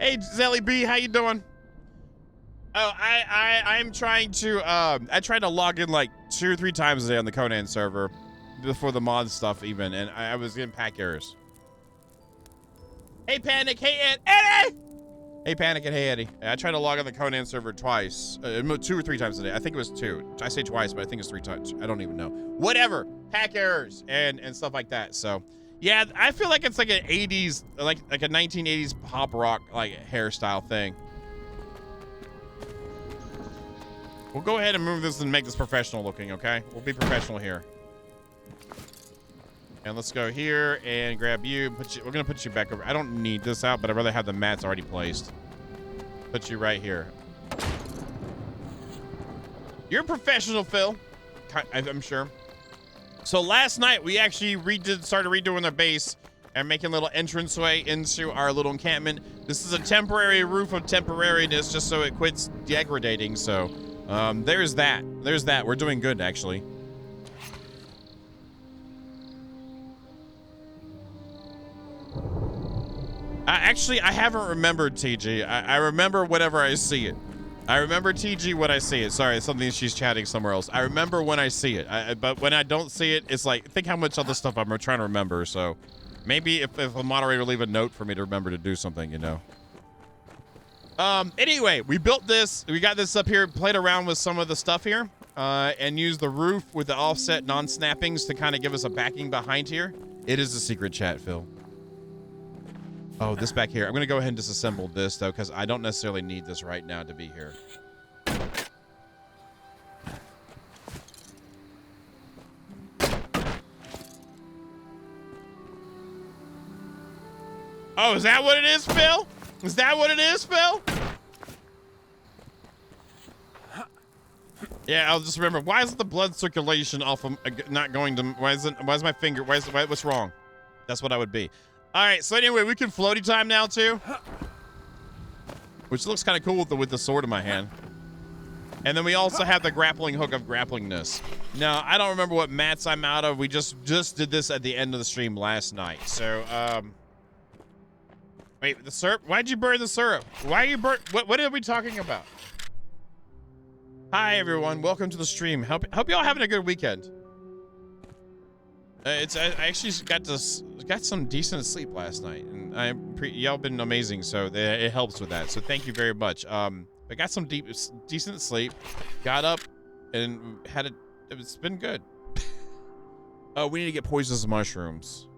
Hey, Zelly B, how you doing? Oh, I'm trying to, I tried to log in like 2 or 3 times a day on the Conan server before the mod stuff even, and I was getting pack errors. Hey, Panic, hey, Eddie! Hey, Panic, and hey, Eddie. I tried to log on the Conan server twice, 2 or 3 times a day. I think it was 2. I say twice, but I think it's 3 times. I don't even know. Whatever, pack errors and stuff like that. So, yeah, I feel like it's like an 80s, like a 1980s pop rock like hairstyle thing. We'll go ahead and move this and make this professional looking, okay? We'll be professional here. And let's go here and grab you. We're gonna put you back over. I don't need this out, but I'd rather have the mats already placed. Put you right here. You're a professional, Phil. I'm sure. So last night we actually started redoing the base and making a little entranceway into our little encampment. This is a temporary roof of temporariness, just so it quits degrading. So there's that. There's that. We're doing good, actually. I haven't remembered TG. I remember whenever I see it. I remember TG when I see it. Sorry, it's something she's chatting somewhere else. I remember when I see it. But when I don't see it, it's like, think how much other stuff I'm trying to remember. So maybe if a moderator leave a note for me to remember to do something, you know. Anyway, we built this. We got this up here, played around with some of the stuff here, and used the roof with the offset non-snappings to kind of give us a backing behind here. It is a secret chat, Phil. Oh, this back here. I'm going to go ahead and disassemble this, though, because I don't necessarily need this right now to be here. Oh, is that what it is, Phil? Is that what it is, Phil? Yeah, I'll just remember. Why isn't the blood circulation off of not going to... Why is my finger... what's wrong? That's what I would be. All right, so anyway, we can floaty time now too, which looks kind of cool with the sword in my hand. And then we also have the grappling hook of grapplingness. Now, I don't remember what mats I'm out of. We just did this at the end of the stream last night. So, wait, the syrup? Why'd you burn the syrup? Why are you burn? What are we talking about? Hi everyone, welcome to the stream. Hope y'all having a good weekend. I actually got some decent sleep last night, and y'all been amazing, so it helps with that. So thank you very much. I got some decent sleep, got up, and it's been good. Oh, we need to get poisonous mushrooms.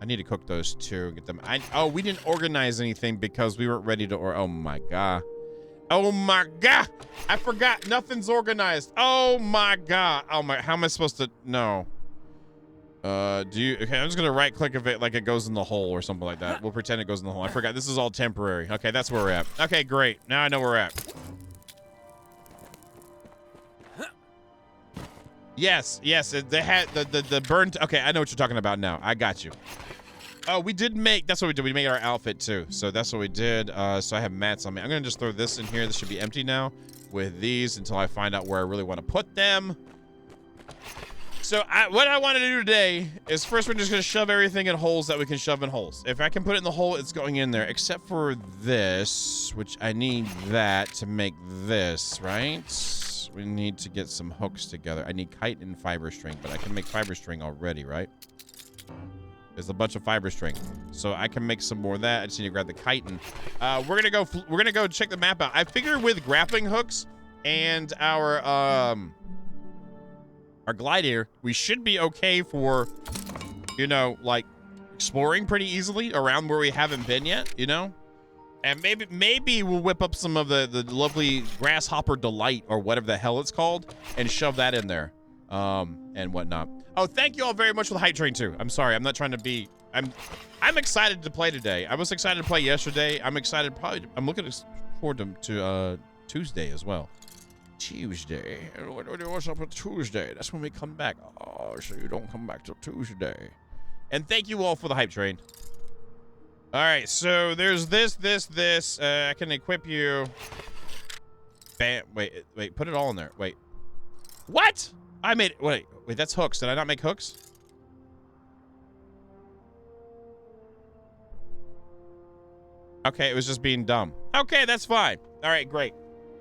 I need to cook those too. Get them. Oh, we didn't organize anything because we weren't ready to. Oh my god. Oh my god. I forgot. Nothing's organized. Oh my god. Oh my. How am I supposed to? No. Okay, I'm just gonna right click if it like it goes in the hole or something like that. We'll pretend it goes in the hole. I forgot. This is all temporary. Okay, that's where we're at. Okay, great. Now I know where we're at. Yes, they had the burnt. Okay, I know what you're talking about now. I got you. Oh, we did make, that's what we did. We made our outfit too. So that's what we did. So I have mats on me. I'm gonna just throw this in here. This should be empty now with these until I find out where I really want to put them. So what I want to do today is first we're just going to shove everything in holes that we can shove in holes. If I can put it in the hole, it's going in there, except for this, which I need that to make this, right? We need to get some hooks together. I need kite and fiber string, but I can make fiber string already, right? There's a bunch of fiber string, so I can make some more of that. I just need to grab the chitin. We're gonna go check the map out. I figure with grappling hooks and our glider, we should be okay for, you know, like exploring pretty easily around where we haven't been yet, you know? And maybe we'll whip up some of the lovely grasshopper delight or whatever the hell it's called and shove that in there, and whatnot. Oh, thank you all very much for the hype train too. I'm sorry, I'm not trying to be, I'm excited to play today. I was excited to play yesterday. I'm excited, I'm looking forward to Tuesday as well. Tuesday. What's up with Tuesday? That's when we come back. Oh, so you don't come back till Tuesday. And thank you all for the hype train. All right, so there's this. I can equip you. Bam. Wait. Put it all in there. Wait. What? I made it. Wait. That's hooks. Did I not make hooks? Okay, it was just being dumb. Okay, that's fine. All right, great.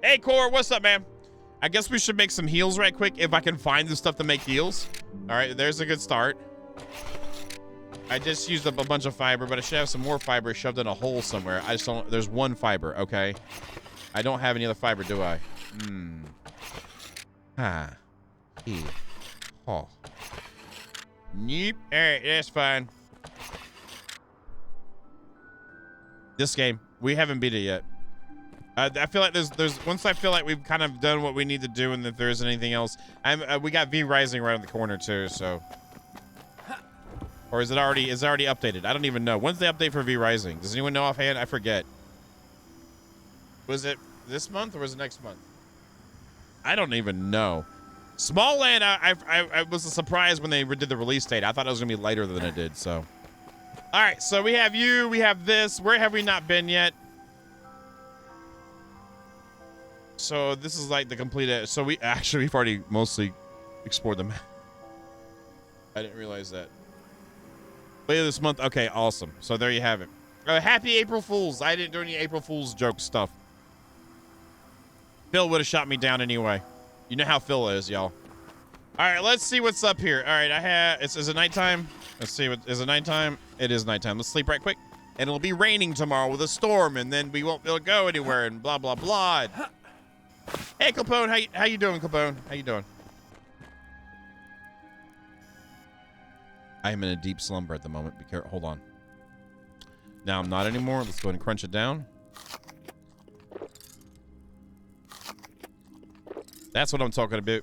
Hey, Core, what's up, man? I guess we should make some heals right quick if I can find the stuff to make heals. All right, there's a good start. I just used up a bunch of fiber, but I should have some more fiber shoved in a hole somewhere. I just don't, there's one fiber, okay? I don't have any other fiber, do I? Oh. Nope. All right, that's fine. This game, we haven't beat it yet. I feel like there's once I feel like we've kind of done what we need to do, and if there isn't anything else, we got V Rising right on the corner too. So, or is it already updated? I don't even know. When's the update for V Rising? Does anyone know offhand? I forget. Was it this month or was it next month? I don't even know. Smalland, I was surprised when they did the release date. I thought it was gonna be later than it did. So, all right. So we have you. We have this. Where have we not been yet? So this is like the complete. So we've already mostly explored the map. I didn't realize that. Later this month. Okay, awesome. So there you have it. Happy April Fools. I didn't do any April Fools joke stuff. Phil would have shot me down anyway. You know how Phil is, y'all. All right, let's see what's up here. All right, is it nighttime? Let's see what is it nighttime? It is nighttime. Let's sleep right quick. And it'll be raining tomorrow with a storm, and then we won't be able to go anywhere, and blah blah blah. Hey, Capone, how you doing, Capone? How you doing? I am in a deep slumber at the moment. Be careful. Hold on. Now I'm not anymore. Let's go ahead and crunch it down. That's what I'm talking about.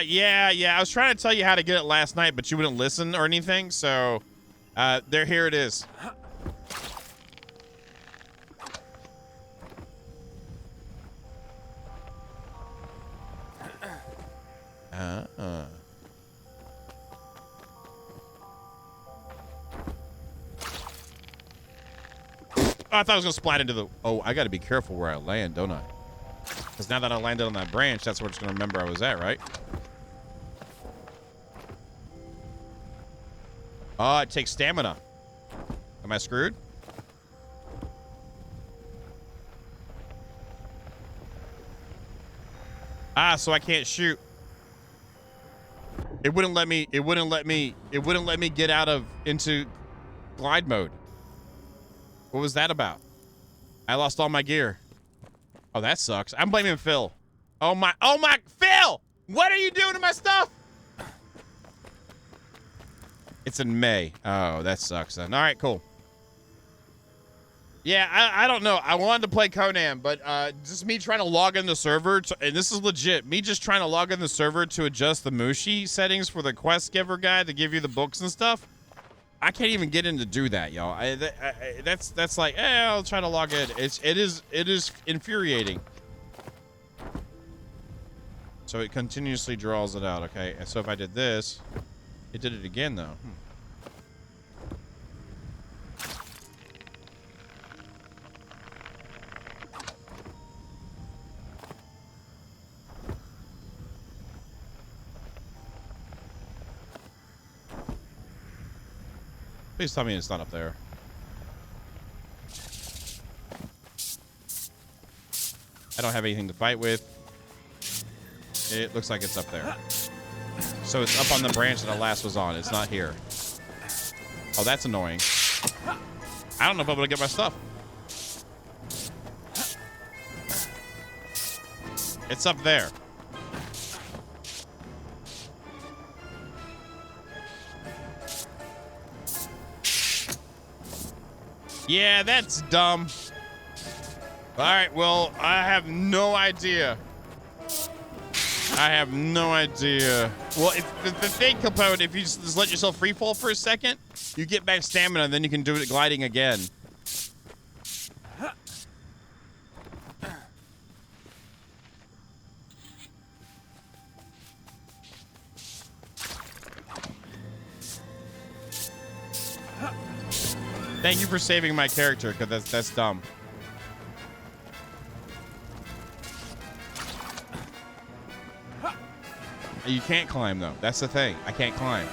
Yeah. I was trying to tell you how to get it last night, but you wouldn't listen or anything. So, here it is. Oh, I thought I was gonna splat into the. Oh, I gotta be careful where I land, don't I? Because now that I landed on that branch, that's where it's gonna remember I was at, right? Oh, it takes stamina. Am I screwed? Ah, so I can't shoot. It wouldn't let me get out of into glide mode. What was that about? I lost all my gear. Oh, that sucks. I'm blaming Phil. Oh my, Phil! What are you doing to my stuff? It's in May. Oh, that sucks then. All right, cool. Yeah, I don't know. I wanted to play Conan, but just me trying to log in the server, and this is legit, me just trying to log in the server to adjust the Mushi settings for the quest giver guy to give you the books and stuff. I can't even get in to do that, y'all. That's like, I'll try to log in. It is infuriating. So it continuously draws it out, okay? And so if I did this, it did it again though. Please tell me it's not up there. I don't have anything to fight with. It looks like it's up there. So it's up on the branch that I last was on. It's not here. Oh, that's annoying. I don't know if I'm able to get my stuff. It's up there. Yeah, that's dumb. All right, well, I have no idea. I have no idea. Well, the thing, Capone, if you just let yourself free fall for a second, you get back stamina, and then you can do it gliding again. Thank you for saving my character, because that's dumb. You can't climb, though. That's the thing. I can't climb.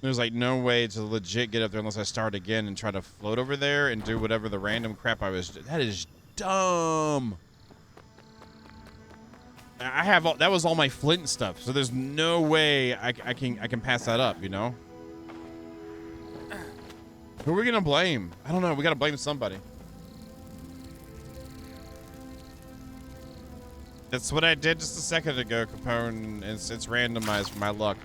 There's like no way to legit get up there unless I start again and try to float over there and do whatever the random crap I was. That is dumb. I have all, that was all my flint stuff, so there's no way I can pass that up, you know? Who are we gonna blame? I don't know. We gotta blame somebody. That's what I did just a second ago, Capone. It's randomized for my luck.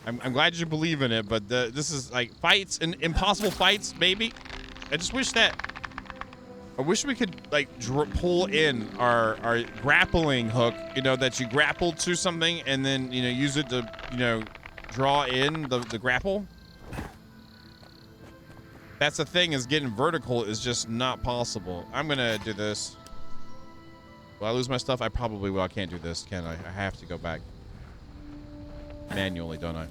I'm glad you believe in it, but this is like fights and impossible fights, maybe. I just wish that. I wish we could like pull in our grappling hook, you know, that you grapple to something and then, you know, use it to, you know, draw in the grapple. That's the thing, is getting vertical is just not possible. I'm gonna do this. Will I lose my stuff? I probably will. I can't do this, can I? I have to go back manually, don't I?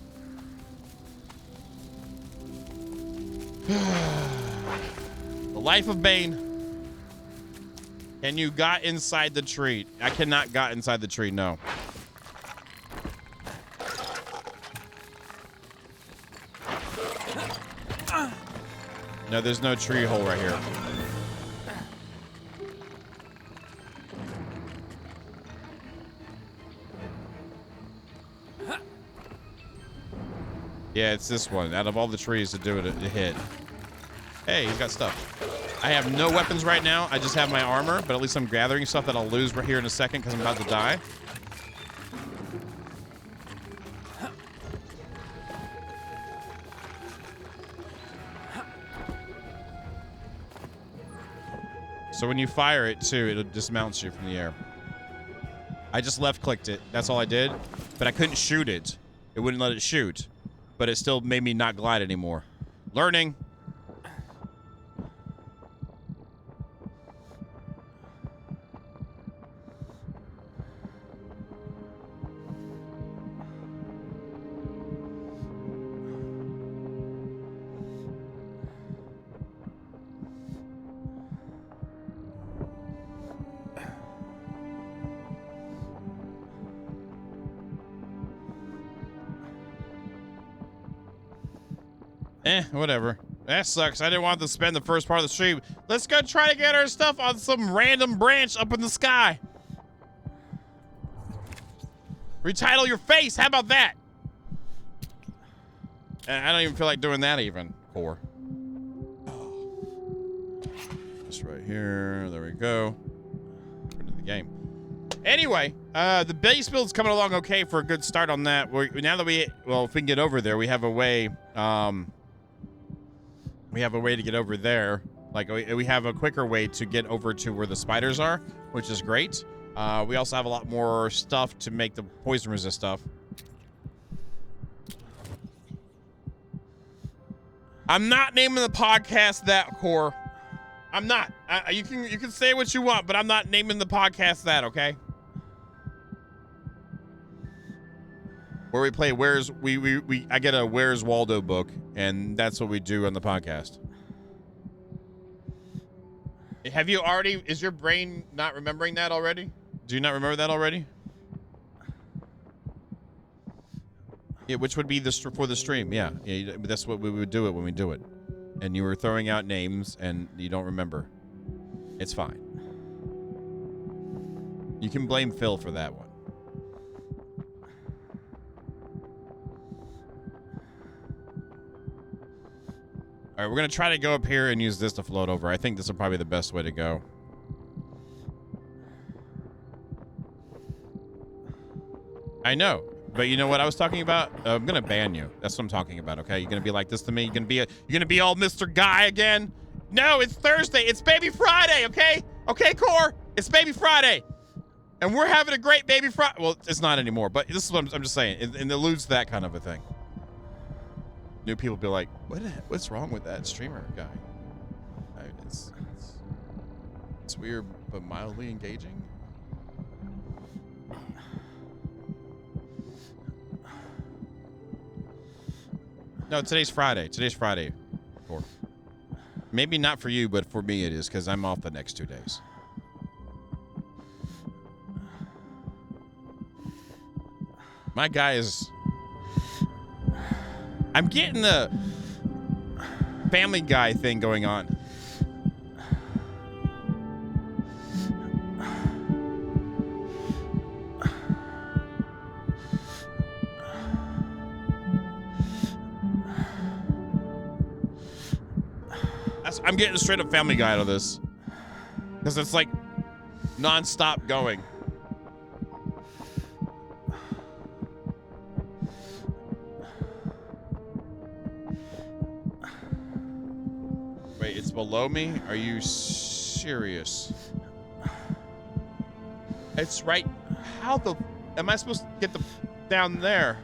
The life of Bane. Can you got inside the tree? I cannot got inside the tree, no. No, there's no tree hole right here. Yeah, it's this one. Out of all the trees to do it, it hit. Hey, he's got stuff. I have no weapons right now. I just have my armor, but at least I'm gathering stuff that I'll lose right here in a second because I'm about to die. So when you fire it too, it dismounts you from the air. I just left clicked it. That's all I did. But I couldn't shoot it. It wouldn't let it shoot. But it still made me not glide anymore. Learning. Whatever. That sucks. I didn't want to spend the first part of the stream. Let's go try to get our stuff on some random branch up in the sky. Retitle your face. How about that? I don't even feel like doing that even. Core. Just right here. There we go. Into the game. Anyway, the base build's coming along okay for a good start on that. Now that well, if we can get over there, we have a way, to get over there. Like, we have a quicker way to get over to where the spiders are, which is great. We also have a lot more stuff to make the poison resist stuff. I'm not naming the podcast that, Core. I'm not. You can say what you want, but I'm not naming the podcast that, okay? Where we play I get a Where's Waldo book, and that's what we do on the podcast. Have you already, is your brain not remembering that already? Do you not remember that already? Yeah, which would be for the stream, yeah. That's what we would do it when we do it. And you were throwing out names, and you don't remember. It's fine. You can blame Phil for that one. All right, we're going to try to go up here and use this to float over. I think this is probably the best way to go. I know, but you know what I was talking about? I'm going to ban you. That's what I'm talking about, okay? You're going to be like this to me? You're going to be all Mr. Guy again? No, it's Thursday. It's Baby Friday, okay? Okay, Core? It's Baby Friday. And we're having a great Baby Friday. Well, it's not anymore, but this is what I'm just saying. It alludes to that kind of a thing. New people be like, what's wrong with that streamer guy? I mean, it's weird, but mildly engaging. No, today's Friday. Today's Friday. Or maybe not for you, but for me it is, because I'm off the next 2 days. My guy is I'm getting the Family Guy thing going on. I'm getting straight up Family Guy out of this. Because it's like non-stop going. Wait, it's below me? Are you serious? It's right. How the am I supposed to get the down there?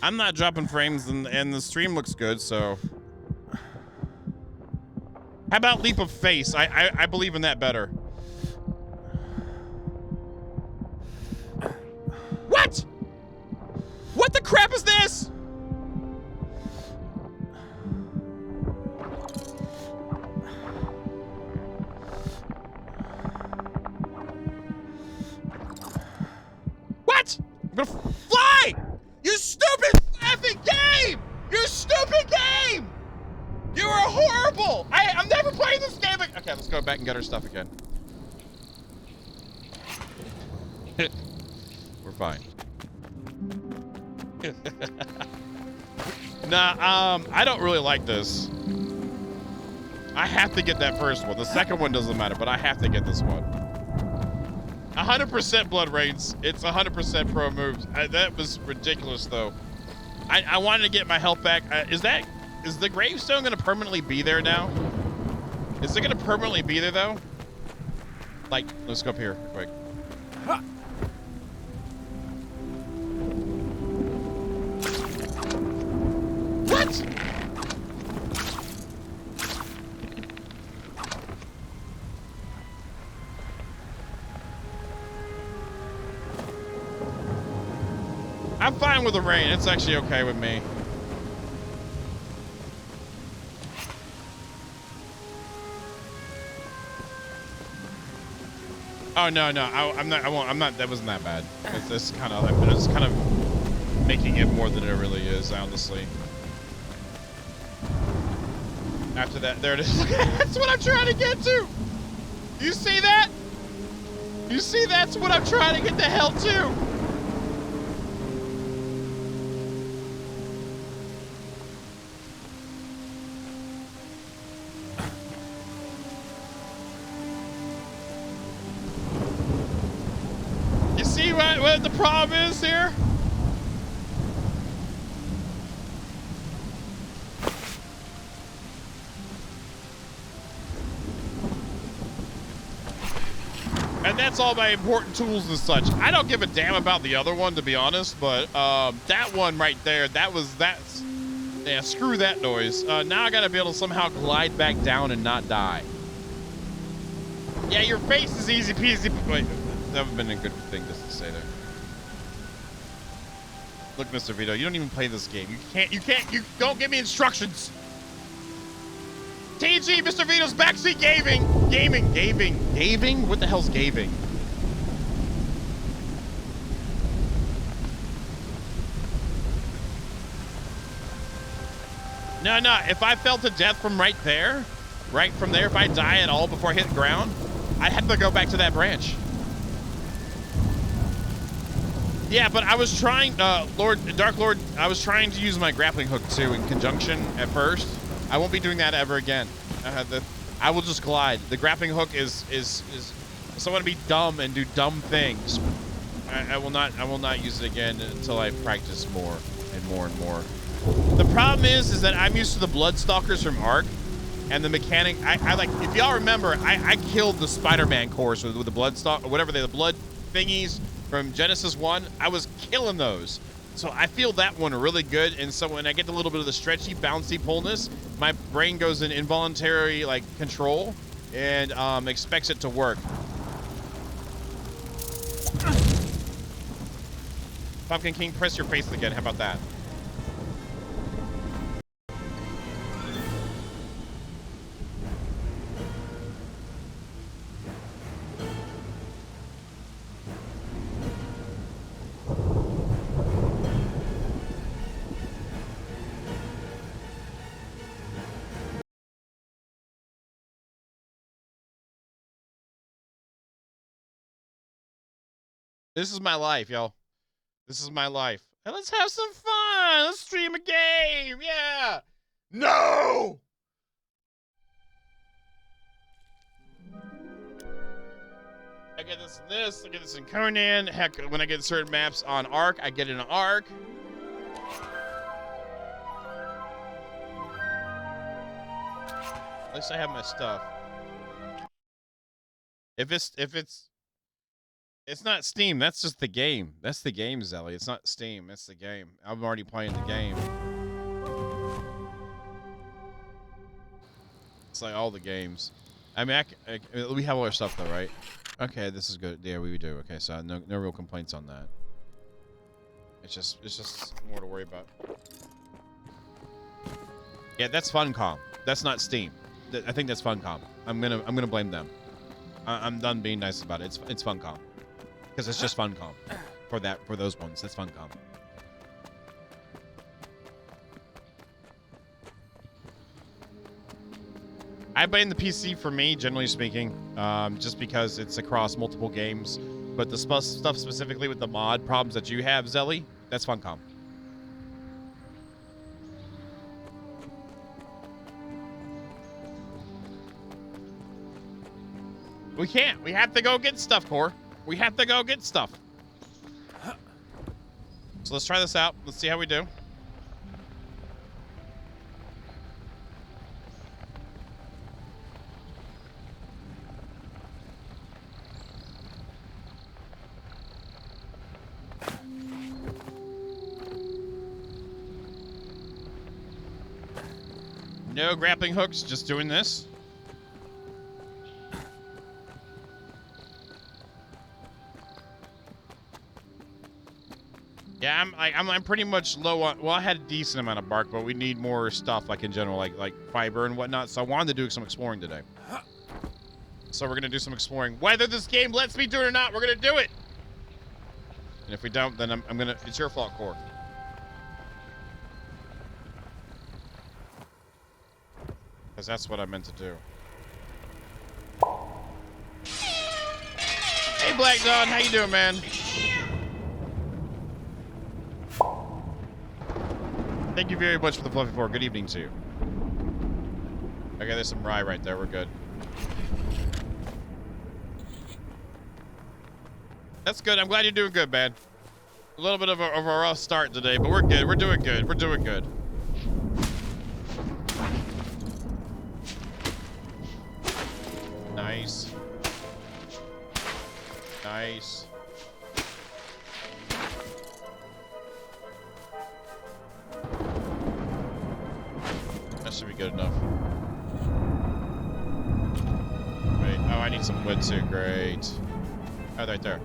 I'm not dropping frames and the stream looks good, so. How about leap of faith? I believe in that better. What? What the crap is this? What? I'm gonna fly! You stupid effing game! You stupid game! You are horrible! I'm never playing this game again. Okay, let's go back and get our stuff again. We're fine. Nah, I don't really like this. I have to get that first one. The second one doesn't matter, but I have to get this one. 100% blood rains. It's 100% pro moves. That was ridiculous, though. I wanted to get my health back. Is the gravestone gonna permanently be there now? Is it gonna permanently be there though? Like, let's go up here real quick. What? I'm fine with the rain. It's actually okay with me. Oh no, I'm not. I won't. I'm not. That wasn't that bad. It's kind of making it more than it really is, honestly. After that, there it is. That's what I'm trying to get to. You see that? You see that's what I'm trying to get the hell to. See what the problem is here? And that's all my important tools and such. I don't give a damn about the other one, to be honest, but that one right there, that's yeah, screw that noise. Now I gotta be able to somehow glide back down and not die. Yeah, your face is easy peasy. Wait. That would have been a good thing just to say there. Look, Mr. Vito, you don't even play this game. You don't give me instructions. TG, Mr. Vito's backseat gaming. What the hell's gaming? No, if I fell to death from right from there, if I die at all before I hit the ground, I'd have to go back to that branch. Yeah, but I was trying, Dark Lord, I was trying to use my grappling hook too in conjunction at first. I won't be doing that ever again. I will just glide. The grappling hook is so I want to be dumb and do dumb things. I will not use it again until I practice more and more and more. The problem is that I'm used to the Bloodstalkers from Ark, and the mechanic. I like, if y'all remember, I killed the Spider-Man course with the Bloodstalk, or whatever the blood thingies. From Genesis 1, I was killing those. So I feel that one really good, and so when I get a little bit of the stretchy, bouncy pullness, my brain goes in involuntary like control and expects it to work. Pumpkin King, press your face again. How about that? This is my life, yo. This is my life. Hey, let's have some fun. Let's stream a game. Yeah. No. I get this in this. I get this in Conan. Heck, when I get certain maps on Ark, I get in an Ark. At least I have my stuff. If it's not Steam, that's just the game. That's the game, Zelly. It's not Steam. That's the game. I'm already playing the game. It's like all the games. I mean, we have all our stuff though, right? Okay, this is good. Yeah, we do. Okay, so no real complaints on that. It's just more to worry about. Yeah, that's Funcom. That's not Steam. I think that's Funcom. I'm gonna blame them. I'm done being nice about it. It's Funcom, because it's just Funcom for those ones. That's Funcom. I blame the PC for me, generally speaking, just because it's across multiple games. But the stuff specifically with the mod problems that you have, Zelly, that's Funcom. We can't. We have to go get stuff, Core. We have to go get stuff. So let's try this out. Let's see how we do. No grappling hooks, just doing this. Yeah, I'm pretty much low on. Well, I had a decent amount of bark, but we need more stuff, like in general, like fiber and whatnot. So I wanted to do some exploring today. So we're gonna do some exploring. Whether this game lets me do it or not, we're gonna do it. And if we don't, then I'm gonna. It's your fault, Core. Because that's what I meant to do. Hey, Black Dawn, how you doing, man? Thank you very much for the fluffy four. Good evening to you. Okay, there's some rye right there. We're good. That's good. I'm glad you're doing good, man. A little bit of a rough start today, but we're good. We're doing good. We're doing good. Nice. Nice. That should be good enough. Wait, oh, I need some wood too. Great. Oh, right there.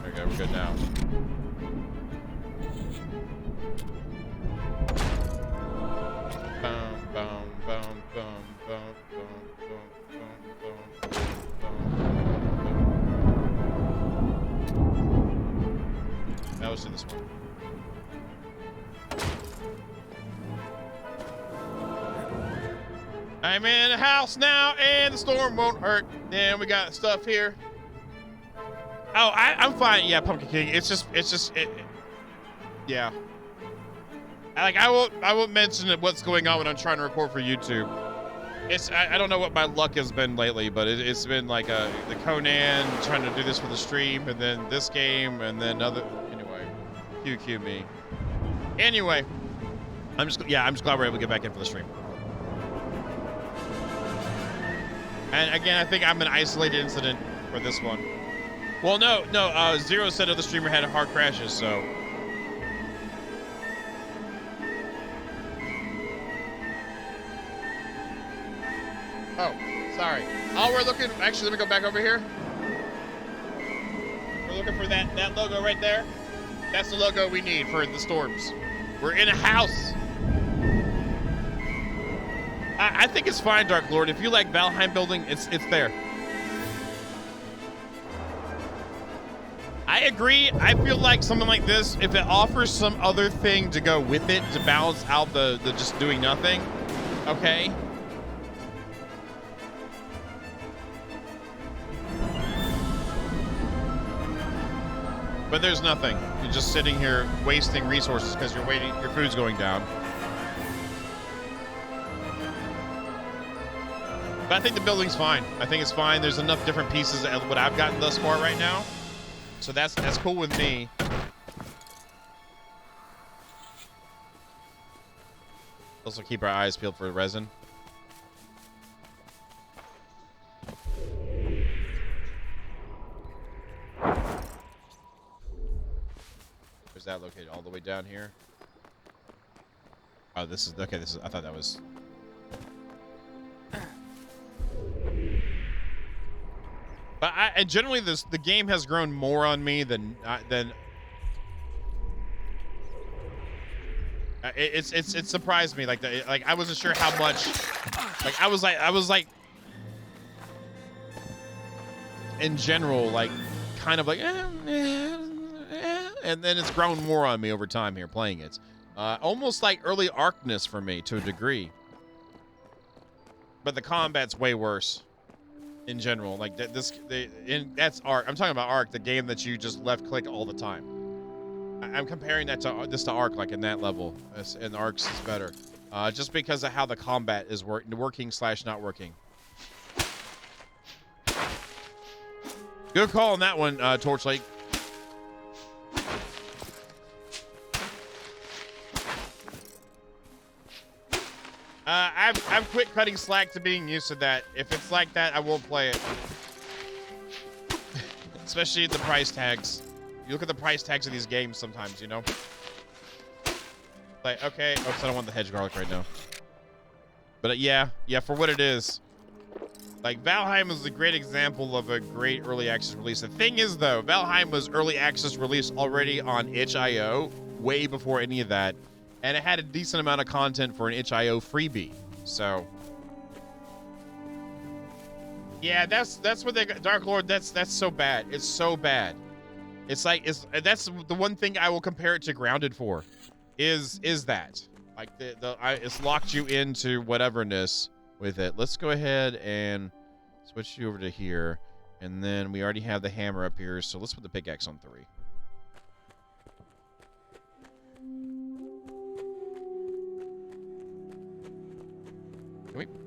Okay, we're good now. Now let's do this one. I'm in the house now, and the storm won't hurt. And we got stuff here. Oh, I'm fine. Yeah, Pumpkin King. It's just, yeah. I won't mention what's going on when I'm trying to record for YouTube. I don't know what my luck has been lately, but it's been like the Conan trying to do this for the stream, and then this game, and then other. Anyway, QQ me. Anyway, I'm just glad we're able to get back in for the stream. And again, I think I'm an isolated incident for this one. Well, no. Zero said other streamer had hard crashes, so. Oh, sorry. Oh, we're looking. Actually, let me go back over here. We're looking for that logo right there. That's the logo we need for the storms. We're in a house. I think it's fine, Dark Lord. If you like Valheim building, it's there. I agree. I feel like something like this, if it offers some other thing to go with it to balance out the just doing nothing, okay. But there's nothing. You're just sitting here wasting resources because you're waiting. Your food's going down. But I think the building's fine. I think it's fine. There's enough different pieces of what I've gotten thus far right now. So that's cool with me. Also keep our eyes peeled for resin. Where's that located? All the way down here? Oh, this is... Okay, this is... I thought that was... But and generally, the game has grown more on me than it surprised me. Like I wasn't sure how much. Like I was like in general, like kind of like and then it's grown more on me over time here playing it. Almost like early Arkness for me to a degree. But the combat's way worse. In general, like that's Ark. I'm talking about Ark, the game that you just left click all the time. I'm comparing that to this to Ark, like in that level, and Ark's is better, just because of how the combat is working / not working. Good call on that one, Torchlake. I've quit cutting slack to being used to that. If it's like that, I won't play it. Especially at the price tags. You look at the price tags of these games sometimes, you know? Like, okay. Oops, I don't want the hedge garlic right now. But yeah, for what it is. Like, Valheim is a great example of a great early access release. The thing is, though, Valheim was early access release already on itch.io, way before any of that. And it had a decent amount of content for an itch.io freebie. So, yeah, that's what they got. Dark Lord, that's so bad. It's so bad. It's like that's the one thing I will compare it to Grounded for, is that like it's locked you into whateverness with it. Let's go ahead and switch you over to here, and then we already have the hammer up here. So let's put the pickaxe on 3.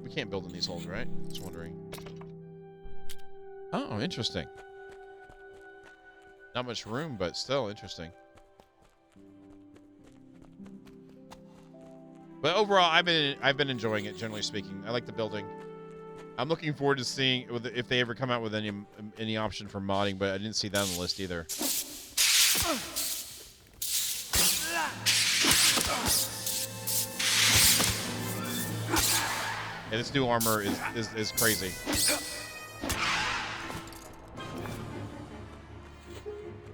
We can't build in these holes, right? Just wondering. Oh, interesting. Not much room, but still interesting. But overall, I've been enjoying it. Generally speaking, I like the building. I'm looking forward to seeing if they ever come out with any option for modding, but I didn't see that on the list either. Yeah, this new armor is crazy.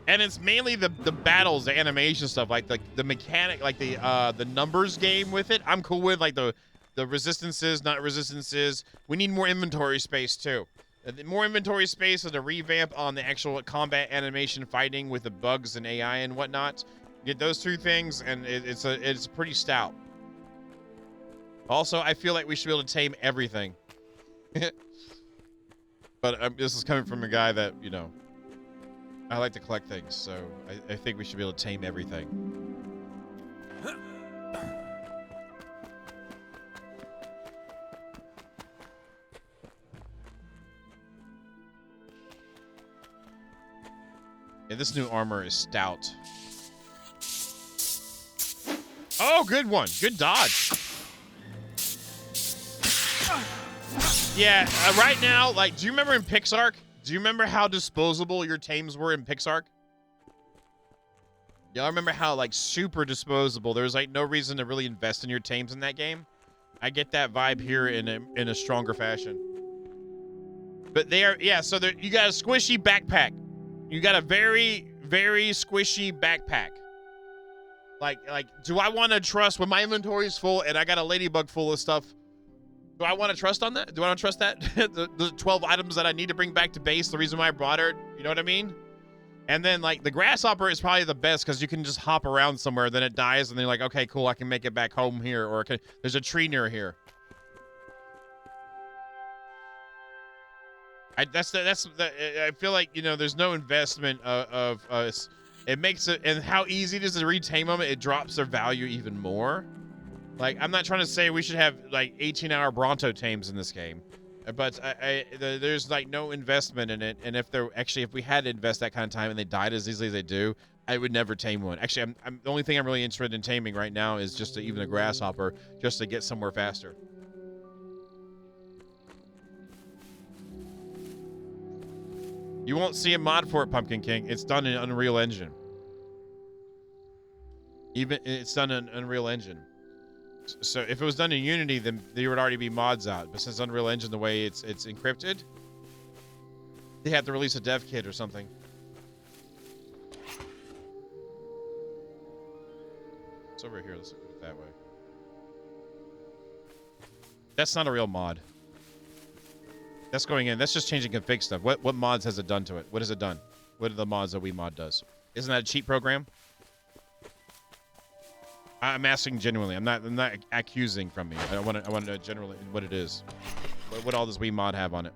And it's mainly the battles, the animation stuff, like the mechanic, like the numbers game with it. I'm cool with like the resistances, not resistances. We need more inventory space too. More inventory space and a revamp on the actual combat animation fighting with the bugs and AI and whatnot. Get those 2 things, and it's pretty stout. Also, I feel like we should be able to tame everything. But this is coming from a guy that, you know, I like to collect things, so I think we should be able to tame everything. Yeah, this new armor is stout. Oh, good one. Good dodge. Yeah, right now, like, do you remember in Pixark? Do you remember how disposable your tames were in Pixark? Y'all remember how, like, super disposable? There's, like, no reason to really invest in your tames in that game? I get that vibe here in a stronger fashion. But they are, yeah, so you got a squishy backpack. You got a very, very squishy backpack. Like, do I want to trust when my inventory's full and I got a ladybug full of stuff? Do I want to trust on that? Do I want to trust that? the 12 items that I need to bring back to base, the reason why I brought her, you know what I mean? And then, like, the grasshopper is probably the best because you can just hop around somewhere, then it dies, and then you're like, okay, cool, I can make it back home here, or there's a tree near here. I feel like, you know, there's no investment of It makes it, and how easy it is to retame them, it drops their value even more. Like, I'm not trying to say we should have like 18-hour Bronto tames in this game, but there's like no investment in it. And if we had to invest that kind of time and they died as easily as they do, I would never tame one. Actually, I'm the only thing I'm really interested in taming right now is just even a grasshopper, just to get somewhere faster. You won't see a mod for it, Pumpkin King. It's done in Unreal Engine. It's done in Unreal Engine. So if it was done in Unity, then there would already be mods out. But since Unreal Engine, the way it's encrypted, they have to release a dev kit or something. It's over here. Let's look at it that way. That's not a real mod. That's going in. That's just changing config stuff. What mods has it done to it? What has it done? What are the mods that WeMod does? Isn't that a cheat program? I'm asking genuinely. I'm not accusing from me. I want to know generally what it is. What all does WeMod have on it?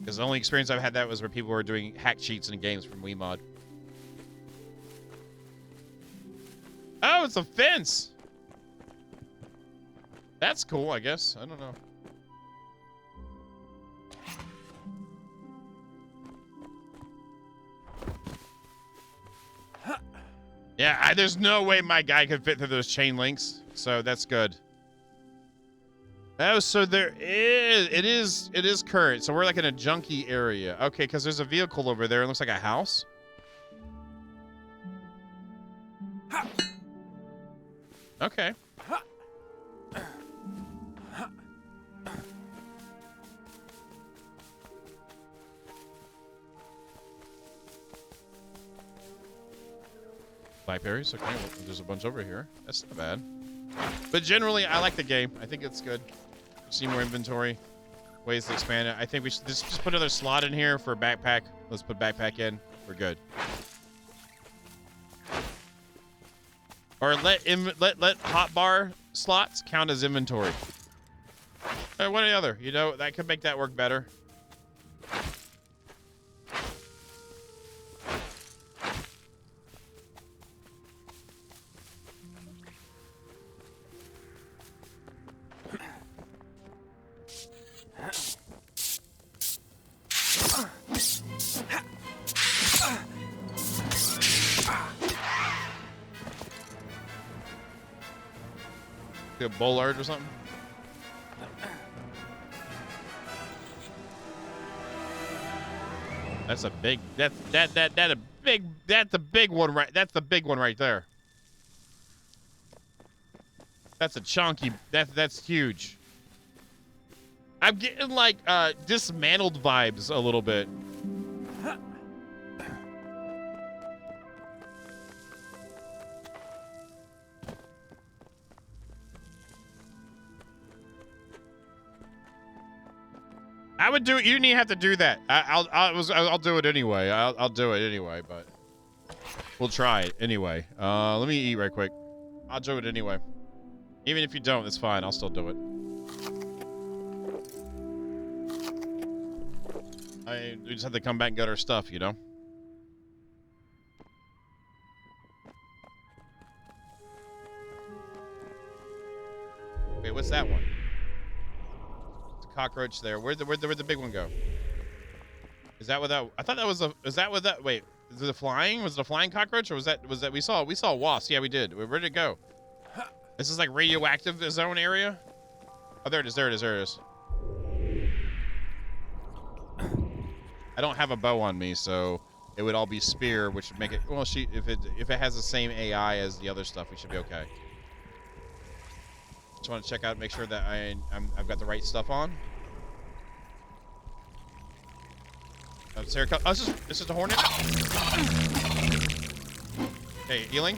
Because the only experience I've had that was where people were doing hack cheats in games from WeMod. Oh, it's a fence. That's cool, I guess. I don't know. Yeah, there's no way my guy could fit through those chain links, so that's good. Oh, so it is current. So we're like in a junky area. Okay, because there's a vehicle over there. It looks like a house. Okay. Blackberries, okay, well, there's a bunch over here. That's not bad. But generally, I like the game. I think it's good. See more inventory, ways to expand it. I think we should just put another slot in here for a backpack. Let's put backpack in. We're good. Or let hotbar slots count as inventory. One or the other. You know, that could make that work better. A bollard or something. That's a big. That's a big one right. That's the big one right there. That's a chunky. That's huge. I'm getting like dismantled vibes a little bit. I would do it. You didn't even have to do that. I'll do it anyway. I'll do it anyway, but we'll try it anyway. Let me eat right quick. I'll do it anyway. Even if you don't, it's fine. I'll still do it. We just have to come back and get our stuff, you know? Wait, what's that one? Cockroach there. Where'd the big one go? Is that what that? I thought that was a. Is that what that? Wait, is it a flying? Was it a flying cockroach, or was that we saw a wasp? Yeah, we did. Where did it go? This is like radioactive zone area. Oh, there it is. There it is. There it is. I don't have a bow on me, so it would all be spear, which would make it. Well, if it has the same AI as the other stuff, we should be okay. Just want to check out, make sure that I've got the right stuff on. Oh, this is a hornet. Okay, healing.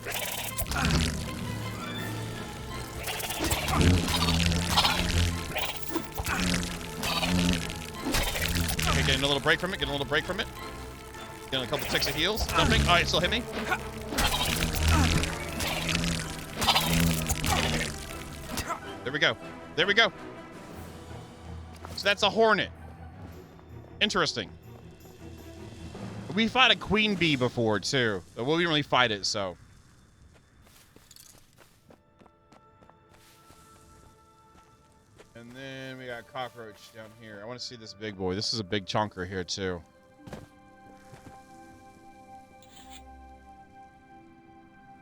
Okay, getting a little break from it. Getting a little break from it. Getting a couple ticks of heals. Jumping. All right, still hit me. There we go. There we go. So that's a hornet. Interesting. We fought a queen bee before, too. Well, we didn't really fight it, so. And then we got a cockroach down here. I want to see this big boy. This is a big chunker here, too.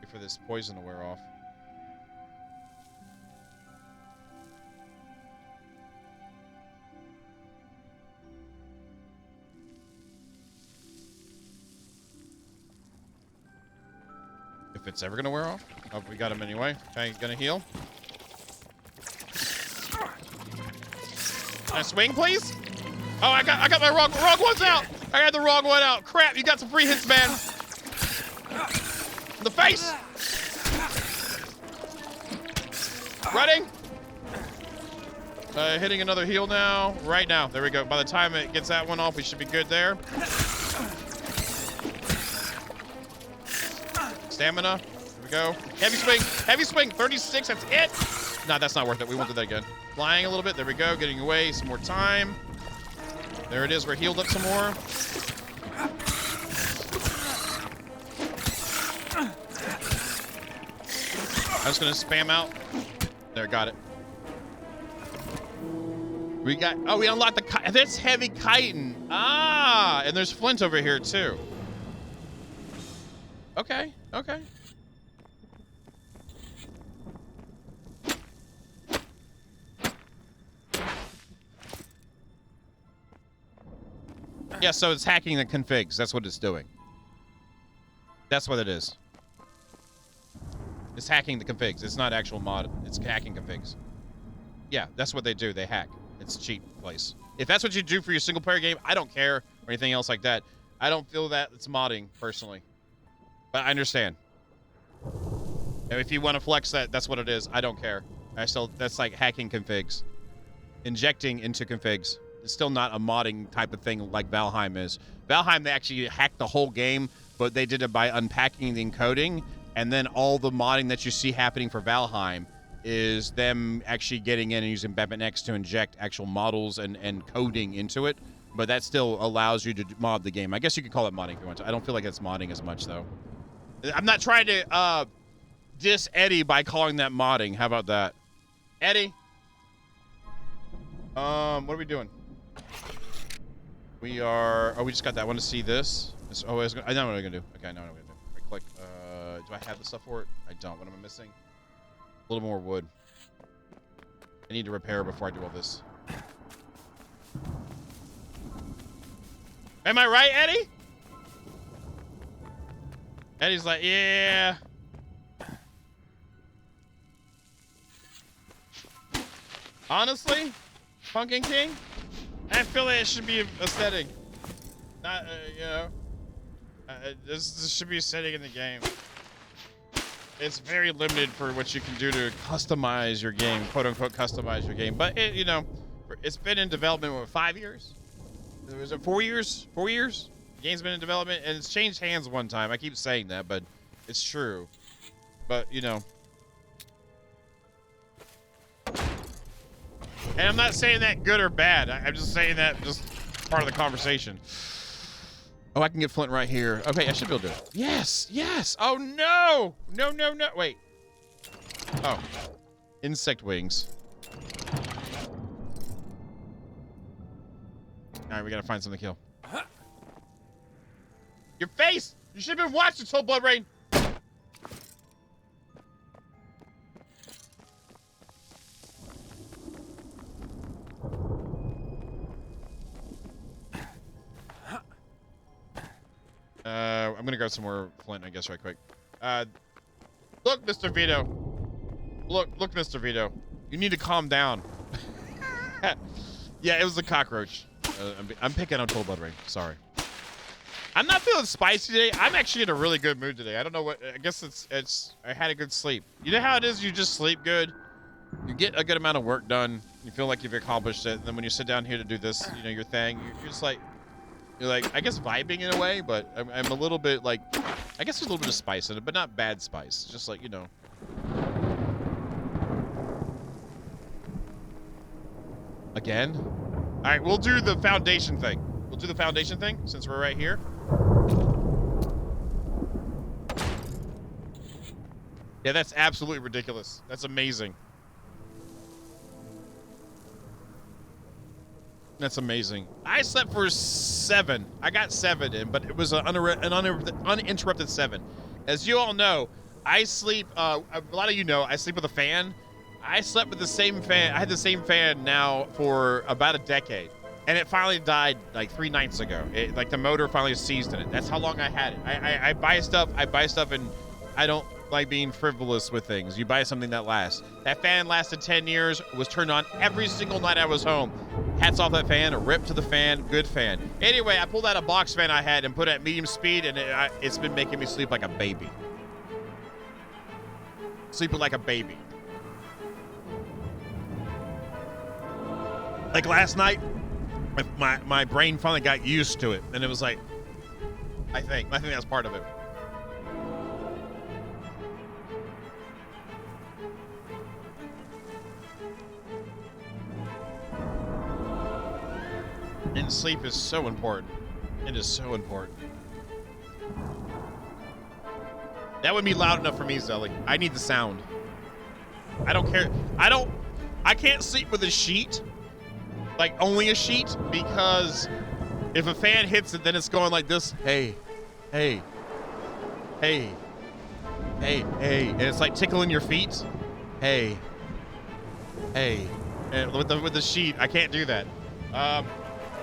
Wait for this poison to wear off. If it's ever gonna wear off. Oh, we got him anyway. Okay, gonna heal. Can I swing, please? Oh, I got my wrong ones out. I had the wrong one out. Crap, you got some free hits, man. In the face. Running. Hitting another heal now. Right now. There we go. By the time it gets that one off, we should be good there. Stamina. Here we go. Heavy swing. Heavy swing. 36. That's it. No, that's not worth it. We won't do that again. Flying a little bit. There we go. Getting away. Some more time. There it is. We're healed up some more. I'm just going to spam out. There, got it. We got... Oh, we unlocked the... That's heavy chitin. Ah! And there's flint over here, too. Okay. Okay. Yeah, so it's hacking the configs. That's what it's doing. That's what it is. It's hacking the configs. It's not actual mod. It's hacking configs. Yeah, that's what they do. They hack. It's a cheat place. If that's what you do for your single player game, I don't care, or anything else like that. I don't feel that it's modding, personally. But I understand. And if you want to flex that, that's what it is. I don't care. That's like hacking configs. Injecting into configs. It's still not a modding type of thing like Valheim is. Valheim, they actually hacked the whole game, but they did it by unpacking the encoding, and then all the modding that you see happening for Valheim is them actually getting in and using BepNX to inject actual models and coding into it, but that still allows you to mod the game. I guess you could call it modding if you want to. I don't feel like it's modding as much, though. I'm not trying to diss Eddie by calling that modding. How about that? Eddie? What are we doing? We are... Oh, we just got that. I want to see this. I know what I'm going to do. Okay, I know what I'm going to do. Right click. Do I have the stuff for it? I don't. What am I missing? A little more wood. I need to repair before I do all this. Am I right, Eddie? Eddie's like, yeah. Honestly, Pumpkin King, I feel like it should be a setting. Not, you know, this should be a setting in the game. It's very limited for what you can do to customize your game, quote unquote, customize your game. But it, you know, it's been in development for 5 years. Was it 4 years? 4 years? The game's been in development and it's changed hands one time. I keep saying that, but it's true. But you know. And I'm not saying that good or bad. I'm just saying that just part of the conversation. Oh, I can get flint right here. Okay, I should be able to do it. Yes, yes. Oh, no. No, no, no. Wait. Oh. Insect wings. All right, we got to find something to kill. Your face! You should have been watching this whole blood rain. I'm gonna grab some more flint, I guess, right quick. Look, Mr. Vito. Look, Mr. Vito. You need to calm down. Yeah, it was a cockroach. I'm picking on Cold Blood Rain. Sorry. I'm not feeling spicy today. I'm actually in a really good mood today. I don't know what. I guess it's. I had a good sleep. You know how it is? You just sleep good. You get a good amount of work done. You feel like you've accomplished it. And then when you sit down here to do this, you know, your thing, you're just like. You're like, I guess vibing in a way, but I'm a little bit like, I guess there's a little bit of spice in it, but not bad spice. Just like, you know. Again? All right, we'll do the foundation thing. We'll do the foundation thing since we're right here. Yeah, that's absolutely ridiculous. That's amazing. That's amazing. I slept for 7. I got 7 in, but it was an uninterrupted 7. As you all know, I sleep, a lot of you know, I sleep with a fan. I slept with the same fan. I had the same fan now for about a decade. And it finally died like 3 nights ago. Like the motor finally seized in it. That's how long I had it. I buy stuff and I don't like being frivolous with things. You buy something that lasts. That fan lasted 10 years, was turned on every single night I was home. Hats off that fan, a rip to the fan, good fan. Anyway, I pulled out a box fan I had and put it at medium speed, and it's been making me sleep like a baby. Sleeping like a baby. Like last night, my brain finally got used to it, and it was like, I think that's part of it. And sleep is so important. It is so important. That would be loud enough for me, Zelly. I need the sound. I don't care. I can't sleep with a sheet. Like, only a sheet, because if a fan hits it, then it's going like this. Hey, hey, hey, hey, hey. And it's like tickling your feet. Hey, hey. And with the sheet, I can't do that.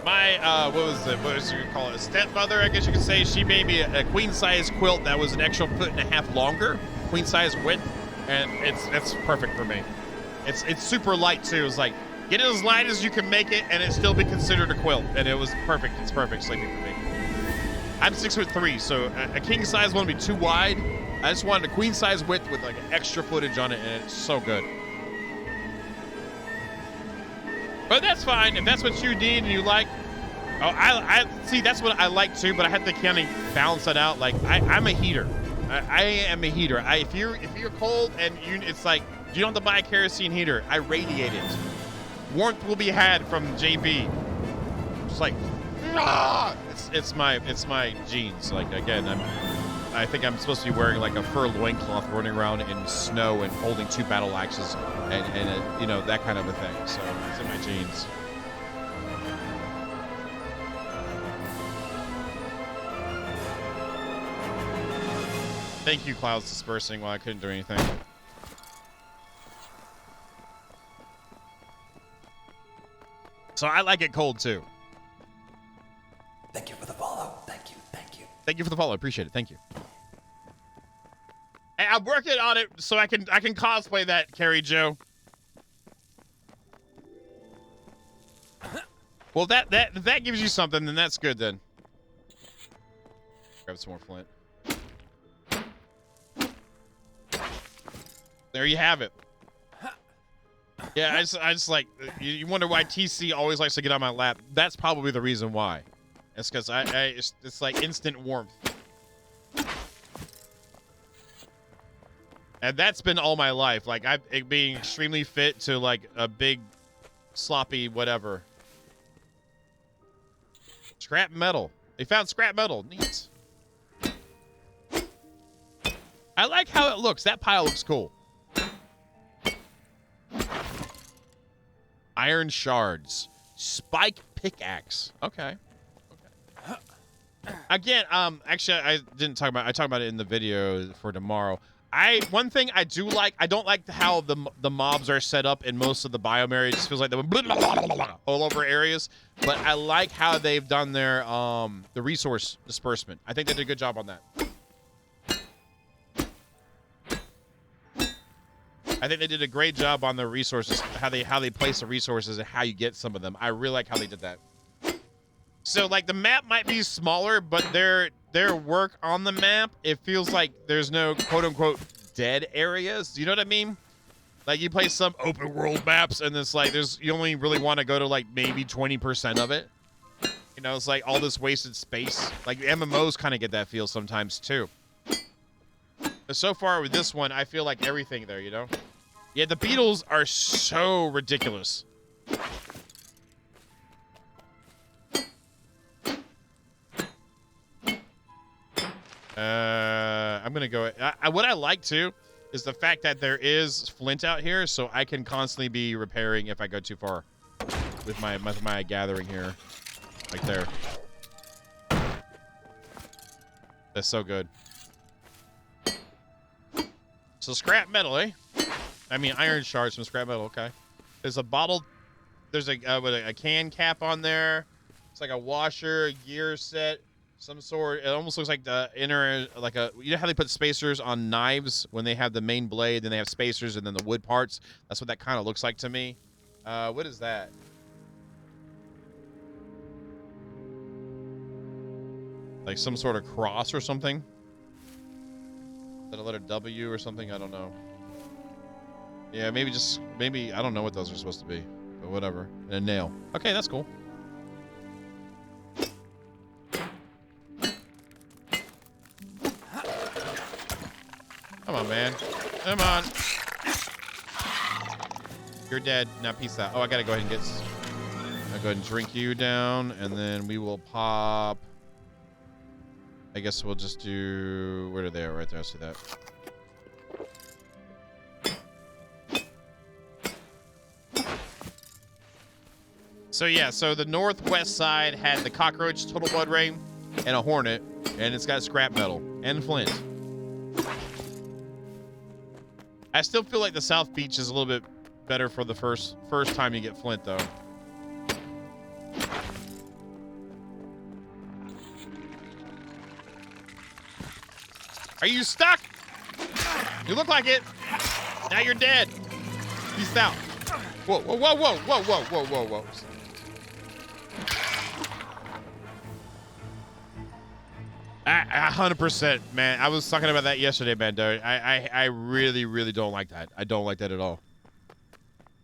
My, what was you call it? A stepmother, I guess you could say. She made me a queen-size quilt that was an extra 1.5 foot longer, queen-size width, and it's perfect for me. It's super light too. It's like, get it as light as you can make it, and it still be considered a quilt, and it was perfect. It's perfect sleeping for me. I'm 6'3", so a king-size wouldn't be too wide. I just wanted a queen-size width with like an extra footage on it, and it's so good. But that's fine if that's what you need and you like. Oh, I see, that's what I like too. But I have to kind of balance that out. Like I'm a heater. I am a heater. If you're cold and it's like you don't have to buy a kerosene heater. I radiate it. Warmth will be had from JB. Just like, ah! It's my genes. Like again, I think I'm supposed to be wearing like a fur loincloth running around in snow and holding 2 battle axes and you know, that kind of a thing. So it's in my genes. Thank you, clouds dispersing while I couldn't do anything. So I like it cold too. Thank you for the follow. Thank you. Thank you. Thank you for the follow. Appreciate it. Thank you. Hey, I'm working on it so I can cosplay that, Carrie Joe. Well, that gives you something, then that's good then. Grab some more flint. There you have it. Yeah, I just like, you wonder why TC always likes to get on my lap. That's probably the reason why. It's because it's like instant warmth. And that's been all my life. Like, being extremely fit to like a big, sloppy whatever. Scrap metal. They found scrap metal. Neat. I like how it looks. That pile looks cool. Iron shards. Spike pickaxe. Okay. Again, actually, I didn't talk about. I talked about it in the video for tomorrow. One thing I do like. I don't like how the mobs are set up in most of the biome areas. It just feels like they're all over areas. But I like how they've done their the resource disbursement. I think they did a good job on that. I think they did a great job on the resources, how they place the resources and how you get some of them. I really like how they did that. So like the map might be smaller, but their work on the map, it feels like there's no quote unquote dead areas. You know what I mean? Like you play some open world maps and it's like you only really want to go to like maybe 20% of it. You know, it's like all this wasted space. Like MMOs kind of get that feel sometimes too. But so far with this one, I feel like everything there, you know? Yeah, the beetles are so ridiculous. I'm gonna go. What I like too is the fact that there is flint out here, so I can constantly be repairing if I go too far with my gathering here. Right there. That's so good. So scrap metal, eh? I mean iron shards from scrap metal, okay. There's a bottle, there's a can cap on there. It's like a washer, a gear set, some sort. It almost looks like the inner, like a, you know how they put spacers on knives when they have the main blade, then they have spacers and then the wood parts? That's what that kind of looks like to me. What is that? Like some sort of cross or something? Is that a letter W or something? I don't know. Yeah, maybe I don't know what those are supposed to be, but whatever. And a nail. Okay, that's cool. Come on, man. Come on. You're dead. Now peace out. Oh, I gotta go ahead and I'll go ahead and drink you down, and then we will pop. I guess we'll just do, where are they at? Right there, I see that. So yeah, so the northwest side had the cockroach, total blood rain, and a hornet, and it's got scrap metal and flint. I still feel like the South Beach is a little bit better for the first time you get flint, though. Are you stuck? You look like it. Now you're dead. Peace out. Whoa, whoa, whoa, whoa, whoa, whoa, whoa, whoa, whoa. 100%, man. I was talking about that yesterday, man, dude. I really, really don't like that. I don't like that at all.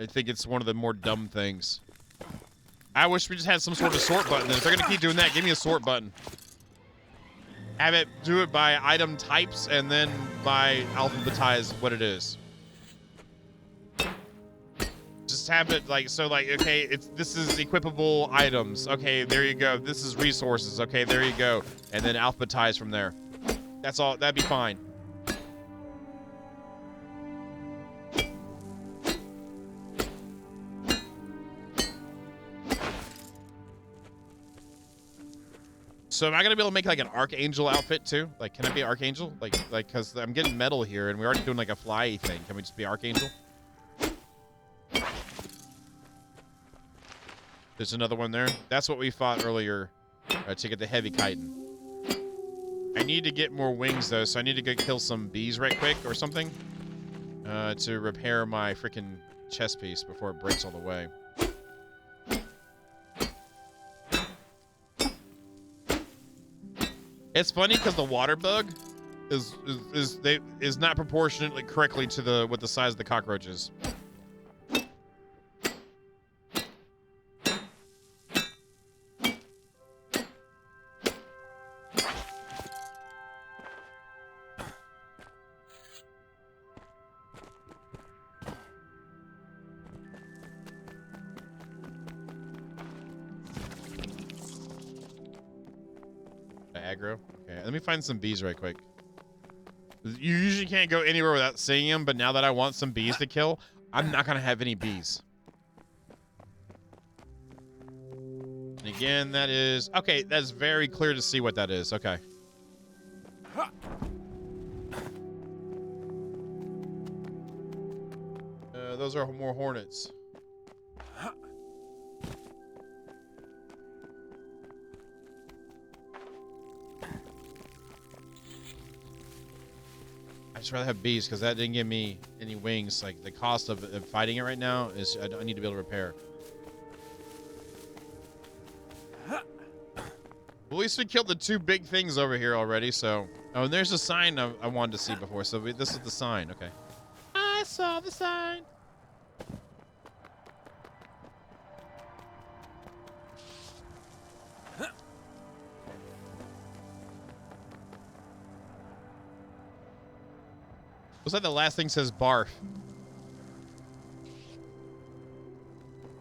I think it's one of the more dumb things. I wish we just had some sort of sort button. If they're gonna keep doing that, give me a sort button. Have it do it by item types and then by alphabetize what it is. Just have it like, so like, okay, this is equipable items. Okay, there you go. This is resources. Okay, there you go. And then alphabetize from there. That's all. That'd be fine. So am I gonna be able to make like an archangel outfit too? Like, can I be archangel? Like, cause I'm getting metal here, and we're already doing like a fly thing. Can we just be archangel? There's another one there. That's what we fought earlier to get the heavy chitin. I need to get more wings though, so I need to go kill some bees right quick or something to repair my freaking chest piece before it breaks all the way. It's funny because the water bug is not proportionately correctly to what the size of the cockroach is. Aggro. Okay, let me find some bees right quick. You usually can't go anywhere without seeing them, but now that I want some bees to kill, I'm not gonna have any bees. And again, that is okay. That's very clear to see what that is. Okay. Those are more hornets. I'd just rather have bees because that didn't give me any wings. Like the cost of fighting it right now is I need to be able to repair. Well, at least we killed the two big things over here already. So, oh, and there's a sign I wanted to see before. So this is the sign. Okay. I saw the sign. Looks like the last thing says barf.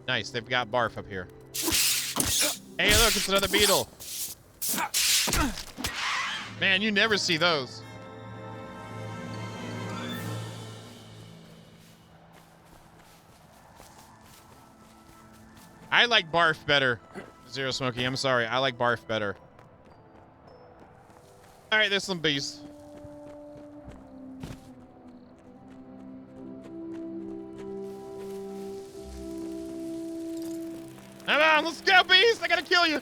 Nice, they've got barf up here. Hey, look, it's another beetle. Man, you never see those. I like barf better. Zero Smoky, I'm sorry. I like barf better. All right, there's some bees. Come on, let's go, bees! I gotta kill you.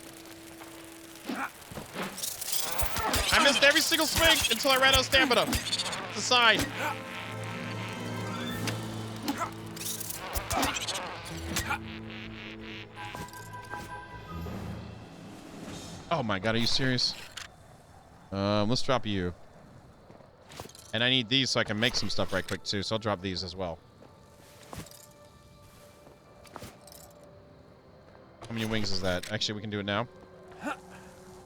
I missed every single swing until I ran out of stamina. It's a sign. Oh my god, are you serious? Let's drop you. And I need these so I can make some stuff right quick too, so I'll drop these as well. How many wings is that? Actually, we can do it now.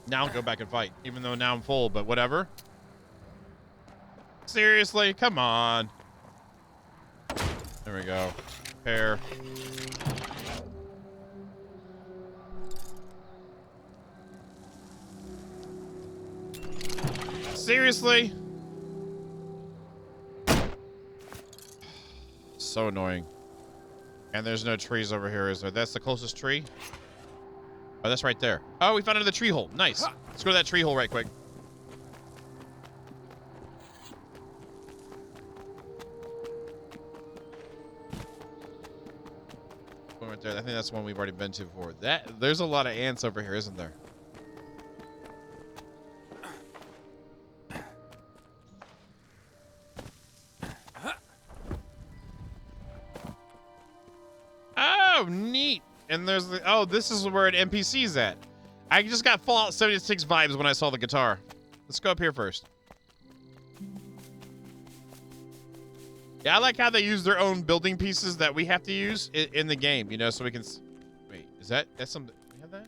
Now I'll go back and fight, even though now I'm full, but whatever. Seriously? Come on. There we go. Pair. Seriously? So annoying. And there's no trees over here, is there? That's the closest tree? Oh, that's right there. Oh, we found another tree hole. Nice. Let's go to that tree hole right quick. One right there. I think that's one we've already been to before. There's a lot of ants over here, isn't there? Oh, neat. And there's the... Oh, this is where an NPC's at. I just got Fallout 76 vibes when I saw the guitar. Let's go up here first. Yeah, I like how they use their own building pieces that we have to use in the game, you know, so we can... Wait, is that... That's some... We have that?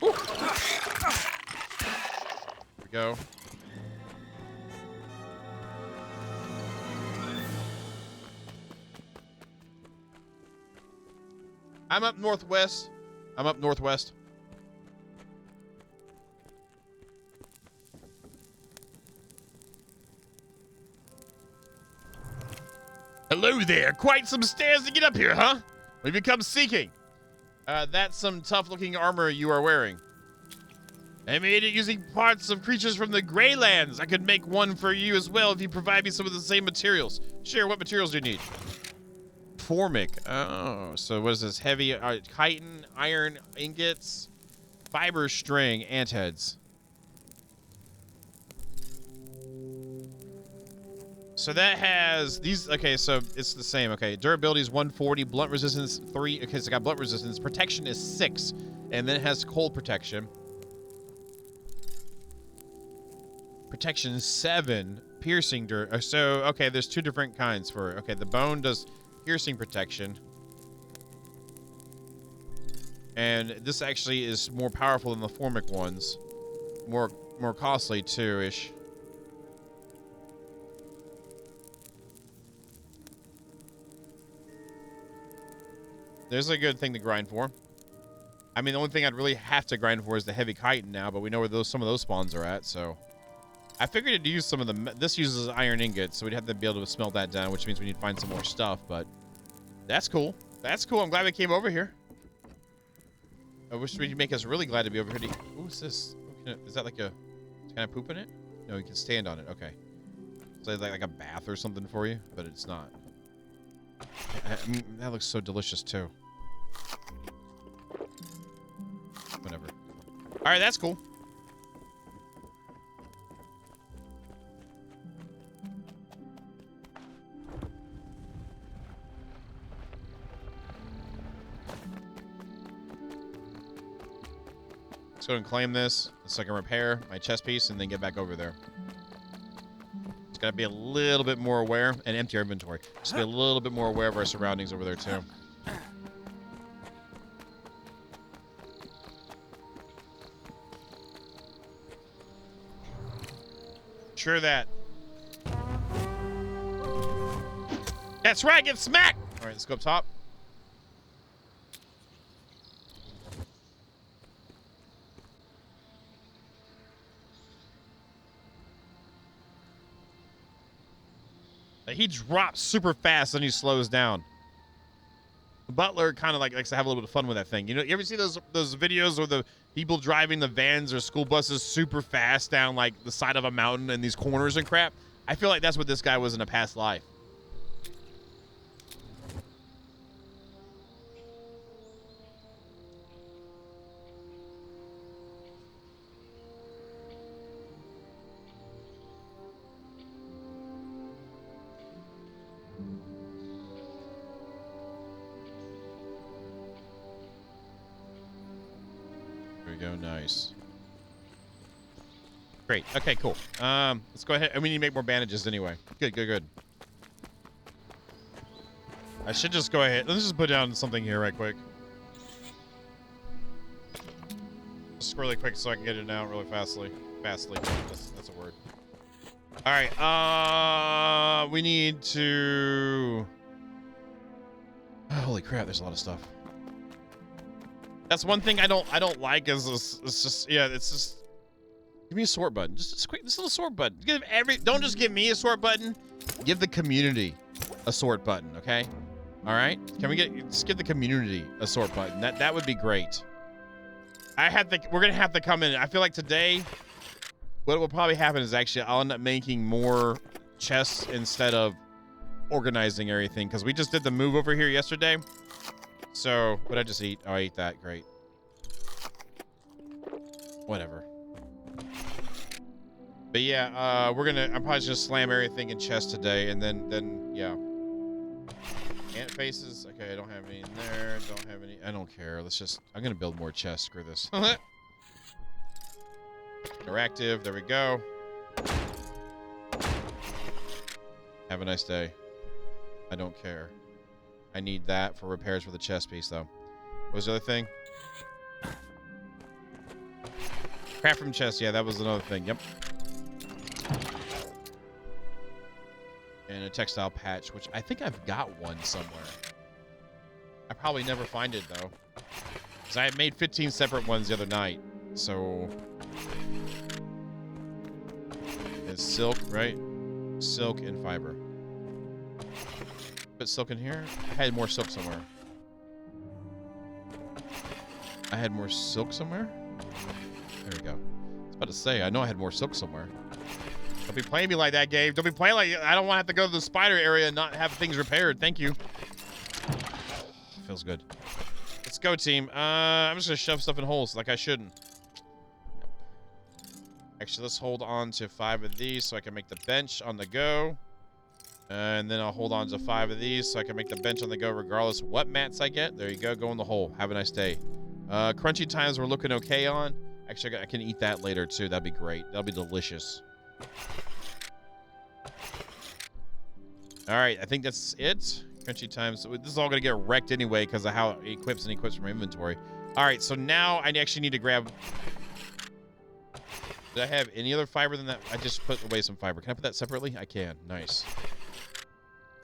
Ooh. Here we go. I'm up northwest. I'm up northwest. Hello there. Quite some stairs to get up here, huh? We've come seeking. That's some tough-looking armor you are wearing. I made it using parts of creatures from the Greylands. I could make one for you as well if you provide me some of the same materials. Sure, what materials do you need? Formic. Oh, so what is this? Heavy chitin, iron ingots, fiber string, ant heads. So that has these. Okay, so it's the same. Okay, durability is 140, blunt resistance 3. Okay, so it's got blunt resistance. Protection is 6, and then it has cold protection. Protection 7, piercing. So okay, there's 2 different kinds for. Okay, the bone does piercing protection, and this actually is more powerful than the formic ones. More costly too ish. There's a good thing to grind for. I mean, the only thing I'd really have to grind for is the heavy chitin now, but we know where some of those spawns are at, so I figured it'd use some of the... This uses iron ingots, so we'd have to be able to smelt that down, which means we need to find some more stuff, but that's cool. That's cool. I'm glad we came over here. I wish we could make us really glad to be over here. What's this? Is that like a... Can I poop in it? No, you can stand on it. Okay. So it's like a bath or something for you, but it's not. That looks so delicious, too. Whatever. All right, that's cool. Let's go and claim this so I can repair my chest piece and then get back over there. It's got to be a little bit more aware and empty our inventory. Just be a little bit more aware of our surroundings over there, too. Sure that. That's right, get smacked! All right, let's go up top. He drops super fast and he slows down. The butler kind of like likes to have a little bit of fun with that thing. You know, you ever see those videos where the people driving the vans or school buses super fast down like the side of a mountain in these corners and crap? I feel like that's what this guy was in a past life. There we go. Nice. Great. Okay, cool. Let's go ahead. And we need to make more bandages anyway. Good. I should just go ahead. Let's just put down something here right quick. Just really quick so I can get it out really fastly. That's a word. All right. We need to... Holy crap, there's a lot of stuff. That's one thing I don't like is this, it's just, yeah, it's just... Give me a sort button. Just quick, this little sort button. Don't just give me a sort button. Give the community a sort button, okay? All right? Just give the community a sort button. That would be great. We're gonna have to come in. I feel like today, what will probably happen is actually I'll end up making more chests instead of organizing everything because we just did the move over here yesterday. So, what did I just eat? Oh, I ate that. Great. Whatever. But yeah, I'm probably just gonna slam everything in chest today, and then yeah. Ant faces. Okay, I don't have any in there. Don't have any. I don't care. I'm gonna build more chests. Screw this. Interactive. There we go. Have a nice day. I don't care. I need that for repairs for the chest piece, though. What was the other thing? Craft from chest. Yeah, that was another thing. Yep. And a textile patch, which I think I've got one somewhere. I probably never find it, though. Because I made 15 separate ones the other night. So... It's silk, right? Silk and fiber. Put silk in here? I had more silk somewhere. There we go. I was about to say, I know I had more silk somewhere. Don't be playing me like that, Gabe. Don't be playing like I don't want to have to go to the spider area and not have things repaired. Thank you. Feels good. Let's go, team. I'm just going to shove stuff in holes like I shouldn't. Actually, let's hold on to 5 of these so I can make the bench on the go. And then I'll hold on to 5 of these so I can make the bench on the go regardless of what mats I get. There you go. Go in the hole. Have a nice day. Crunchy times we're looking okay on. Actually, I can eat that later, too. That'd be great. That'll be delicious. All right. I think that's it. Crunchy times. This is all going to get wrecked anyway because of how it equips and equips from inventory. All right. So now I actually need to grab... Did I have any other fiber than that? I just put away some fiber. Can I put that separately? I can. Nice.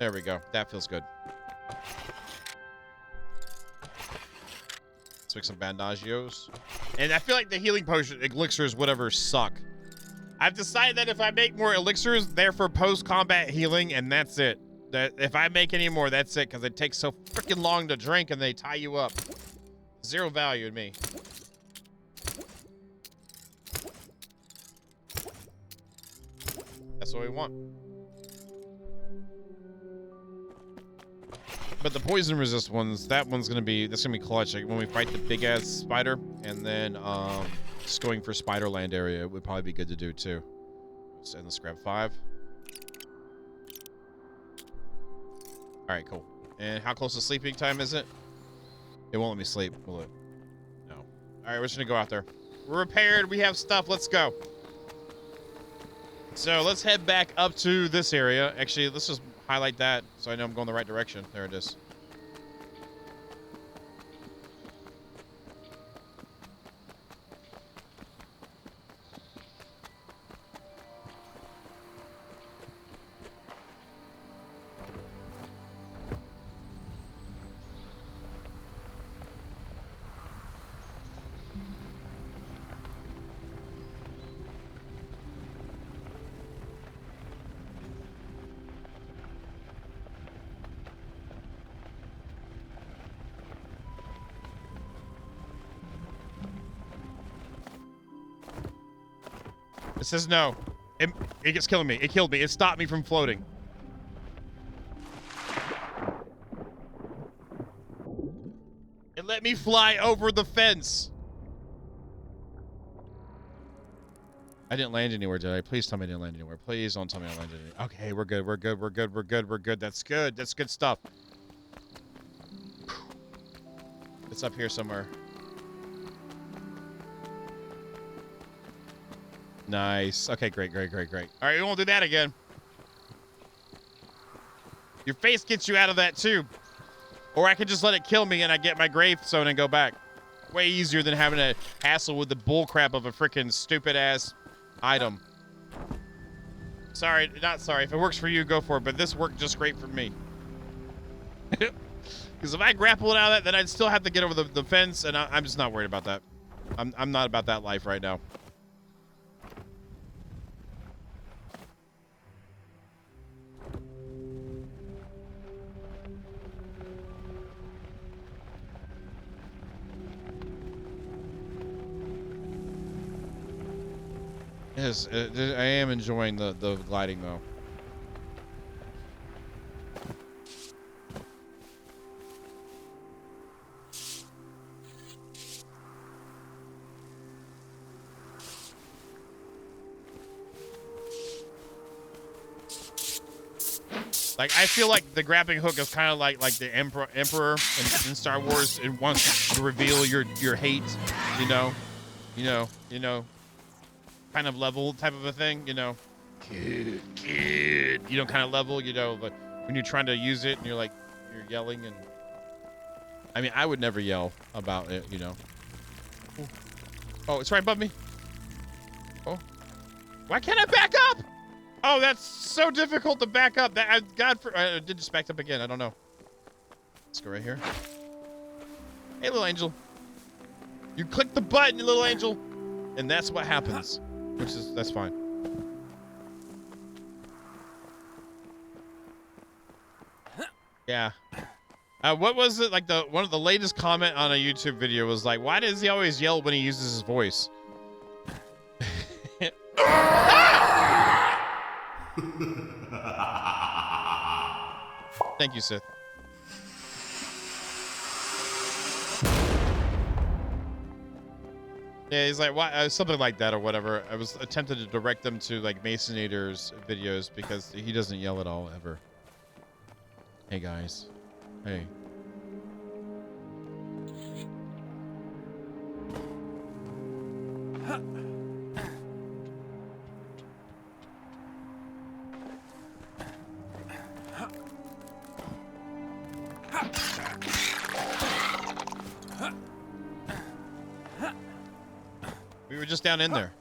There we go. That feels good. Let's make some bandagios. And I feel like the healing potion, elixirs, whatever, suck. I've decided that if I make more elixirs, they're for post-combat healing, and that's it. That if I make any more, that's it, because it takes so freaking long to drink, and they tie you up. Zero value in me. That's what we want. But the poison resist ones, that's gonna be clutch. Like when we fight the big ass spider, and then just going for Spiderland area would probably be good to do too. And let's grab 5. All right, cool. And how close to sleeping time is it? It won't let me sleep, will it? No. All right, we're just gonna go out there. We're repaired. We have stuff. Let's go. So let's head back up to this area. Actually, let's just highlight that so I know I'm going the right direction. There it is. It says no. It's killing me. It killed me. It stopped me from floating. It let me fly over the fence. I didn't land anywhere, did I? Please tell me I didn't land anywhere. Please don't tell me I landed anywhere. Okay, we're good. We're good. We're good. We're good. We're good. That's good. That's good stuff. It's up here somewhere. Nice. Okay, great, great, great, great. All right, we won't do that again. Your face gets you out of that too. Or I could just let it kill me and I get my gravestone and go back. Way easier than having to hassle with the bullcrap of a freaking stupid ass item. Sorry, not sorry. If it works for you, go for it. But this worked just great for me. Because if I grappled out of that, then I'd still have to get over the fence, and I'm just not worried about that. I'm not about that life right now. Yes, I am enjoying the gliding though. Like, I feel like the grappling hook is kind of like the emperor in Star Wars. It wants to reveal your hate, you know, kind of level type of a thing, you know. Kid, you know, kind of level, you know, but when you're trying to use it and you're yelling and. I mean, I would never yell about it, you know. Oh, it's right above me. Oh, why can't I back up? Oh, that's so difficult to back up. I did just back up again. I don't know. Let's go right here. Hey, little angel. You click the button, you little angel. And that's what happens. That's fine. Yeah. What was it? Like one of the latest comment on a YouTube video was like, why does he always yell when he uses his voice? Thank you, Sith. Yeah, he's like, why? Something like that or whatever. I was attempted to direct them to like Masonator's videos because he doesn't yell at all ever. Hey guys. Hey. We were just down in there.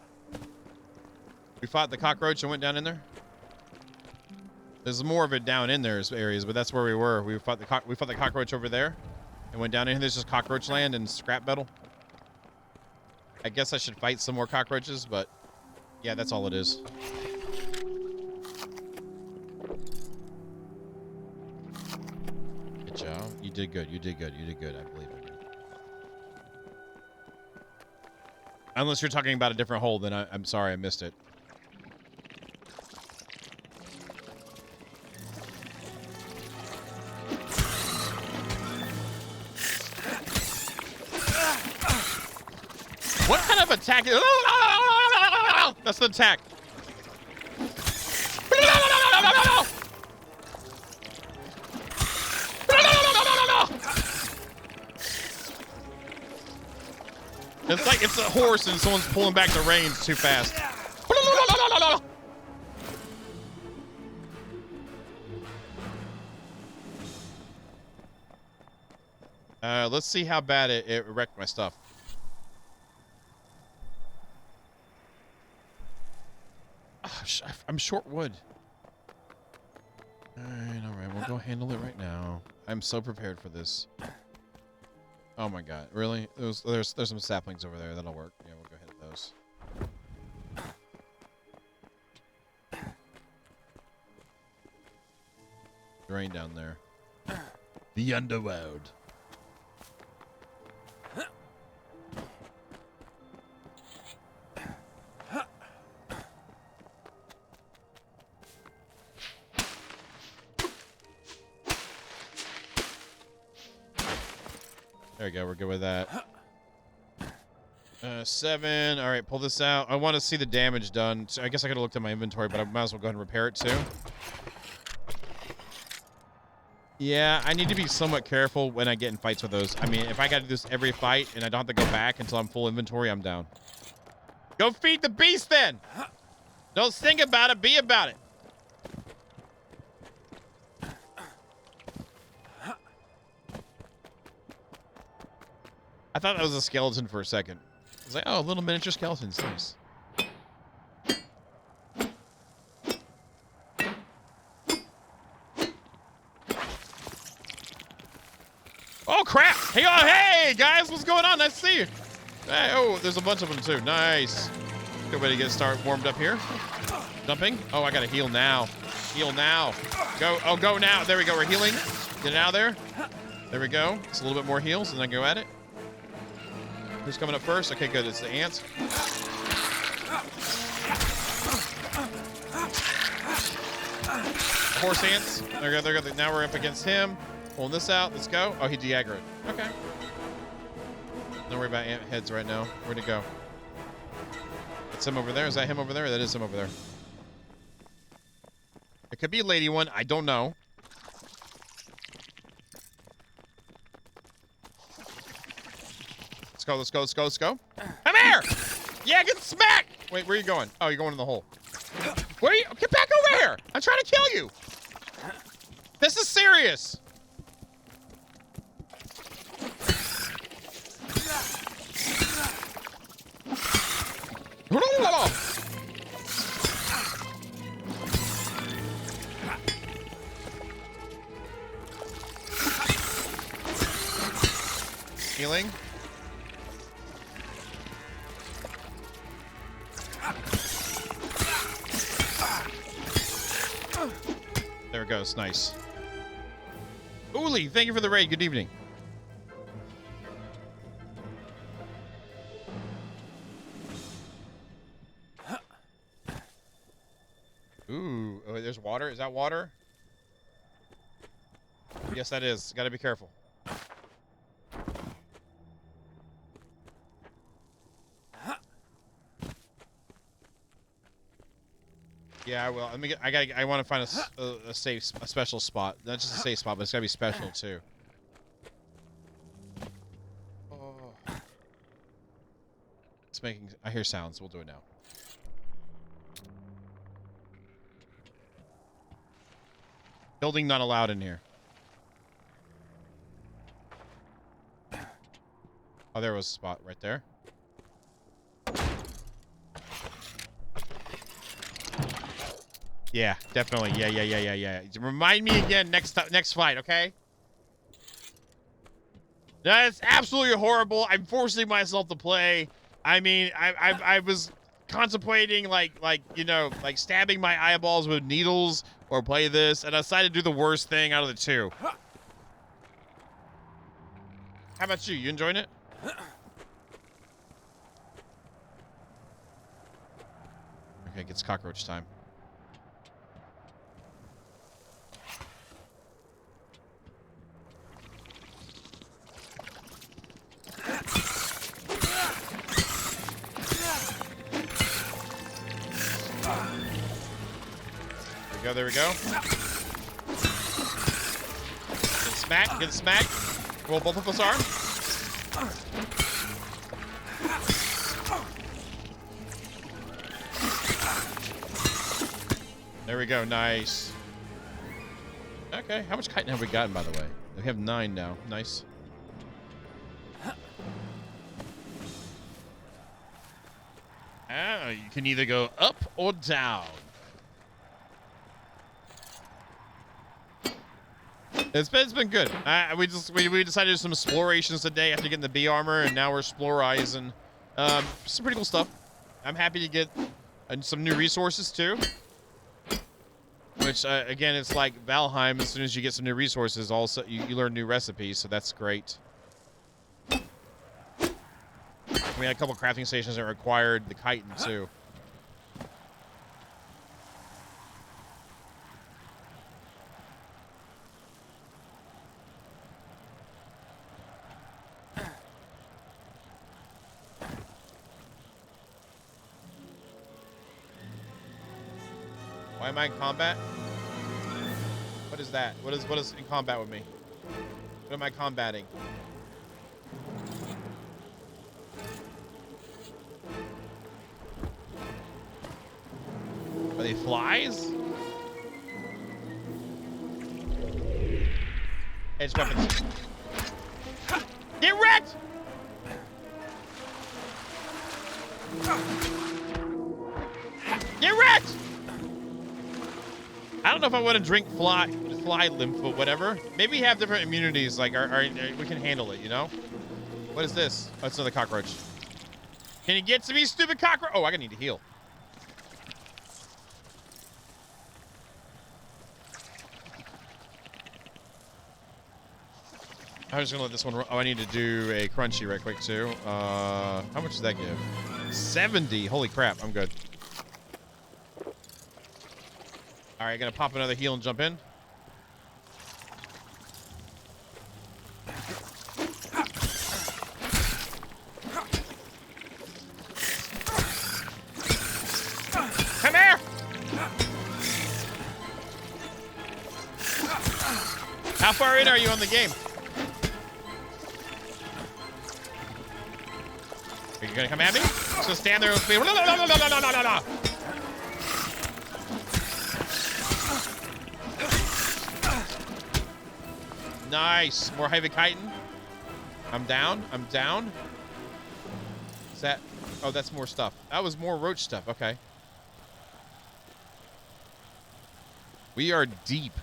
We fought the cockroach and went down in there. There's more of it down in there areas, but that's where we were. We fought the cockroach over there and went down in here. There's just cockroach land and scrap metal. I guess I should fight some more cockroaches, but yeah, that's all it is. Good job. You did good. You did good. You did good. I believe in you. Unless you're talking about a different hole, then I'm sorry I missed it. What kind of attack? That's the attack. It's like it's a horse and someone's pulling back the reins too fast. Let's see how bad it wrecked my stuff. Oh, I'm short wood. All right. We'll go handle it right now. I'm so prepared for this. Oh my god, really? There's some saplings over there. That'll work. Yeah, we'll go hit those. Drain down there. The underworld. There we go. We're good with that. 7. All right, pull this out. I want to see the damage done. So I guess I could have looked at my inventory, but I might as well go ahead and repair it too. Yeah, I need to be somewhat careful when I get in fights with those. I mean, if I got to do this every fight and I don't have to go back until I'm full inventory, I'm down. Go feed the beast then. Don't think about it. Be about it. I thought that was a skeleton for a second. I was like, oh, little miniature skeletons. Nice. Oh, crap. Hey, oh, hey, guys. What's going on? Nice to see you. Hey, oh, there's a bunch of them, too. Nice. Good way to get warmed up here. Dumping. Oh, I got to heal now. Heal now. Go. Oh, go now. There we go. We're healing. Get it out of there. There we go. It's a little bit more heals, and then go at it. Who's coming up first? Okay, good. It's the ants. Horse ants. There we go. Now we're up against him. Pulling this out. Let's go. Oh, he de-aggroed. Okay. Don't worry about ant heads right now. Where'd he go? That's him over there. Is that him over there? That is him over there. It could be a lady one. I don't know. Let's go, let's go, let's go, let's go. Come here! Yeah, get smacked! Wait, where are you going? Oh, you're going in the hole. Where are you? Get back over here! I'm trying to kill you! This is serious! Healing. There it goes. Nice. Uli, thank you for the raid. Good evening. Ooh, oh, there's water. Is that water? Yes, that is. Gotta be careful. Yeah, I will. Let me get. I want to find a special spot. Not just a safe spot, but it's gotta be special too. Oh. It's making. I hear sounds. We'll do it now. Building not allowed in here. Oh, there was a spot right there. Yeah, definitely. Yeah. Remind me again next fight, okay? That's absolutely horrible. I'm forcing myself to play. I mean, I was contemplating like you know, like stabbing my eyeballs with needles or play this, and I decided to do the worst thing out of the two. How about you? You enjoying it? Okay, it's cockroach time. There we go. Get smacked. Roll both of us arms. There we go. Nice. Okay. How much chitin have we gotten, by the way? We have 9 now. Nice. Ah, you can either go up or down. It's been good. We decided to do some explorations today after getting the bee armor, and now we're explorizing some pretty cool stuff. I'm happy to get some new resources too. Which again, it's like Valheim. As soon as you get some new resources, also you learn new recipes, so that's great. We had a couple crafting stations that required the chitin too. Why am I in combat? What is that? What is in combat with me? What am I combating? Are they flies? Edge weapons. Get wrecked! Get wrecked! I don't know if I want to drink fly lymph or whatever. Maybe we have different immunities. Like, we can handle it, you know? What is this? Oh, it's another cockroach. Can you get to me, stupid cockroach? Oh, I need to heal. I'm just gonna let this one run. Oh, I need to do a crunchy right quick too. How much does that give? 70. Holy crap, I'm good. All right, gonna pop another heal and jump in. Come here! How far in are you on the game? Are you gonna come at me? So stand there with me. Nice. More heavy chitin. I'm down. I'm down. Is that? Oh, that's more stuff. That was more roach stuff. Okay. We are deep,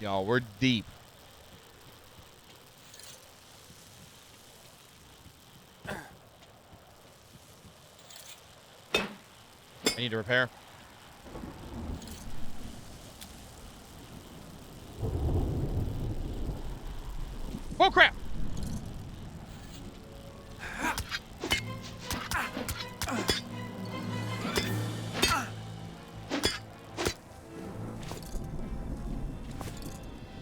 y'all. We're deep. I need to repair. Oh, crap!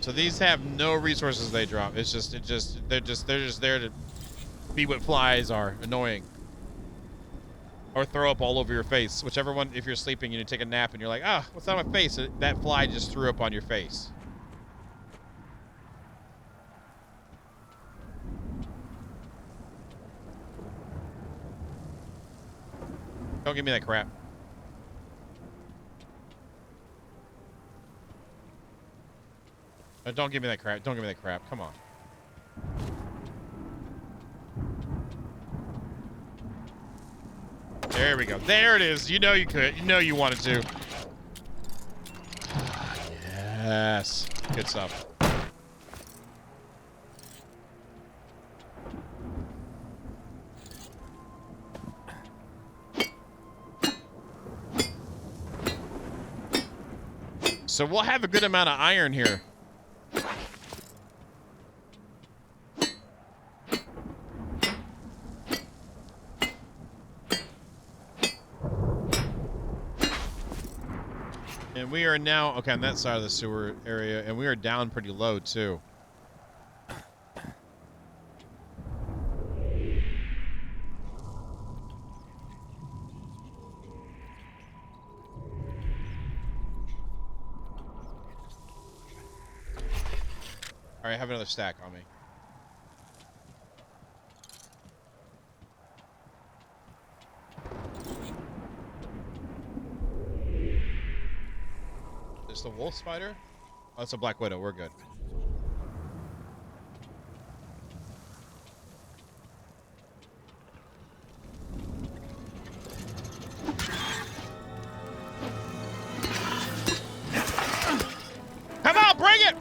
So these have no resources they drop. They're just there to be what flies are, annoying. Or throw up all over your face. Whichever one, if you're sleeping and you take a nap and you're like, ah, what's on my face? That fly just threw up on your face. Don't give me that crap. Don't give me that crap. Don't give me that crap. Come on. There we go. There it is. You know you could. You know you wanted to. Yes. Good stuff. So we'll have a good amount of iron here. And we are now, okay, on that side of the sewer area, and we are down pretty low, too. All right, I have another stack on me. Is the wolf spider? Oh, it's a black widow. We're good. Come on, bring it!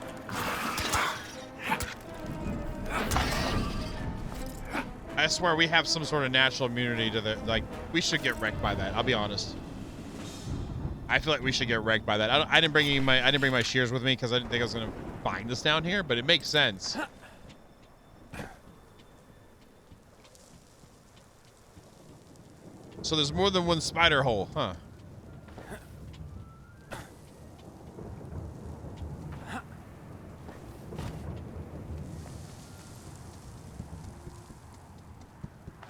I swear we have some sort of natural immunity to the, like, we should get wrecked by that. I'll be honest. I feel like we should get wrecked by that. I didn't bring my shears with me because I didn't think I was gonna find this down here, but it makes sense. So there's more than one spider hole, huh?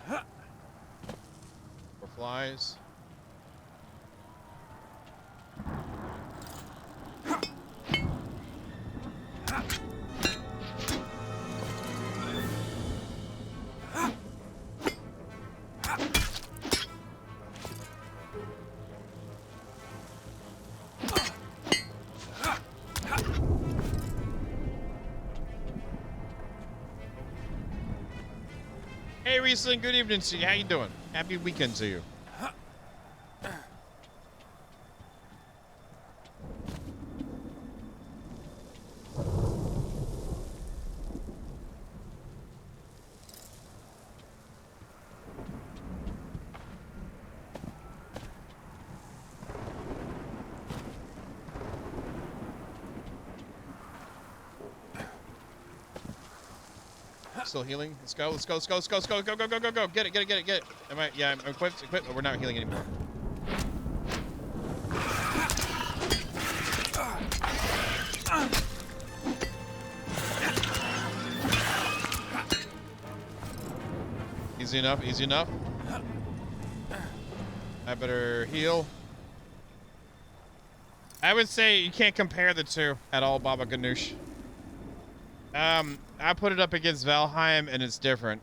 More flies. Hey, Riesling, good evening to you. How you doing? Happy weekend to you. Still healing. Let's go. Let's go. Let's go. Let's go. Let's go. Go. Go. Go. Go. Go. Get it. Get it. Get it. Get it. Am I? Yeah. I'm equipped. Equipped. But we're not healing anymore. Easy enough. Easy enough. I better heal. I would say you can't compare the two at all, Baba Ganoush. I put it up against Valheim, and it's different.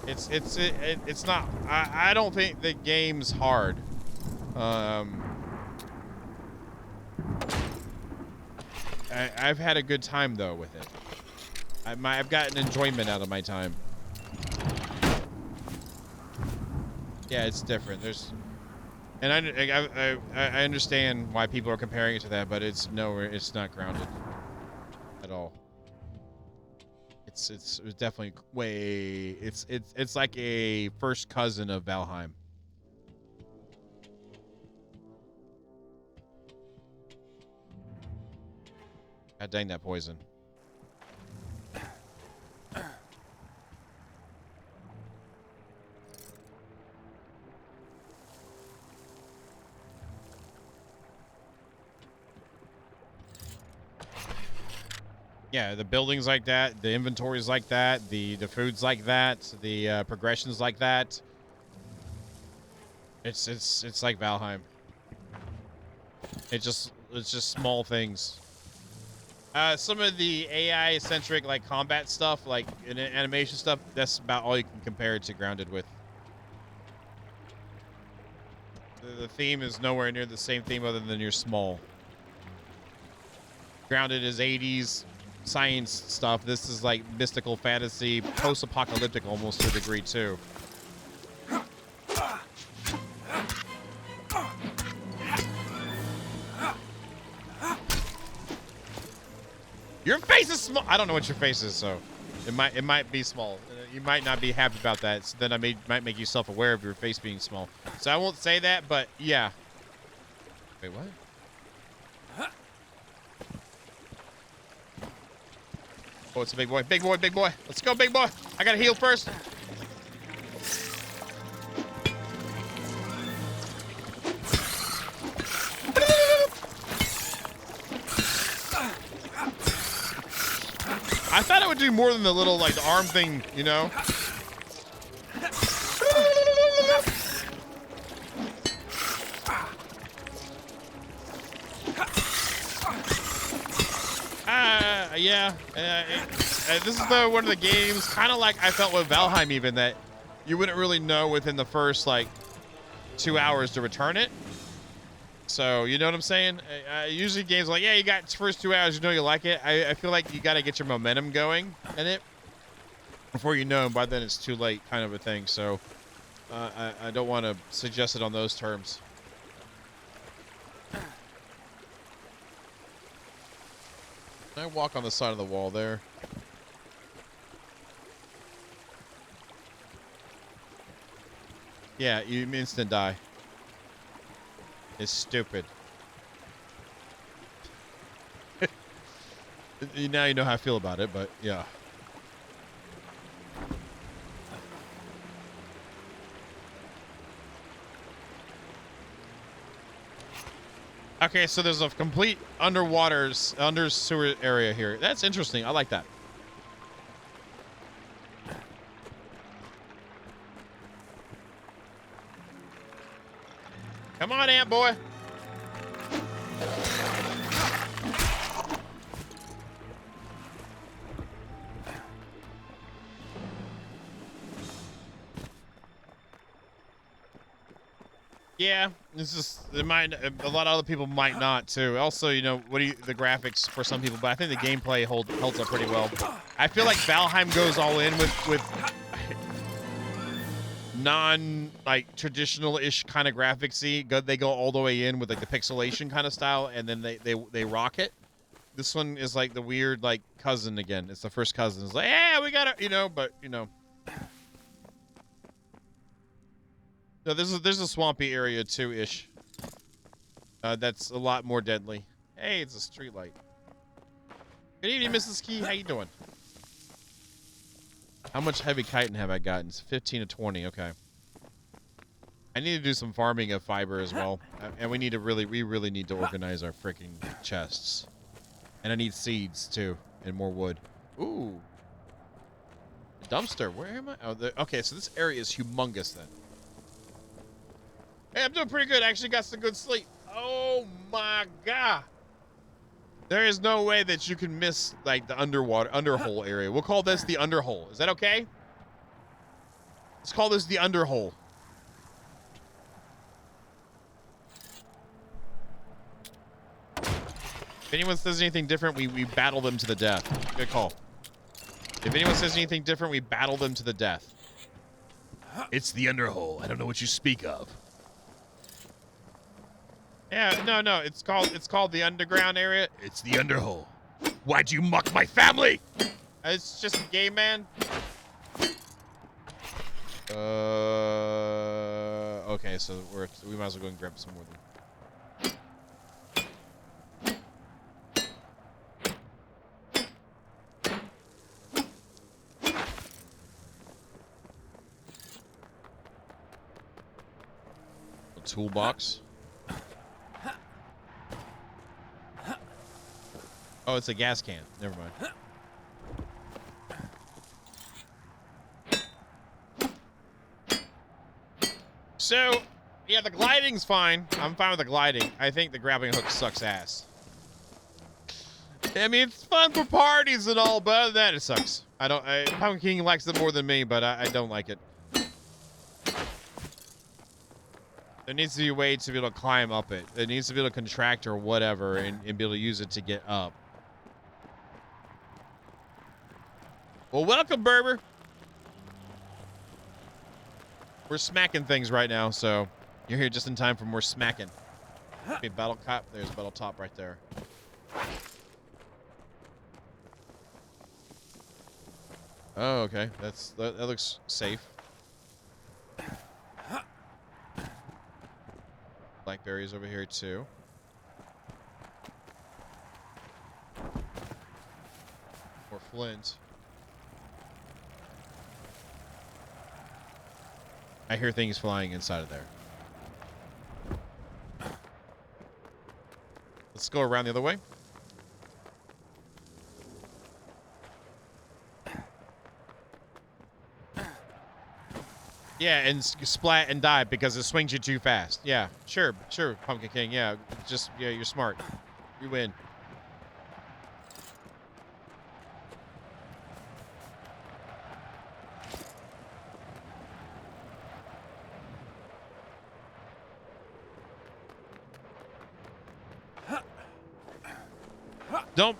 It's not. I don't think the game's hard. I've had a good time though with it. I've gotten enjoyment out of my time. Yeah, it's different. And I understand why people are comparing it to that, but it's nowhere. It's not grounded at all. It's definitely way. It's like a first cousin of Valheim. God dang that poison. Yeah, the buildings like that, the inventories like that, the foods like that, the progressions like that. It's like Valheim. It's just small things. Some of the AI centric like combat stuff, like animation stuff, that's about all you can compare it to Grounded with. The theme is nowhere near the same theme other than you're small. Grounded is 80s science stuff. This is like mystical fantasy, post-apocalyptic almost to a degree too. Your face is small. I don't know what your face is, so it might be small. You might not be happy about that. So then might make you self-aware of your face being small. So I won't say that, but yeah. Wait, what? Oh, it's a big boy. Big boy, big boy. Let's go, big boy. I gotta heal first. I thought it would do more than the little, like, the arm thing, you know? Yeah. This is one of the games, kind of like I felt with Valheim even, that you wouldn't really know within the first, like, 2 hours to return it. So, you know what I'm saying? Usually games like, yeah, you got first 2 hours, you know you like it. I feel like you got to get your momentum going in it before you know, and by then it's too late kind of a thing. So, I don't want to suggest it on those terms. Can I walk on the side of the wall there? Yeah, you instant die. It's stupid. Now you know how I feel about it, but yeah. Okay, so there's a complete under sewer area here. That's interesting. I like that. Come on, ant boy. Yeah, it's just a lot of other people might not too. Also, you know, the graphics for some people, but I think the gameplay holds up pretty well. I feel like Valheim goes all in with non like traditional-ish kind of graphics-y. They go all the way in with like the pixelation kind of style, and then they rock it. This one is like the weird like cousin again. It's the first cousin. It's like, yeah, we gotta, you know, but you know. No, there's a swampy area too ish. That's a lot more deadly. Hey, it's a street light. Good evening, Mrs. Key. How you doing? How much heavy chitin have I gotten? It's 15 to 20. Okay. I need to do some farming of fiber as well, and we really need to organize our freaking chests. And I need seeds too, and more wood. Ooh. Dumpster. Where am I? Oh, okay. So this area is humongous then. Hey, I'm doing pretty good. I actually got some good sleep. Oh my god. There is no way that you can miss like the underhole area. We'll call this the underhole. Is that okay? Let's call this the underhole. If anyone says anything different, we battle them to the death. Good call. If anyone says anything different, we battle them to the death. It's the underhole. I don't know what you speak of. Yeah, no, it's called the underground area. It's the underhole. Why'd you muck my family? It's just a gay man. Okay, so we might as well go and grab some more then. A toolbox. Oh, it's a gas can. Never mind. So, yeah, the gliding's fine. I'm fine with the gliding. I think the grappling hook sucks ass. I mean, it's fun for parties and all, but other than that, it sucks. Pumpkin King likes it more than me, but I don't like it. There needs to be a way to be able to climb up it. It needs to be able to contract or whatever and be able to use it to get up. Well, welcome, Berber. We're smacking things right now, so you're here just in time for more smacking. Okay, battle cop. There's battle top right there. Oh, okay. That looks safe. Blackberries over here too. More flint. I hear things flying inside of there. Let's go around the other way. Yeah, and splat and die because it swings you too fast. Yeah, sure, Pumpkin King. Yeah, yeah, you're smart. You win.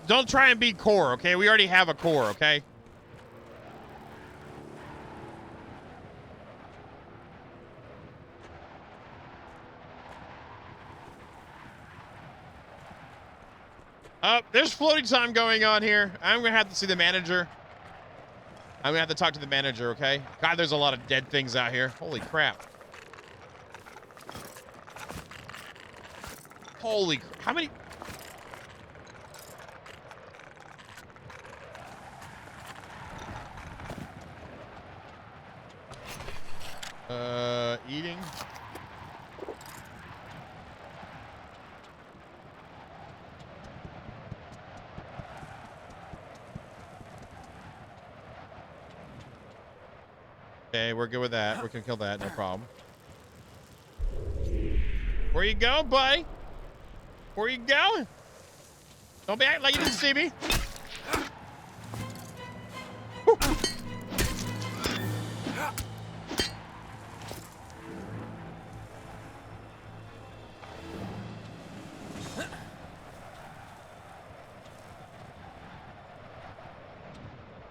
Don't try and be core, okay? We already have a core, okay? There's floating time going on here. I'm gonna have to see the manager. I'm gonna have to talk to the manager, okay? God, there's a lot of dead things out here. Holy crap. How many? Eating. Okay, we're good with that. We can kill that, no problem. Where you going, buddy? Where you going? Don't be acting like you didn't see me. Woo.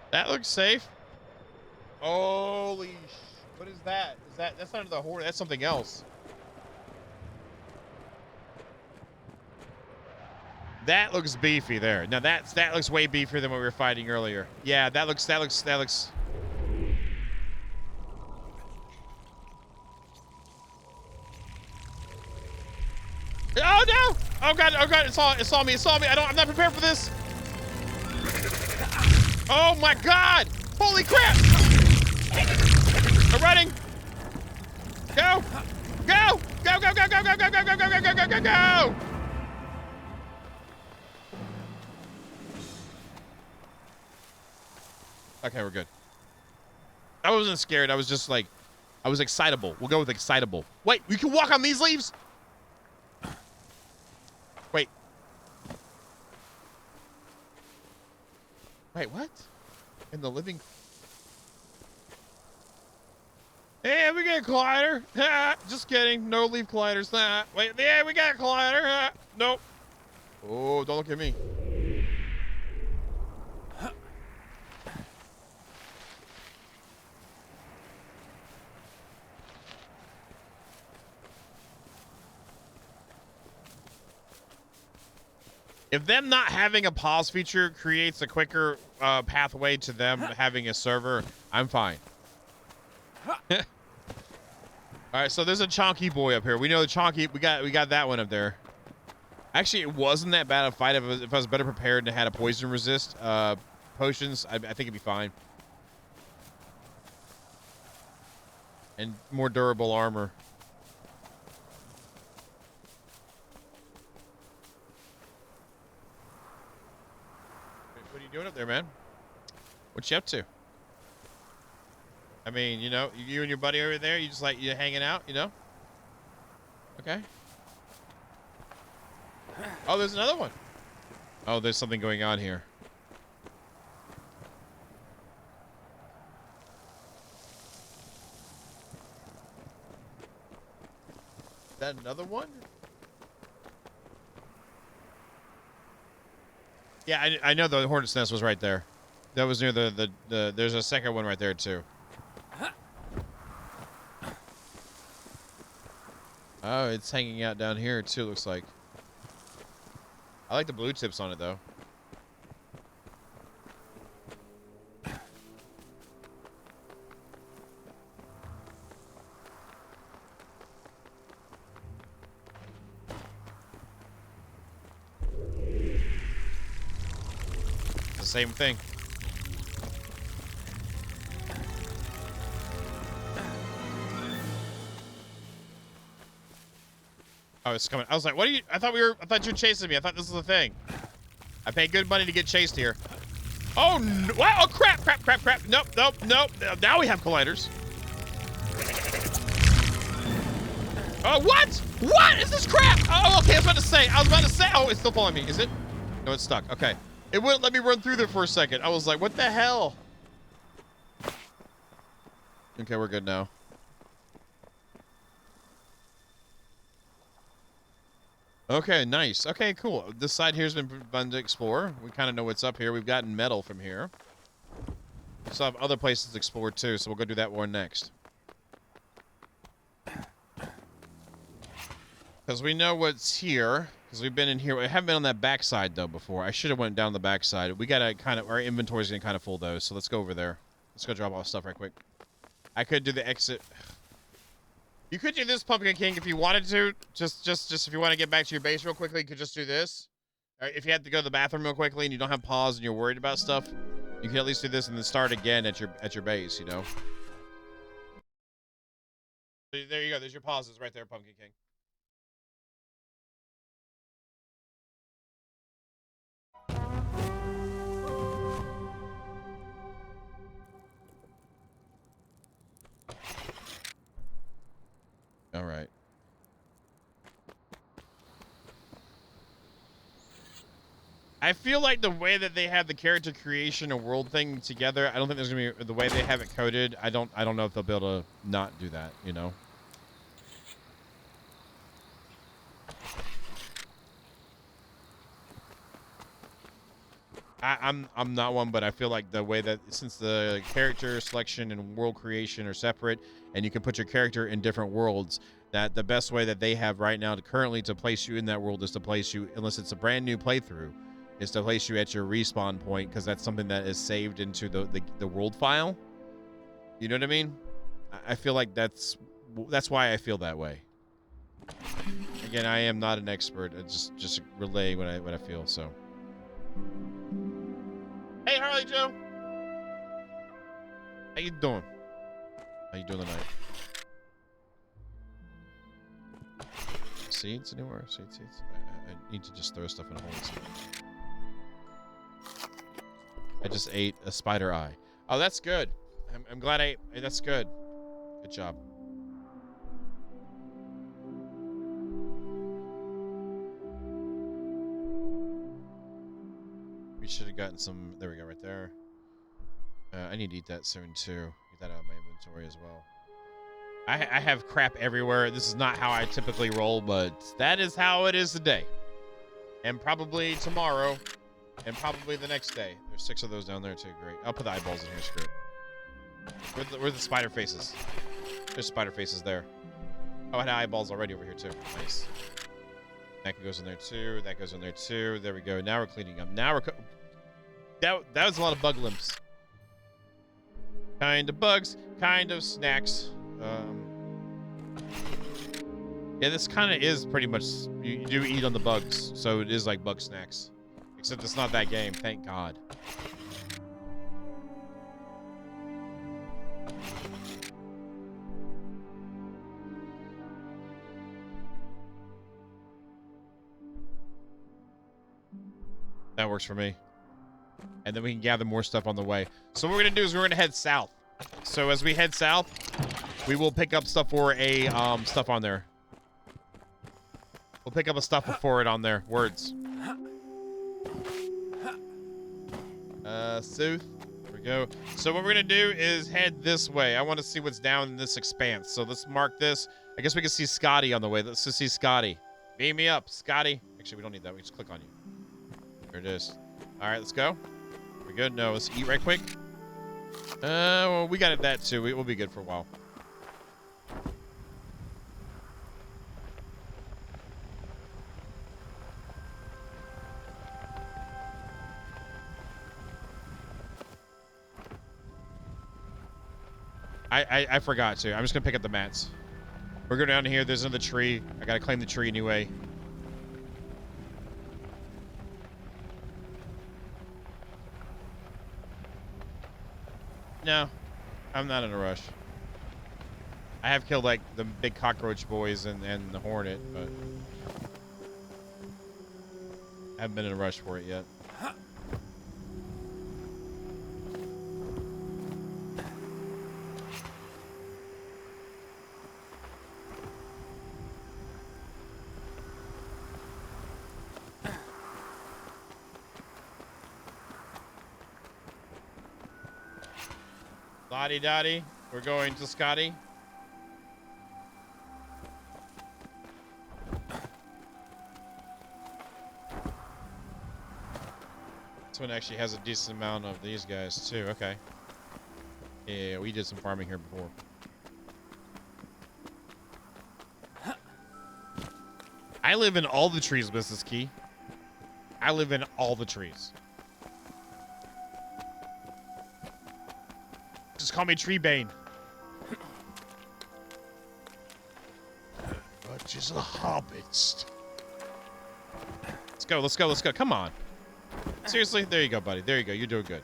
That looks safe. Holy sh... What is that? That's not the horn? That's something else. That looks beefy there. Now that looks way beefier than what we were fighting earlier. Yeah, that looks. Oh no! Oh god! Oh god! It saw me! It saw me! I'm not prepared for this. Oh my god! Holy crap! I'm running! Go! Go! Go! Go! Go! Go! Go! Go! Go! Go! Go! Go! Go! Go! Go! Okay, we're good. I wasn't scared. I was just like, I was excitable. We'll go with excitable. Wait, we can walk on these leaves? Wait. Wait, what? In the living... Hey, we got a collider. Just kidding. No leaf colliders. Wait, yeah, we got a collider. Nope. Oh, don't look at me. If them not having a pause feature creates a quicker pathway to them having a server, I'm fine. All right, so there's a chonky boy up here. We know the chonky. We got that one up there. Actually, it wasn't that bad a fight. If I was better prepared and had a poison resist potions, I think it'd be fine. And more durable armor. What are you doing up there, man? What you up to? I mean, you know, you and your buddy over there, you just like, you hanging out, you know? Okay. Oh, there's another one. Oh, there's something going on here. Is that another one? Yeah, I know the hornet's nest was right there. That was near there's a second one right there too. Oh, it's hanging out down here too, looks like. I like the blue tips on it though. It's the same thing. Oh, it's coming. I was like, what are you? I thought you were chasing me. I thought this was the thing. I paid good money to get chased here. Oh, no. Wow. Oh, crap. Nope. Now we have colliders. Oh, what? What is this crap? Oh, okay. I was about to say. Oh, it's still following me. Is it? No, it's stuck. Okay. It wouldn't let me run through there for a second. I was like, what the hell? Okay, we're good now. Okay, nice. Okay, cool. This side here's been fun to explore. We kind of know what's up here. We've gotten metal from here. We still have other places to explore too, so we'll go do that one next. Because we know what's here. Because we've been in here. We haven't been on that backside though before. I should have went down the backside. We gotta kind of, our inventory's getting kind of full though, so let's go over there. Let's go drop off stuff right quick. I could do the exit. You could do this, Pumpkin King, if you wanted to. Just if you want to get back to your base real quickly, you could just do this. If you had to go to the bathroom real quickly and you don't have pause and you're worried about stuff, you can at least do this and then start again at your base, you know. There you go. There's your pauses right there, Pumpkin King. All right. I feel like the way that they have the character creation and world thing together, I don't think there's gonna be the way they have it coded. I don't know if they'll be able to not do that, you know. I'm not one, but I feel like the way that since the character selection and world creation are separate, and you can put your character in different worlds, that the best way that they have right now to currently to place you in that world is to place you, unless it's a brand new playthrough, is to place you at your respawn point, because that's something that is saved into the world file. You know what I mean? I feel like that's why I feel that way. Again, I am not an expert. I just relay what I feel. So, hey Harley Joe, how you doing? How you doing tonight? Seeds anywhere? Seeds. I need to just throw stuff in a hole. I just ate a spider eye. Oh, that's good. I'm glad I. That's good. Good job. We should have gotten some. There we go, right there. I need to eat that soon too. Get that out of my inventory as well. I have crap everywhere. This is not how I typically roll, but that is how it is today. And probably tomorrow. And probably the next day. There's 6 of those down there too. Great. I'll put the eyeballs in here. Screw it. Where's the spider faces? There's spider faces there. Oh, I had eyeballs already over here too. Nice. That goes in there too. That goes in there too. There we go. Now we're cleaning up. Now we're... That was a lot of bug limps. Kind of bugs. Kind of snacks. Yeah, this kind of is pretty much... You do eat on the bugs. So it is like bug snacks. Except it's not that game. Thank God. That works for me. And then we can gather more stuff on the way. So what we're going to do is we're going to head south. So as we head south, we will pick up stuff for a stuff on there. We'll pick up a stuff for it on there. Words. South. There we go. So what we're going to do is head this way. I want to see what's down in this expanse. So let's mark this. I guess we can see Scotty on the way. Let's just see Scotty. Beam me up, Scotty. Actually, we don't need that. We just click on you. There it is. All right, let's go. We good? No, let's eat right quick. Well, we got that too. We'll be good for a while. I forgot to. I'm just gonna pick up the mats. We're going down here. There's another tree. I gotta claim the tree anyway. No, I'm not in a rush. I have killed like the big cockroach boys and the hornet, but I haven't been in a rush for it yet. Lottie Dottie, we're going to Scotty. This one actually has a decent amount of these guys too. Okay. Yeah, we did some farming here before. I live in all the trees, Mrs. Key. I live in all the trees. Just call me Tree Bane. But she's a hobbit. Let's go, let's go, let's go. Come on. Seriously? There you go, buddy. There you go. You're doing good.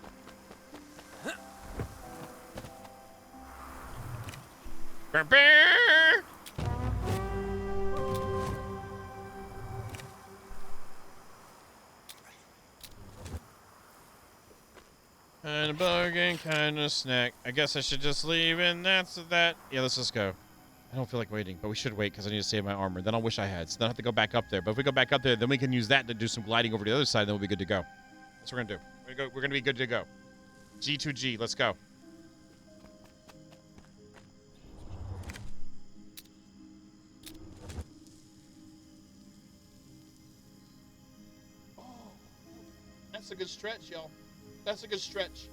Kind of bargain, kind of snack. I guess I should just leave, and that's that. Yeah, let's just go. I don't feel like waiting, but we should wait because I need to save my armor. Then I'll wish I had. So then I have to go back up there. But if we go back up there, then we can use that to do some gliding over to the other side, then we'll be good to go. That's what we're gonna do. We're gonna be good to go. G2G, let's go. Oh, that's a good stretch. stretch, y'all. That's a good stretch.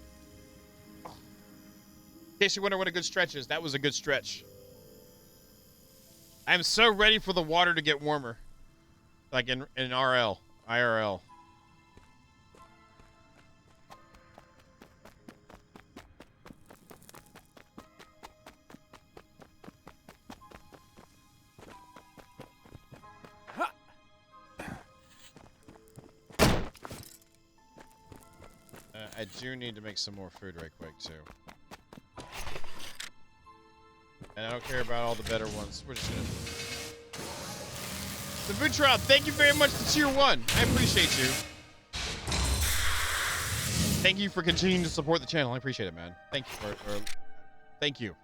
In case you wonder what a good stretch is, that was a good stretch. I'm so ready for the water to get warmer. Like in IRL. I do need to make some more food right quick, too. And I don't care about all the better ones. We're just gonna... The food trial, thank you very much to Tier 1. I appreciate you. Thank you for continuing to support the channel. I appreciate it, man. Thank you for thank you.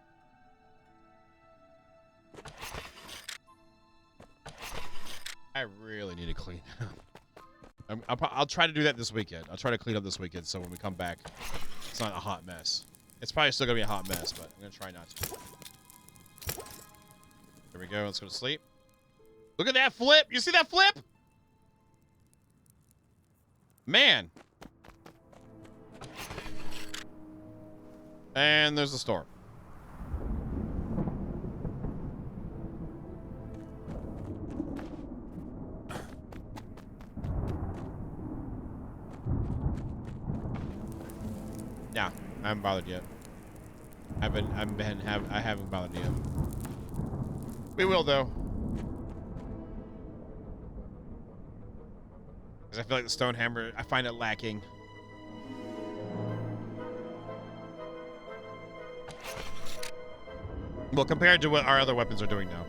I really need to clean up. I'll try to do that this weekend. I'll try to clean up this weekend so when we come back, it's not a hot mess. It's probably still going to be a hot mess, but I'm going to try not to. There we go. Let's go to sleep. Look at that flip. You see that flip? Man. And there's the storm. Yeah, I haven't bothered yet. I haven't bothered yet. We will though. Because I feel like the stone hammer, I find it lacking. Well, compared to what our other weapons are doing now.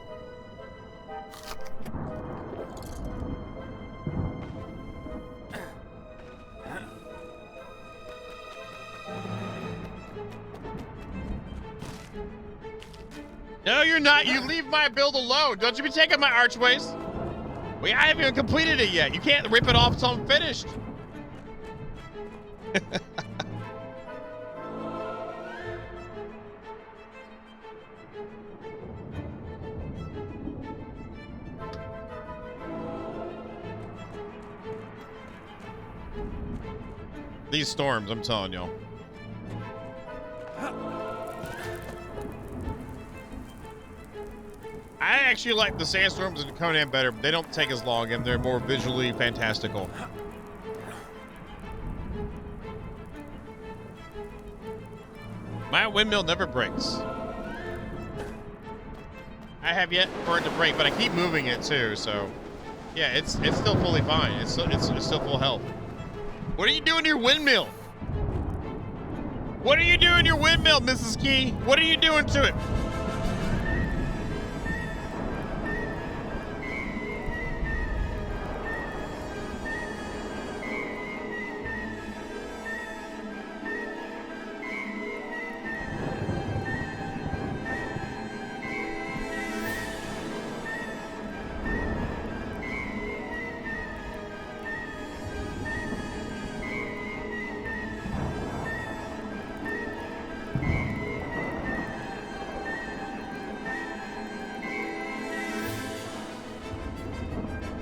No, you're not. You leave my build alone. Don't you be taking my archways. I haven't even completed it yet. You can't rip it off until I'm finished. These storms, I'm telling y'all. I actually like the sandstorms in Conan better, but they don't take as long and they're more visually fantastical. My windmill never breaks. I have yet for it to break, but I keep moving it too, so yeah, it's still fully fine. It's still full health. What are you doing to your windmill? What are you doing to your windmill, Mrs. Key? What are you doing to it?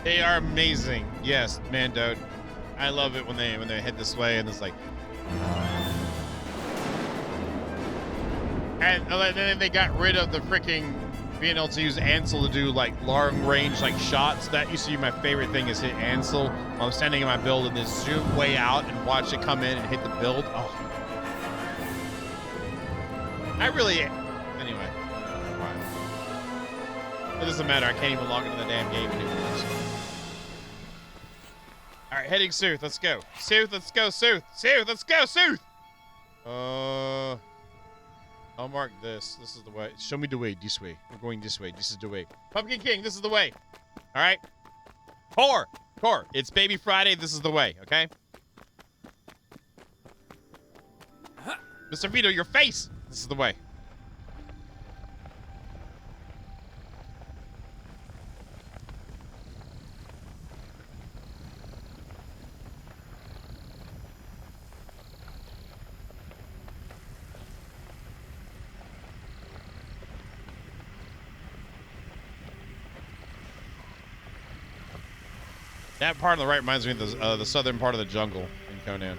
They are amazing. Yes, man, dude. I love it when they head this way and it's like. And then they got rid of the freaking being able to use Ansel to do like long range like shots. That used to be my favorite thing, is hit Ansel while I'm standing in my build and then zoom way out and watch it come in and hit the build. Oh. I really. Anyway. Fine. It doesn't matter. I can't even log into the damn game anymore. So. All right, heading south. Let's go. South, let's go. South. South, let's go. South. I'll mark this. This is the way. Show me the way. This way. We're going this way. This is the way. Pumpkin King, this is the way. All right. Core. It's Baby Friday. This is the way. Okay. Mr. Vito, your face. This is the way. That part on the right reminds me of the southern part of the jungle in Conan.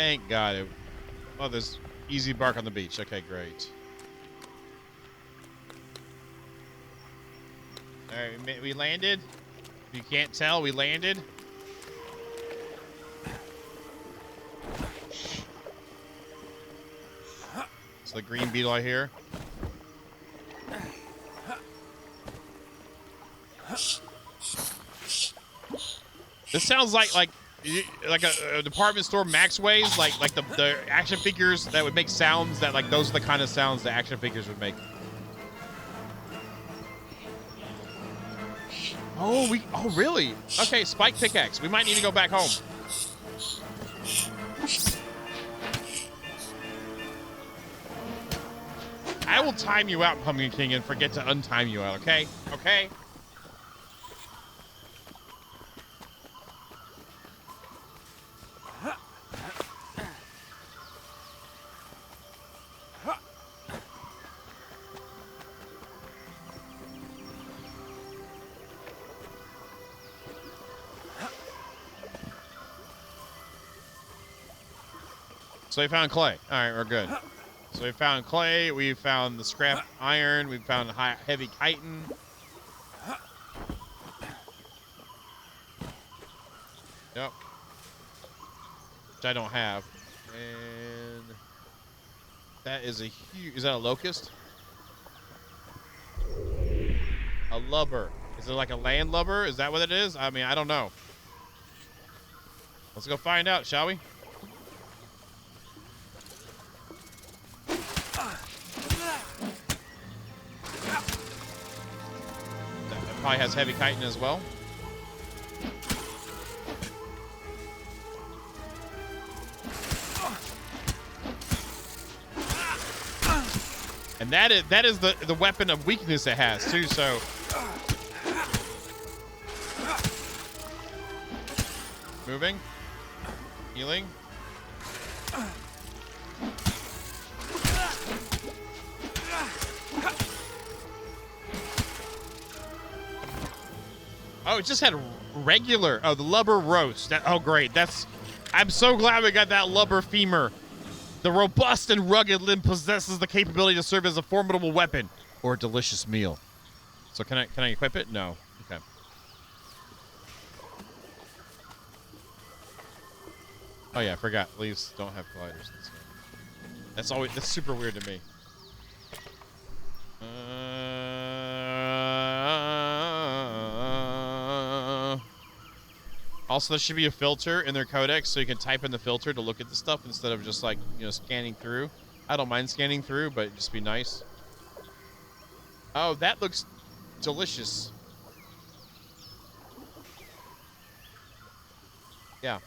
Thank God. Oh, there's easy bark on the beach. Okay, great. All right, we landed. If you can't tell, we landed. It's the green beetle I hear. This sounds like a department store Maxway's, like the action figures that would make sounds that like those are the kind of sounds the action figures would make. Oh really? Okay, spike pickaxe. We might need to go back home. I will time you out, Pumpkin King, and forget to untime you out, okay? Okay? So we found clay. All right, we're good. So we found clay. We found the scrap iron. We found heavy chitin. Yep. Which I don't have. And that is a huge... Is that a locust? A lubber. Is it like a land lubber? Is that what it is? I mean, I don't know. Let's go find out, shall we? Probably has heavy chitin as well. And that is the weapon of weakness it has too, so moving, healing. Oh, it just had regular. Oh, the lubber roast. Oh, great. I'm so glad we got that lubber femur. The robust and rugged limb possesses the capability to serve as a formidable weapon or a delicious meal. So can I equip it? No. Okay. Oh yeah, I forgot. Leaves don't have colliders in this game. That's super weird to me. Also, there should be a filter in their codex so you can type in the filter to look at the stuff instead of just like, scanning through. I don't mind scanning through, but it'd just be nice. Oh, that looks delicious. Yeah.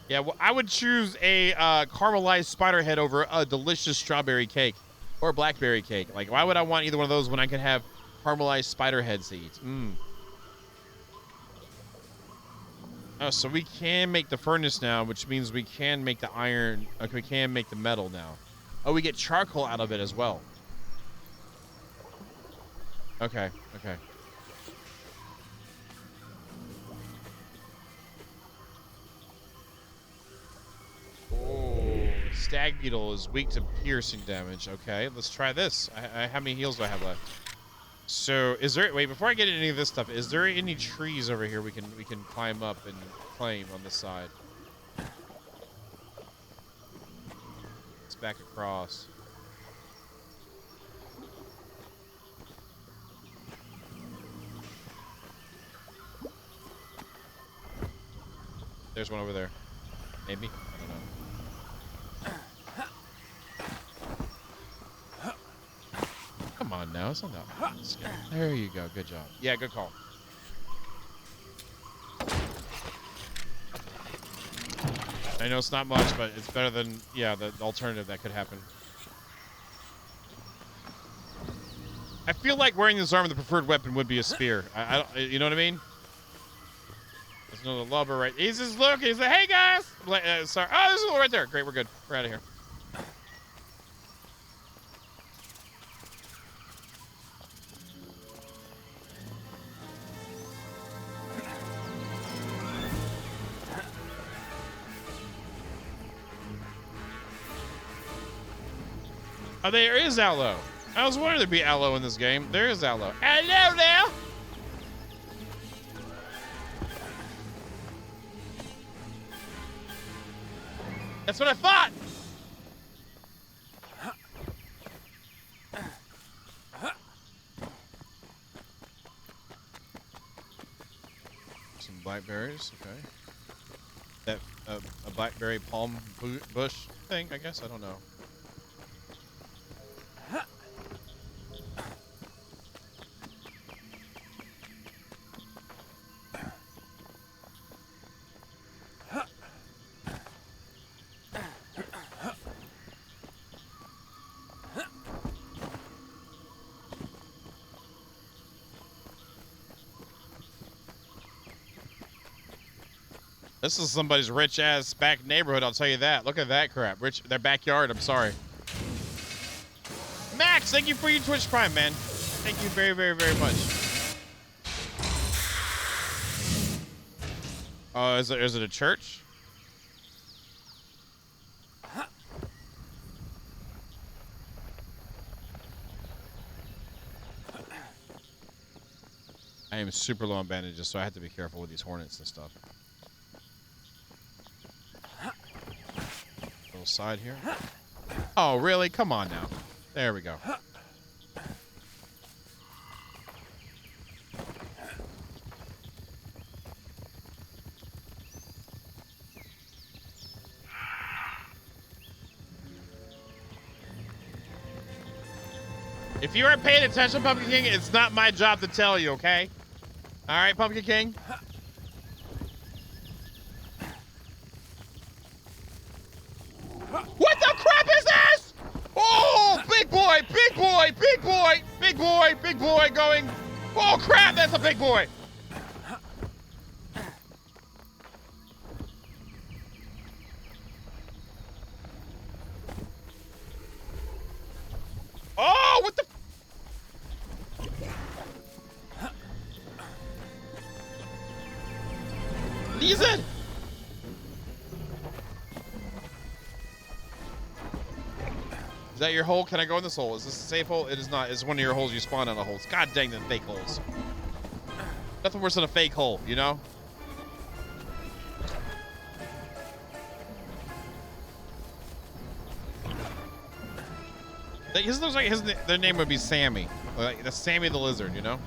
Yeah, well, I would choose a caramelized spider head over a delicious strawberry cake or blackberry cake. Like, why would I want either one of those when I could have caramelized spider heads to eat? Oh, so we can make the furnace now, which means we can make the iron. Okay, we can make the metal now. Oh, we get charcoal out of it as well. Okay, okay. Oh, stag beetle is weak to piercing damage. Okay, let's try this. How many heals do I have left? So, wait, before I get into any of this stuff, is there any trees over here we can climb up and claim on this side? It's back across. There's one over there. Maybe? I don't know. Come on now, it's not that hard. There you go, good job. Yeah, good call. I know it's not much, but it's better than, yeah, the alternative that could happen. I feel like wearing this armor, the preferred weapon would be a spear. I don't, you know what I mean? There's another lubber right. He's just looking. He's like, hey guys. Sorry. Oh, there's a little right there. Great, we're good. We're out of here. Oh, there is aloe. I was wondering there'd be aloe in this game. There is aloe. Hello there. That's what I thought. Some blackberries, okay. That a blackberry palm bush thing, I guess. I don't know. This is somebody's rich ass back neighborhood, I'll tell you that. Look at that crap. Their backyard, I'm sorry. Max, thank you for your Twitch Prime, man. Thank you very, very, very much. Oh, is it a church? I am super low on bandages, so I have to be careful with these hornets and stuff. Little side here. Oh, really? Come on now. There we go. If you aren't paying attention, Pumpkin King, it's not my job to tell you, okay? All right, Pumpkin King? What the crap is this? Oh, big boy, big boy, big boy, big boy, big boy going. Oh, crap, that's a big boy. Oh, what the? Listen. Is that your hole? Can I go in this hole? Is this a safe hole? It is not. It's one of your holes you spawn out of holes. God dang the fake holes. Nothing worse than a fake hole, you know? His looks like their name would be Sammy. Like the Sammy the Lizard, you know?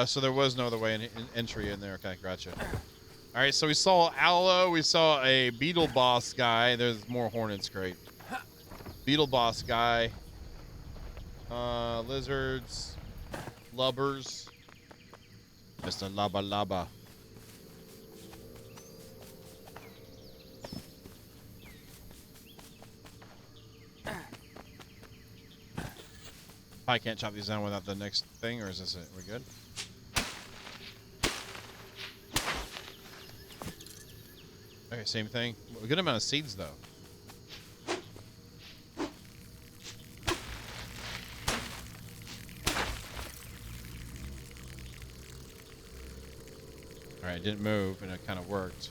So there was no other way in entry in there. Okay, gotcha. All right, so we saw aloe. We saw a beetle boss guy. There's more hornets. Great. Beetle boss guy. Lizards. Lubbers. Mr. Lubba Lubba. I can't chop these down without the next thing, or is this it? We're good? Okay, same thing. A good amount of seeds, though. All right, it didn't move, and it kind of worked.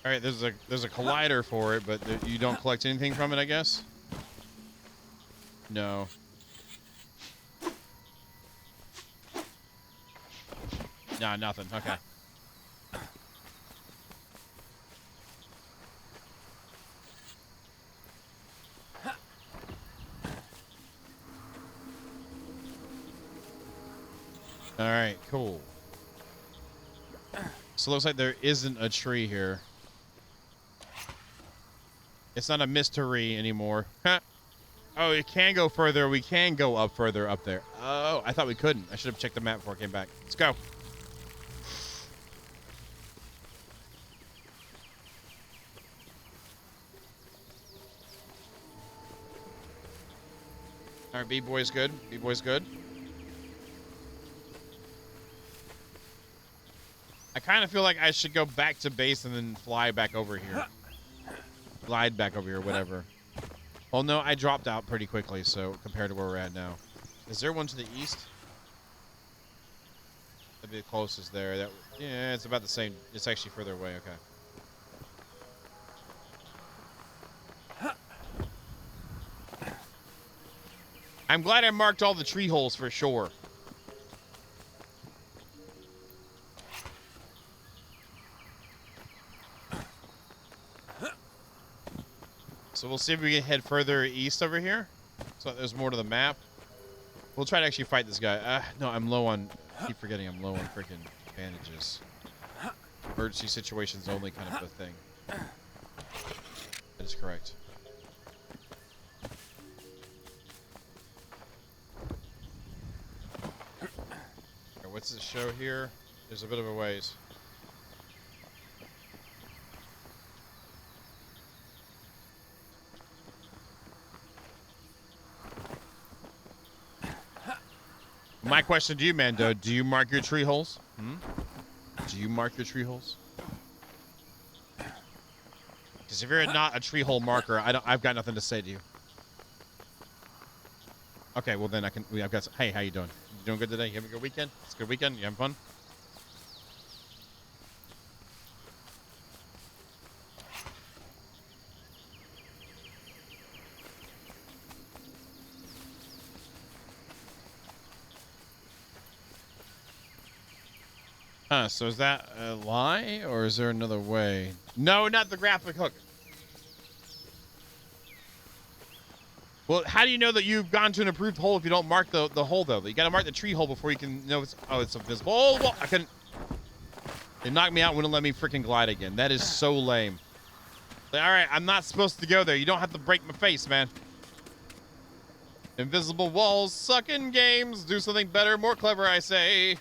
All right, there's a collider for it, but you don't collect anything from it, I guess? No. Nah, nothing. Okay. All right, cool. So it looks like there isn't a tree here. It's not a mystery anymore. Oh, it can go further. We can go up further up there. Oh, I thought we couldn't. I should have checked the map before I came back. Let's go. right, B-boy's good. B-boy's good. I kind of feel like I should go back to base and then fly back over here. Glide back over here, whatever. Well, no, I dropped out pretty quickly, so compared to where we're at now. Is there one to the east? That'd be the closest there. That, yeah, it's about the same. It's actually further away. Okay. I'm glad I marked all the tree holes for sure. So we'll see if we can head further east over here. So there's more to the map. We'll try to actually fight this guy. No, I'm low on... I keep forgetting I'm low on freaking bandages. Emergency situations only kind of a thing. That is correct. Okay, what's the show here? There's a bit of a ways. My question to you, Mando, do you mark your tree holes? Do you mark your tree holes? Because if you're not a tree hole marker, I've got nothing to say to you. Okay, well then I've got some, hey, how you doing? You doing good today? You having a good weekend? It's a good weekend? You having fun? So is that a lie, or is there another way? No, not the grappling hook. Well, how do you know that you've gone to an approved hole if you don't mark the hole, though? You got to mark the tree hole before you can know it's... Oh, it's invisible. Oh, well, I couldn't... They knocked me out and wouldn't let me freaking glide again. That is so lame. Like, all right, I'm not supposed to go there. You don't have to break my face, man. Invisible walls, sucking games. Do something better, more clever, I say.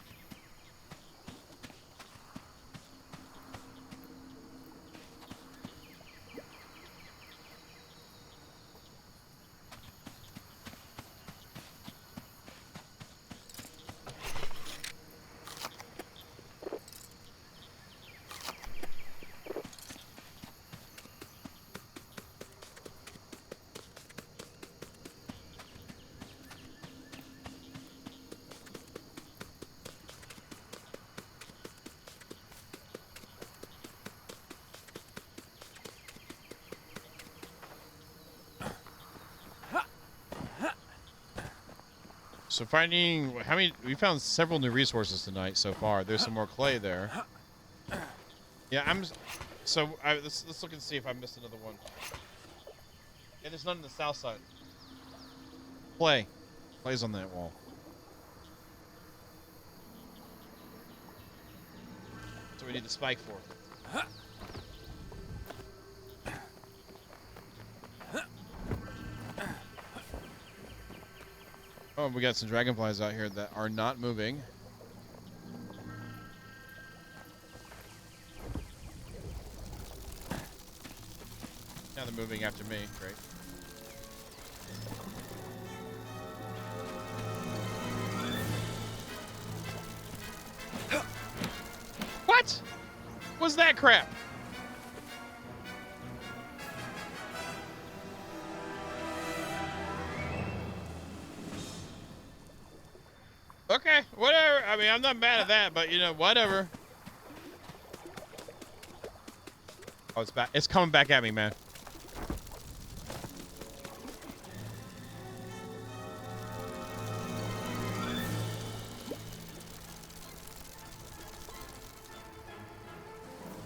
So finding how many we found several new resources tonight so far. There's some more clay there. Yeah, let's look and see if I missed another one. Yeah, there's none on the south side. Clay's on that wall. That's what we need the spike for. Oh, we got some dragonflies out here that are not moving. Now they're moving after me. Great. What was that crap? Okay, whatever. I mean, I'm not mad at that, but, you know, whatever. Oh, it's back. It's coming back at me, man.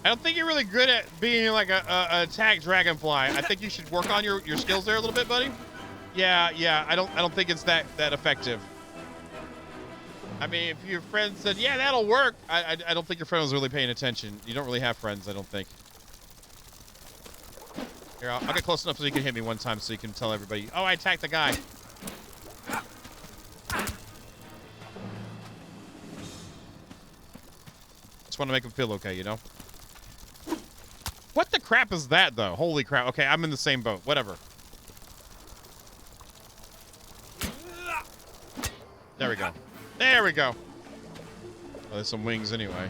I don't think you're really good at being like a attack dragonfly. I think you should work on your skills there a little bit, buddy. Yeah. I don't think it's that effective. I mean, if your friend said, yeah, that'll work, I don't think your friend was really paying attention. You don't really have friends, I don't think. Here, I'll get close enough so you can hit me one time so you can tell everybody, oh, I attacked the guy. Just want to make him feel okay, you know? What the crap is that, though? Holy crap. Okay, I'm in the same boat. Whatever. we go. There we go. Oh, there's some wings anyway.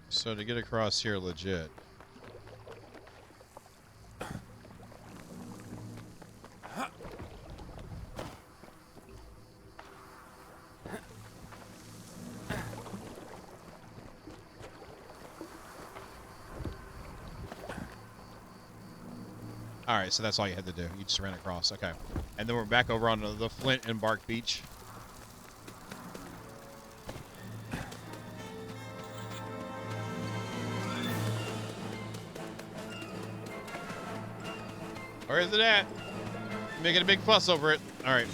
So to get across here legit. All right, so that's all you had to do. You just ran across. Okay. And then we're back over on the Flint and Bark Beach. Where is it at? Making a big fuss over it. All right.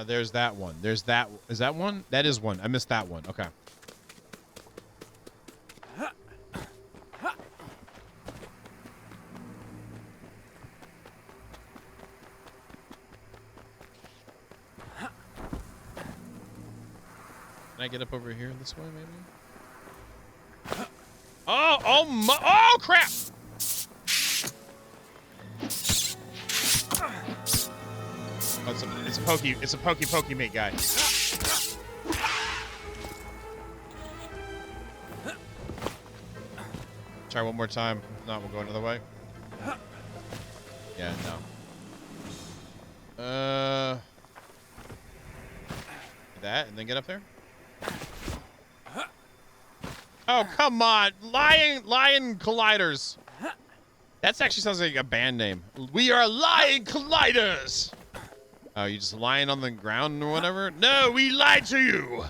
There's that one. There's that. Is that one? That is one. I missed that one. Okay. Can I get up over here this way, maybe? Oh, crap! Oh, it's a pokey meat guy. Try one more time. If not, we'll go another way. Yeah, no. That, and then get up there? Oh, come on. Lion Colliders. That actually sounds like a band name. We are Lion Colliders. Oh, you just lying on the ground or whatever? No, we lied to you.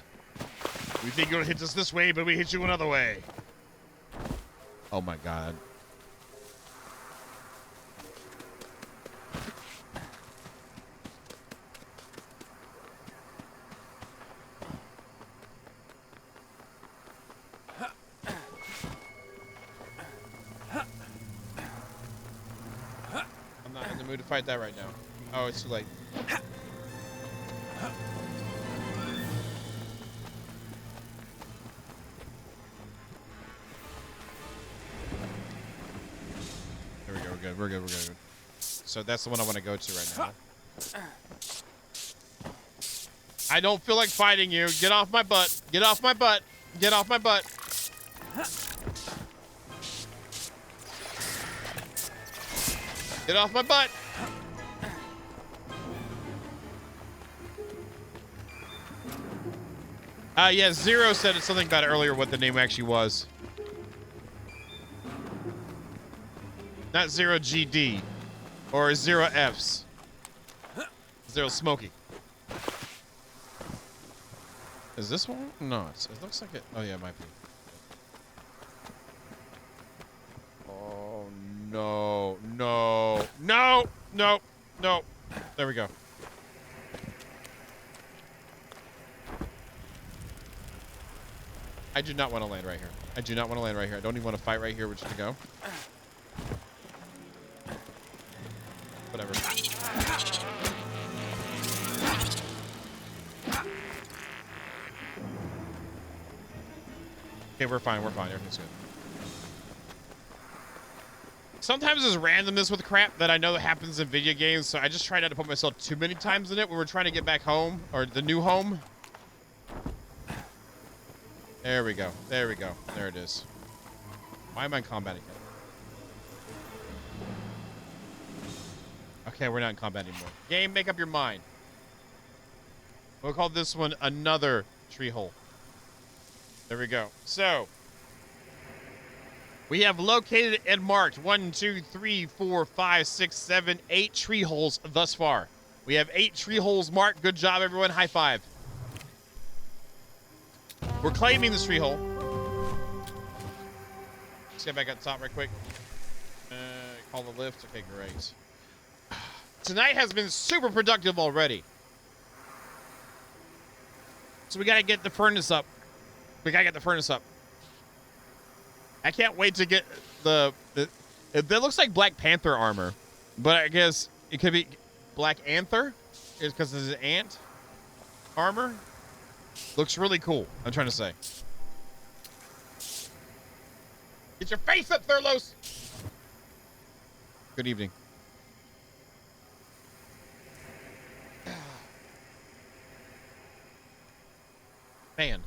We think you'll hit us this way, but we hit you another way. Oh, my God. I'm not in the mood to fight that right now. Oh, it's too late. There we go. We're good. So that's the one I want to go to right now. I don't feel like fighting you. Get off my butt. Get off my butt. Get off my butt. Get off my butt. Yeah, Zero said something about it earlier what the name actually was. Not Zero GD. Or Zero Fs. Zero Smokey. Is this one? No, it looks like it. Oh, yeah, it might be. Oh, no. No. There we go. I do not want to land right here. I don't even want to fight right here. We're just going to go. Whatever. Okay, we're fine. Everything's good. Sometimes there's randomness with crap that I know that happens in video games, so I just try not to put myself too many times in it when we're trying to get back home, or the new home. There we go. There it is. Why am I in combat again? Okay, we're not in combat anymore. Game, make up your mind. We'll call this one another tree hole. There we go. So, we have located and marked 1, 2, 3, 4, 5, 6, 7, 8 tree holes thus far. We have 8 tree holes marked. Good job, everyone. High five. We're claiming this tree hole. Let's get back up top right quick. Call the lift. Okay, great. Tonight has been super productive already. So we gotta get the furnace up. I can't wait to get the That looks like Black Panther armor, but I guess it could be Black Anther, is because it's an ant armor. Looks really cool. I'm trying to say. Get your face up, Thurlos. Good evening. Man.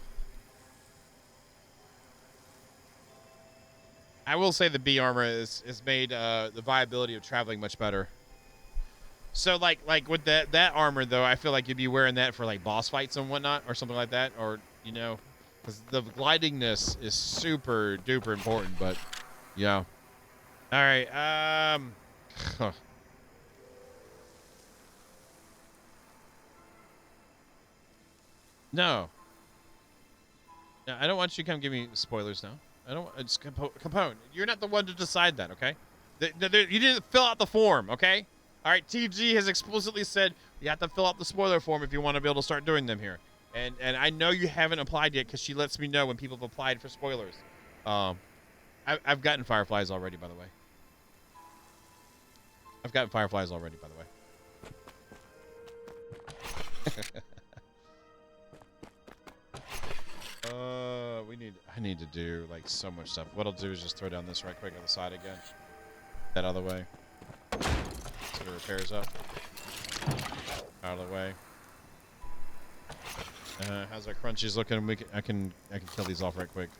I will say the B armor is made the viability of traveling much better. So like with that armor though, I feel like you'd be wearing that for like boss fights and whatnot or something like that, or you know, because the glidingness is super duper important. But yeah. All right. No. No, I don't want you to come give me spoilers now. I don't. It's Capone. You're not the one to decide that, okay? You didn't fill out the form, okay? All right. TG has explicitly said you have to fill out the spoiler form if you want to be able to start doing them here. And I know you haven't applied yet because she lets me know when people have applied for spoilers. I've gotten fireflies already, by the way. I've gotten fireflies already, by the way. I need to do like so much stuff. What I'll do is just throw down this right quick on the side again. That out of the way. So the repairs up. Out of the way. How's our crunchies looking? I can kill these off right quick.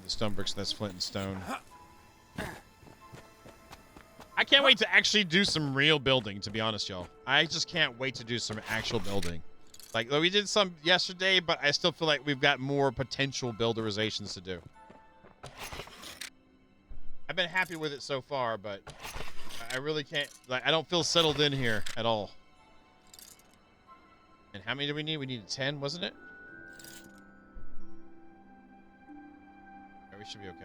Stone bricks, that's flint and stone. I can't wait to actually do some real building, to be honest, y'all. I just can't wait to do some actual building. Like, we did some yesterday, but I still feel like we've got more potential builderizations to do. I've been happy with it so far, but I really can't, like, I don't feel settled in here at all. And how many do we need? We needed 10, wasn't it? We should be okay.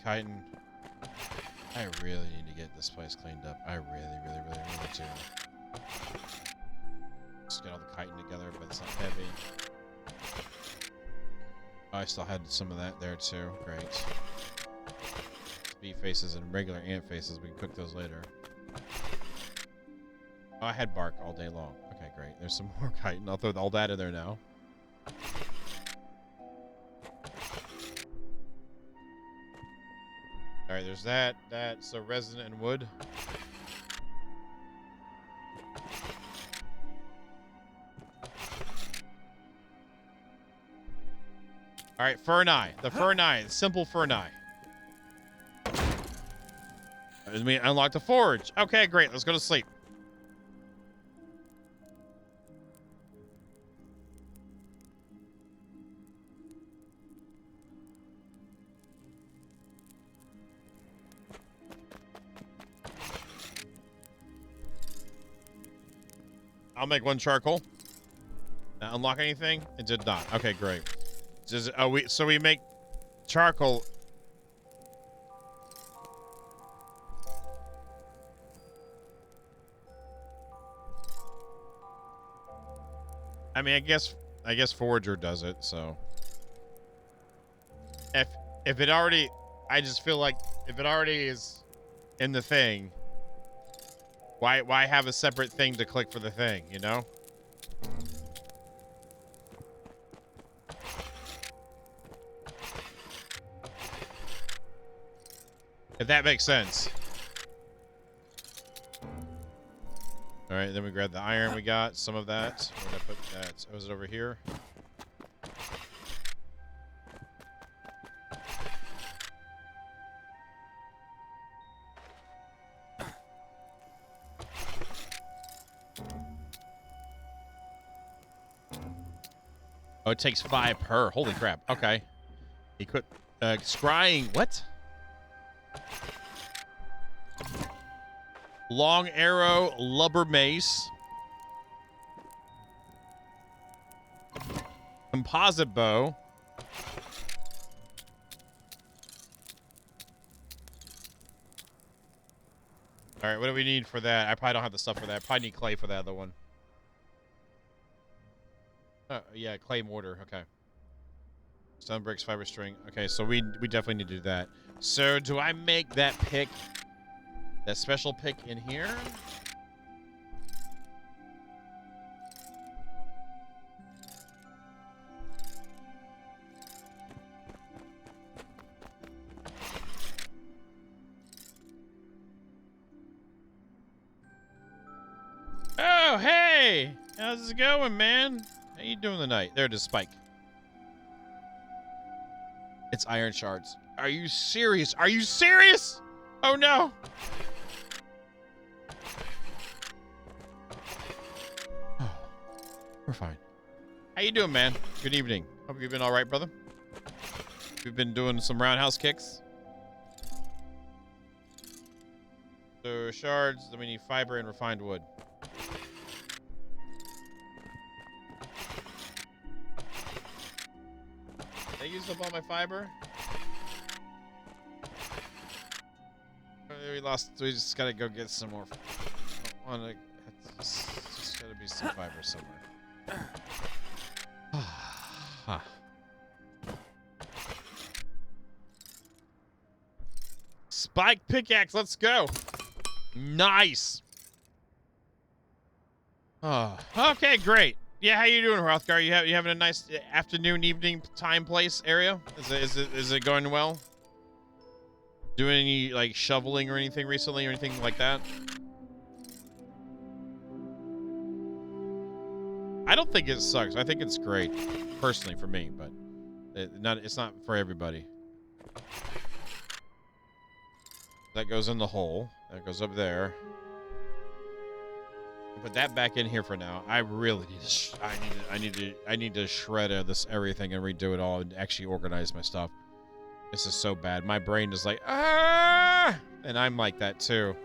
Chitin. I really need to get this place cleaned up. I really do. Just get all the chitin together, but it's not heavy. Oh, I still had some of that there too. Great. Bee faces and regular ant faces. We can cook those later. Oh, I had bark all day long. Okay, great. There's some more chitin. I'll throw all that in there now. All right, there's that. So resin and wood. All right, Ferneye. The Ferneye. Simple Ferneye. Let me unlock the forge. Okay, great. Let's go to sleep. I'll make one charcoal. Unlock anything? It did not. Okay, great. So we make charcoal. I mean, I guess Forager does it. So if it already, I just feel like if it already is in the thing, why have a separate thing to click for the thing? You know. If that makes sense. All right, then we grab the iron. We got some of that. Where did I put that? Oh, is it over here? Oh, it takes 5 per. Holy crap. Okay. Equip. Scrying. What? Long arrow, lubber mace. Composite bow. All right, what do we need for that? I probably don't have the stuff for that. I probably need clay for that other one. Yeah, clay mortar. Okay. Stone bricks, fiber string. Okay, so we definitely need to do that. So do I make that pick, that special pick in here? Oh, hey! How's it going, man? How you doing tonight? There it is, Spike. It's iron shards. Are you serious? Are you serious? Oh, no. Oh, we're fine. How you doing, man? Good evening. Hope you've been all right, brother. We've been doing some roundhouse kicks. So, shards, then we need fiber and refined wood. I used up all my fiber. We lost. We just gotta go get some more. Just gotta be some fiber somewhere. Spike pickaxe. Let's go. Nice. Oh, okay, great. Yeah, how you doing, Hrothgar? You having a nice afternoon, evening time, place, area? Is it going well? Doing any like shoveling or anything recently, or anything like that? I don't think it sucks. I think it's great, personally for me, but it's not for everybody. That goes in the hole. That goes up there. Put that back in here for now. I really need to. I need to shred this everything and redo it all and actually organize my stuff. This is so bad. My brain is like, ah, and I'm like that too.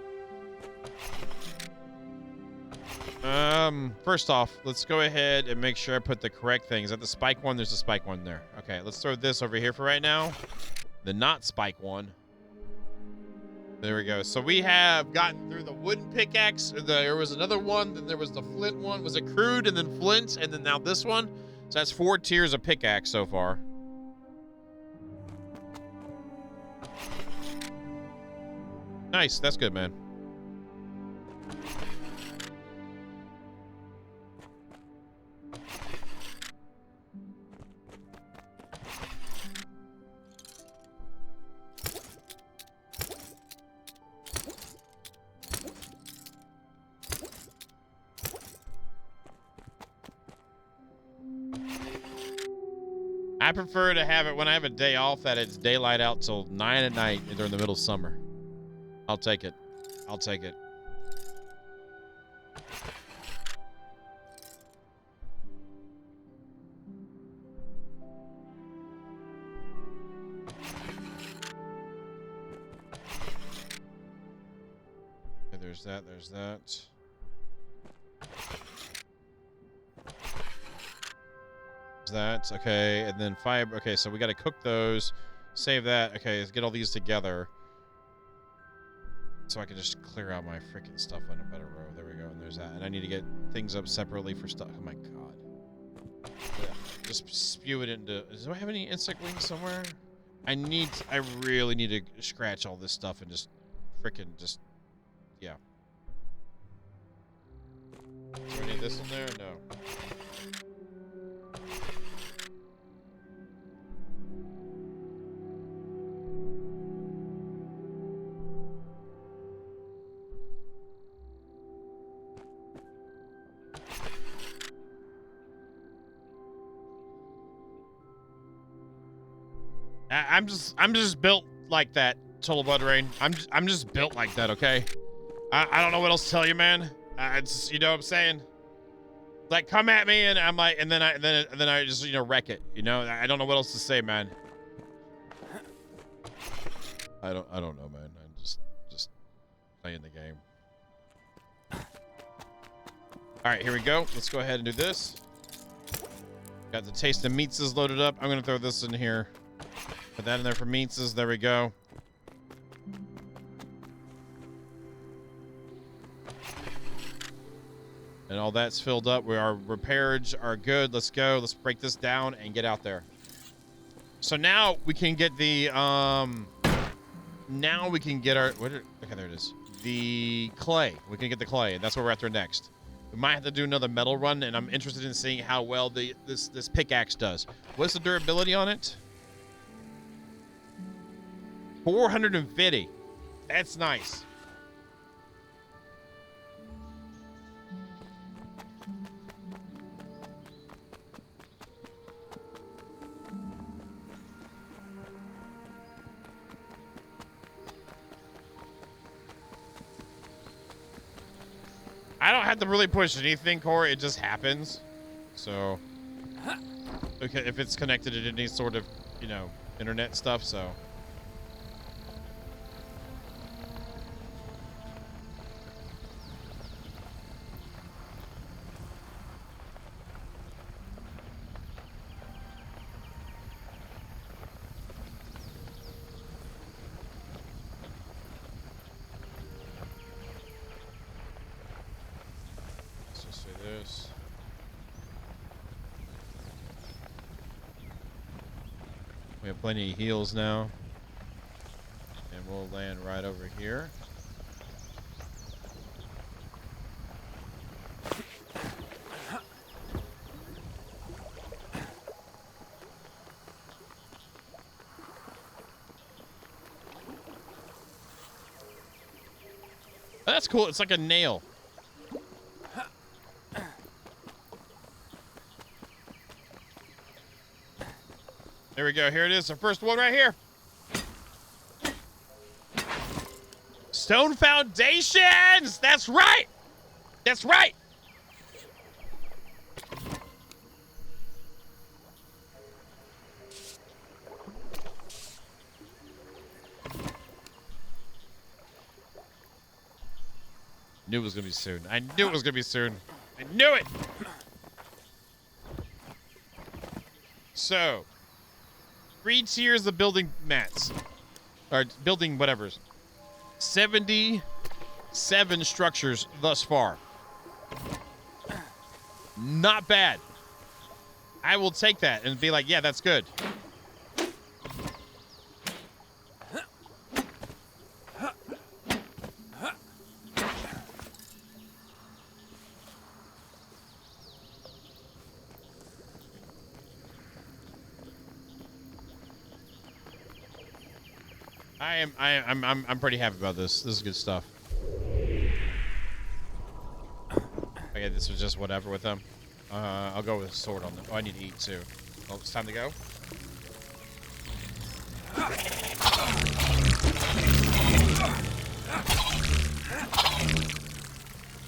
First off, let's go ahead and make sure I put the correct thing. Is that the spike one? There's a spike one there. Okay, let's throw this over here for right now. The not spike one. There we go. So we have gotten through the wooden pickaxe. There was another one. Then there was the flint one. Was it crude and then flint and then now this one? So that's 4 tiers of pickaxe so far. Nice. That's good, man. I prefer to have it when I have a day off that it's daylight out till 9 at night during the middle of summer. I'll take it. I'll take it. Okay, there's that. There's that. That okay, and then fiber. Okay, so we got to cook those, save that. Okay, let's get all these together so I can just clear out my freaking stuff on a better row. There we go, and there's that. And I need to get things up separately for stuff. Oh my god, yeah, just spew it into. Do I have any insect wings somewhere? I really need to scratch all this stuff and just freaking yeah. Do I need this in there? No. I'm just built like that, Total Blood Rain. I'm just built like that, okay? I don't know what else to tell you, man. It's, you know what I'm saying? Like, come at me and I'm like, and then I just, you know, wreck it. You know, I don't know what else to say, man. I don't know, man. I'm just playing the game. All right, here we go. Let's go ahead and do this. Got the taste of meatses loaded up. I'm gonna throw this in here. Put that in there for meatses. There we go. And all that's filled up. Our repairs are good. Let's go. Let's break this down and get out there. So now we can get the now we can get our okay, there it is. The clay. We can get the clay, and that's what we're after next. We might have to do another metal run, and I'm interested in seeing how well this pickaxe does. What's the durability on it? 450. That's nice. I don't have to really push anything, Corey. It just happens. So, okay, if it's connected to any sort of, you know, internet stuff, so. We have plenty of heals now. And we'll land right over here. Oh, that's cool. It's like a nail. There we go. Here it is. The first one right here. Stone foundations. That's right. That's right. Knew it was going to be soon. I knew it was going to be soon. I knew it. So, 3 tiers of building mats. Or building whatevers. 77 structures thus far. Not bad. I will take that and be like, yeah, that's good. I'm pretty happy about this. This is good stuff. Okay, this was just whatever with them. I'll go with a sword on them. Oh, I need to eat too. Oh, it's time to go.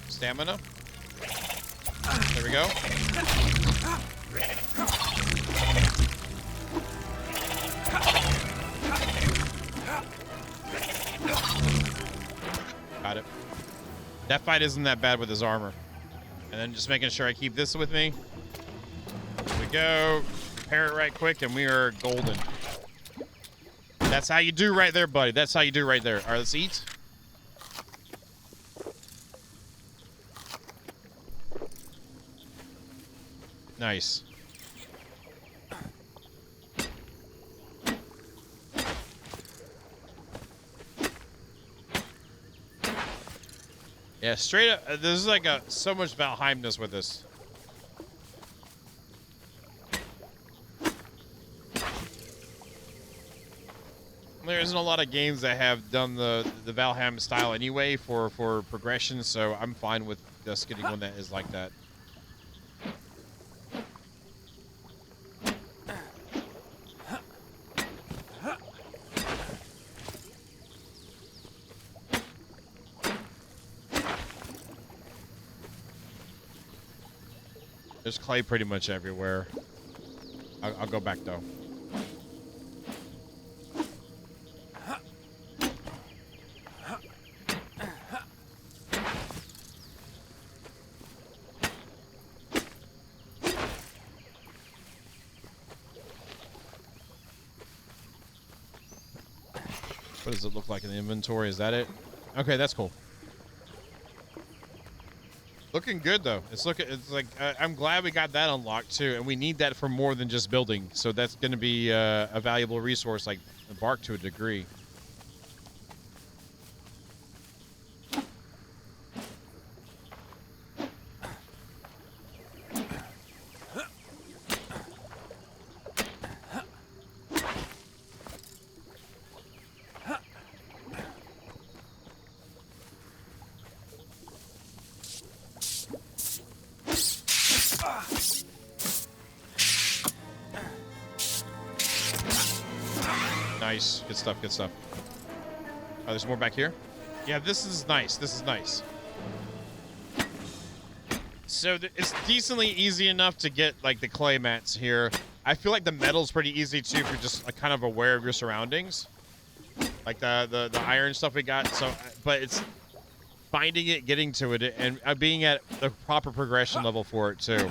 Stamina. There we go. Got it. That fight isn't that bad with his armor. And then just making sure I keep this with me. Here we go. Repair it right quick, and we are golden. That's how you do right there, buddy. That's how you do right there. All right, let's eat. Nice. Yeah, straight up, there's like so much Valheimness with this. There isn't a lot of games that have done the Valheim style anyway for progression, so I'm fine with just getting one that is like that. There's clay pretty much everywhere. I'll go back though. What does it look like in the inventory? Is that it? Okay, that's cool. Looking good though. It's like I'm glad we got that unlocked too, and we need that for more than just building. So that's going to be a valuable resource, like bark to a degree. Nice. Good stuff, good stuff. Oh, there's more back here? Yeah, this is nice. This is nice. So it's decently easy enough to get, like, the clay mats here. I feel like the metal's pretty easy, too, if you're just, like, kind of aware of your surroundings. Like, the iron stuff we got. So, but it's finding it, getting to it, and being at the proper progression level for it, too.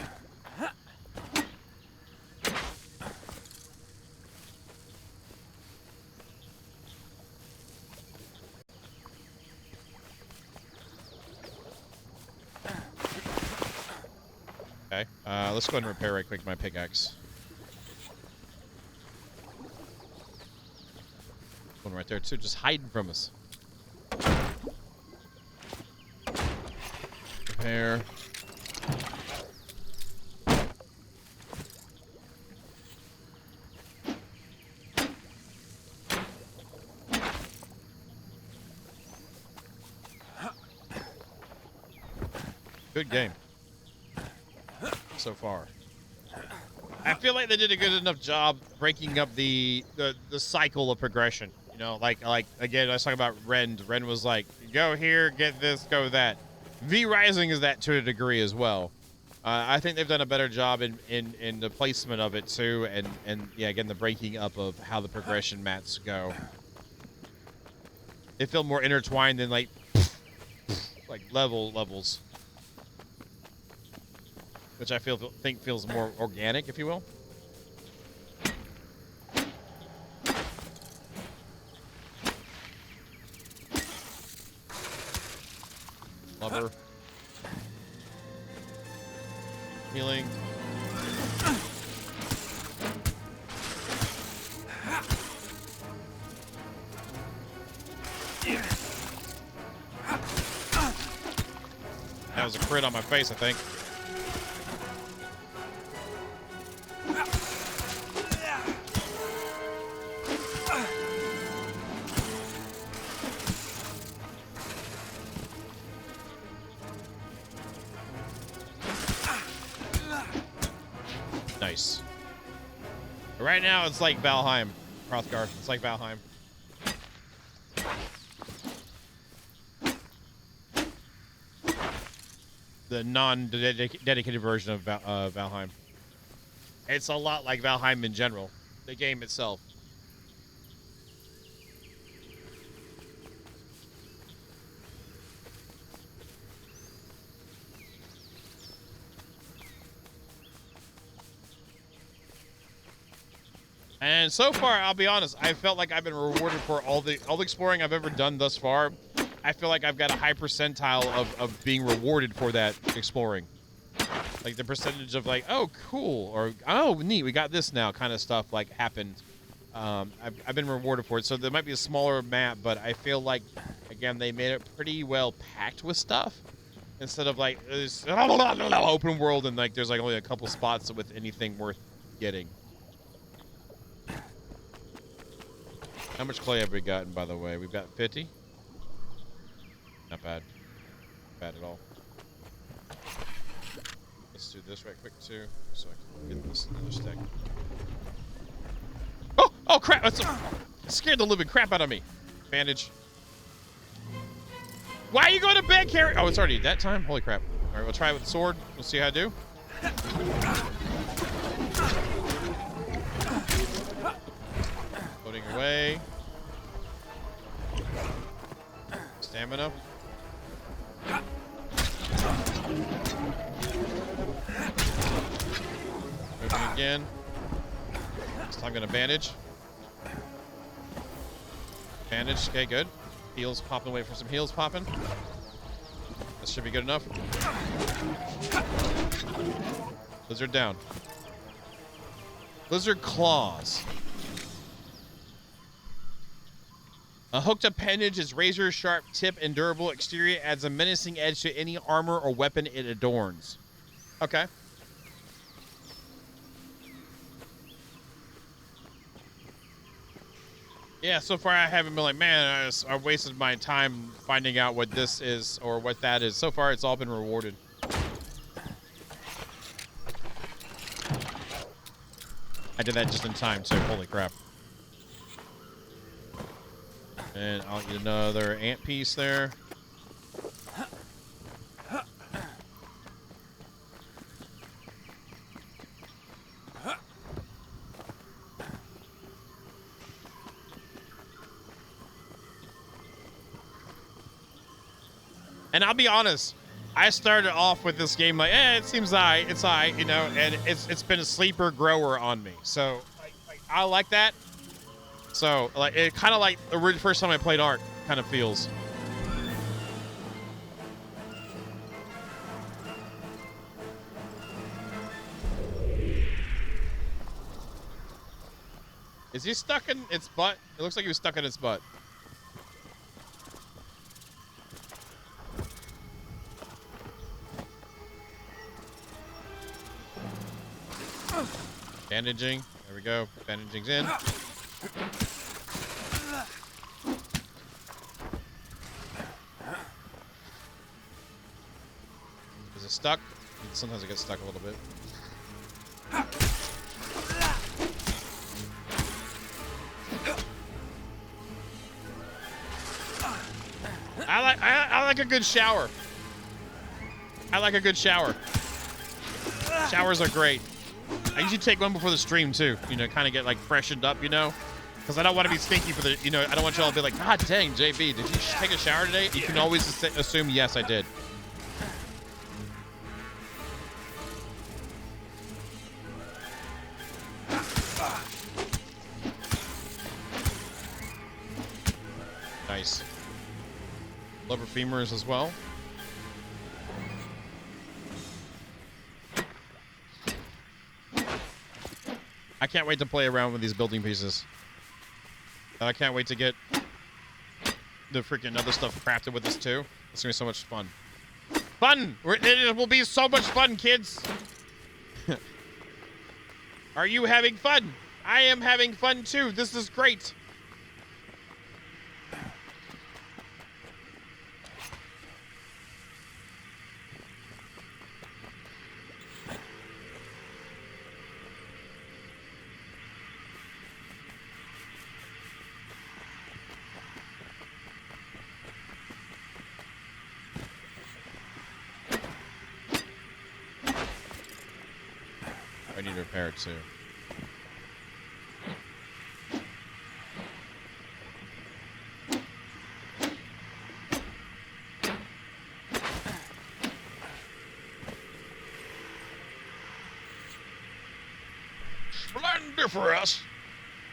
Okay, let's go ahead and repair right quick my pickaxe. One right there too, just hiding from us. Repair. Good game. So far. I feel like they did a good enough job breaking up the cycle of progression. You know, like again, I was talking about Ren. Ren was like, go here, get this, go that. V Rising is that to a degree as well. I think they've done a better job in the placement of it too, and yeah, again, the breaking up of how the progression mats go. They feel more intertwined than like levels. Which I think feels more organic, if you will. Lover. Healing. That was a crit on my face, I think. Nice. Right now, it's like Valheim, Hrothgar. It's like Valheim. The non-dedicated version of Valheim. It's a lot like Valheim in general, the game itself. And so far, I'll be honest, I felt like I've been rewarded for all the exploring I've ever done thus far. I feel like I've got a high percentile of being rewarded for that exploring. Like the percentage of like, oh, cool, or oh, neat, we got this now kind of stuff like happened. I've been rewarded for it. So there might be a smaller map, but I feel like, again, they made it pretty well packed with stuff. Instead of like this open world and like there's like only a couple spots with anything worth getting. How much clay have we gotten, by the way? We've got 50? Not bad. Not bad at all. Let's do this right quick, too, so I can get this another stack. Oh! Oh, crap! That's scared the living crap out of me. Bandage. Why are you going to bed, Carrie? Oh, it's already that time? Holy crap. All right, we'll try it with the sword. We'll see how I do. Loading away. Stamina. Moving again. This time I'm gonna bandage. Bandage. Okay, good. Heals popping. Wait for some heals popping. That should be good enough. Lizard down. Lizard claws. A hooked appendage is razor sharp tip and durable exterior adds a menacing edge to any armor or weapon it adorns. Okay. Yeah, so far I haven't been like, man, I wasted my time finding out what this is or what that is. So far, it's all been rewarded. I did that just in time, too. Holy crap. And I'll get another ant piece there. And I'll be honest, I started off with this game like, it seems it's you know, and it's been a sleeper grower on me. So I like that. So like it kind of like the first time I played Ark kind of feels. Is he stuck in its butt? It looks like he was stuck in its butt. Bandaging. There we go. Bandaging's in. Is it stuck? Sometimes it gets stuck a little bit. I like a good shower. I like a good shower. Showers are great. I usually take one before the stream too, you know, kind of get like freshened up, you know, because I don't want to be stinky for the, you know, I don't want y'all to be like, God dang, JB, did you take a shower today? You can always assume, yes, I did. Nice. Lower femurs as well. I can't wait to play around with these building pieces. And I can't wait to get the freaking other stuff crafted with this too. It's gonna be so much fun. Fun! It will be so much fun, kids! Are you having fun? I am having fun too. This is great. I need to repair it too. Splendiferous!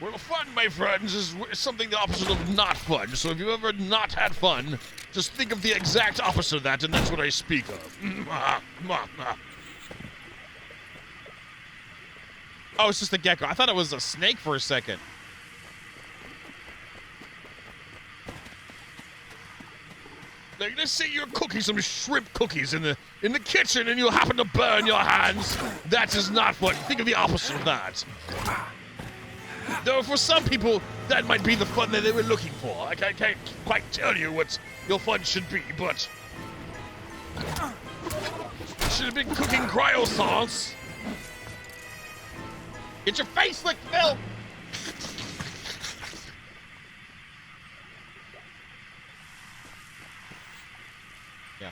Well, fun, my friends, is something the opposite of not fun. So if you've ever not had fun, just think of the exact opposite of that, and that's what I speak of. Oh, it's just a gecko. I thought it was a snake for a second. Like, let's say you're cooking some shrimp cookies in the kitchen and you happen to burn your hands. That is not fun. Think of the opposite of that. Though for some people, that might be the fun that they were looking for. I can't quite tell you what your fun should be, but you should have been cooking croissants. Get your face licked, Phil! Yeah.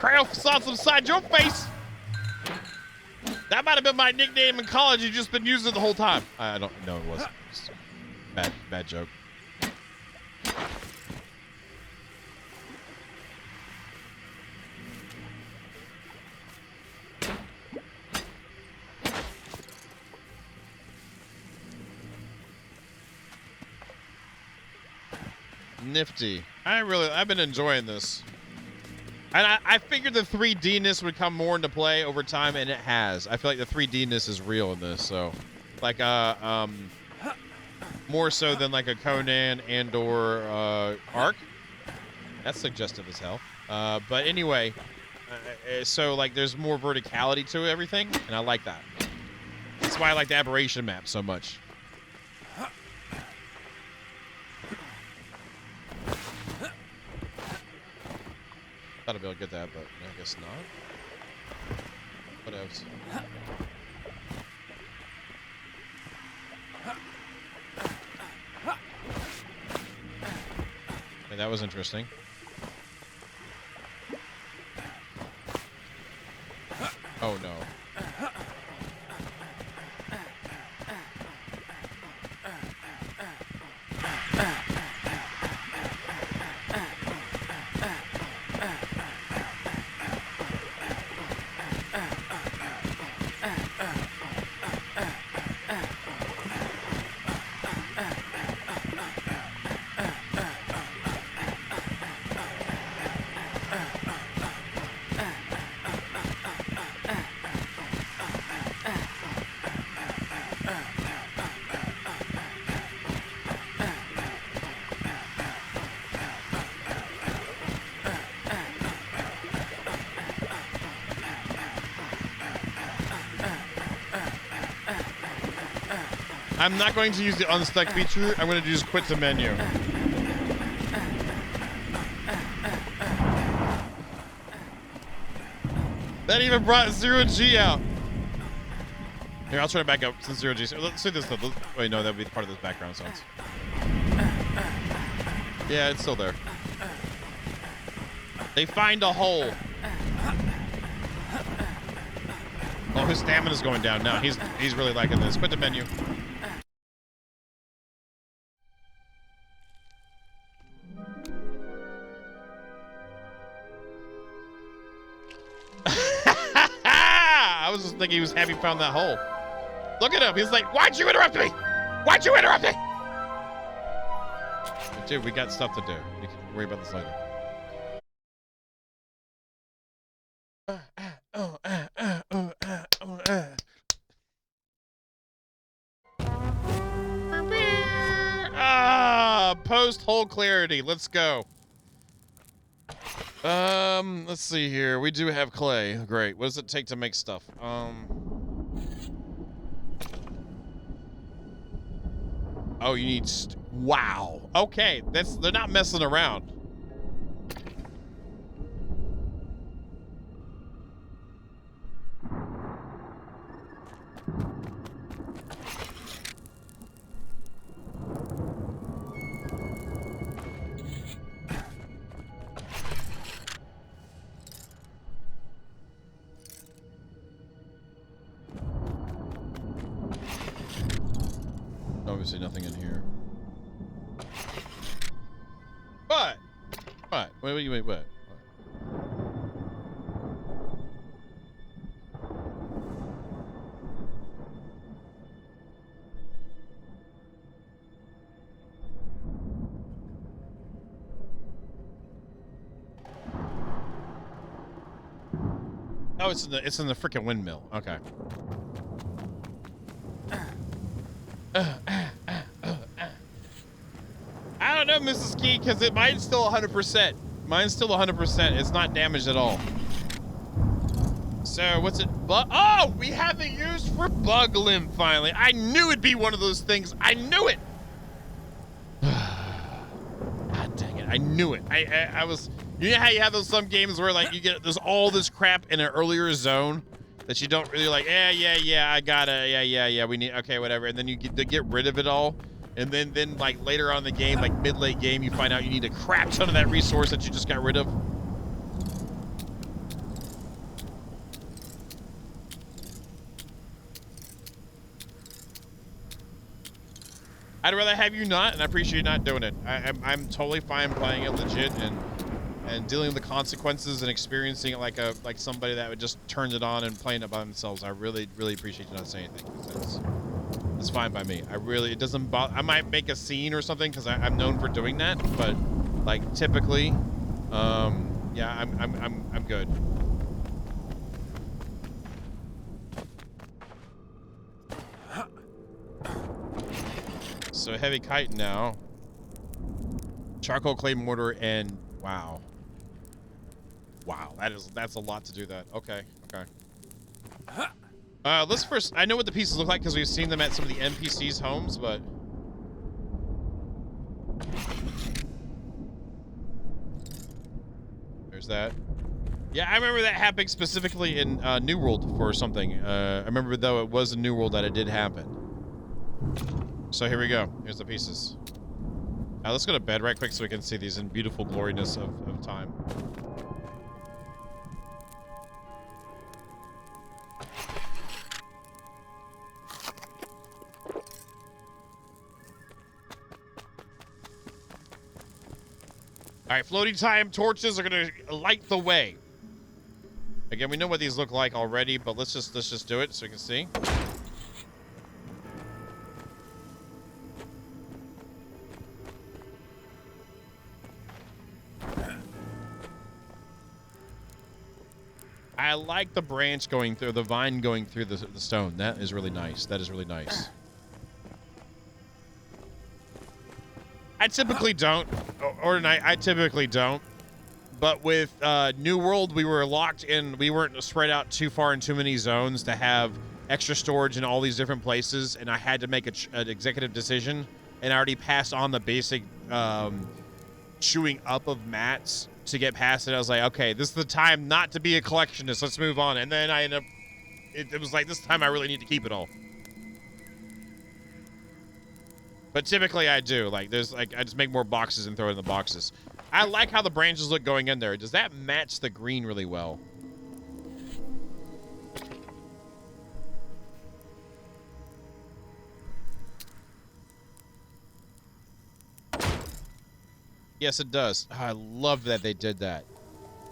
Croissants inside your face! That might have been my nickname in college. You've just been using it the whole time. I don't know. It wasn't. It's bad joke. Nifty. I've been enjoying this. And I figured the 3D-ness would come more into play over time, and it has. I feel like the 3D-ness is real in this, so like more so than like a Conan and or Ark. That's suggestive as hell. But anyway, so like there's more verticality to everything, and I like that. That's why I like the aberration map so much. Thought I'd be able to get that, but I guess not. What else? Okay, that was interesting. Oh no. I'm not going to use the unstuck feature. I'm going to just quit the menu. That even brought 0G out. Here, I'll turn it back up since 0G. So let's see this though. Wait, no, that would be part of those background sounds. Yeah, it's still there. They find a hole. Oh, his stamina's going down now. He's really liking this. Quit the menu. I was just thinking he was happy he found that hole. Look at him. He's like, why'd you interrupt me? Why'd you interrupt me? Dude, we got stuff to do. We can worry about this later. Post hole clarity. Let's go. Let's see here. We do have clay. Great. What does it take to make stuff? Oh, you need wow. Okay, they're not messing around. Obviously nothing in here. What? What? Wait, what? Oh, it's in the freaking windmill. Okay. I don't know, Mrs. Key, because mine's still 100%. Mine's still 100%. It's not damaged at all. So, what's it? Oh, we have it used for bug limb, finally. I knew it'd be one of those things. I knew it. God dang it. I knew it. I was... You know how you have those some games where, like, there's all this crap in an earlier zone that you don't really like, yeah, I gotta, yeah, we need, okay, whatever. And then you get rid of it all. And then like later on in the game, like mid-late game, you find out you need a crap ton of that resource that you just got rid of. I'd rather have you not, and I appreciate you not doing it. I'm totally fine playing it legit and dealing with the consequences and experiencing it like somebody that would just turn it on and playing it by themselves. I really appreciate you not saying anything. It's fine by me. It doesn't bother. I might make a scene or something because I'm known for doing that, but like typically, yeah, I'm good. So heavy kite now. Charcoal clay mortar and wow. Wow, that's a lot to do that. Okay, okay. Let's first. I know what the pieces look like because we've seen them at some of the NPCs' homes, but there's that. Yeah, I remember that happening specifically in New World for something. I remember though it was in New World that it did happen. So here we go. Here's the pieces. Now let's go to bed right quick so we can see these in beautiful gloriness of time. All right, floating time torches are gonna light the way. Again, we know what these look like already, but let's just do it so we can see. I like the branch going through, the vine going through the stone. That is really nice. That is really nice. I typically don't, or I typically don't. But with New World, we were locked in. We weren't spread out too far in too many zones to have extra storage in all these different places, and I had to make an executive decision. And I already passed on the basic chewing up of mats to get past it. I was like, okay, this is the time not to be a collectionist. Let's move on. And then I ended up. It was like this time I really need to keep it all. But typically I do. Like there's like I just make more boxes and throw it in the boxes. I like how the branches look going in there. Does that match the green really well? Yes, it does. Oh, I love that they did that.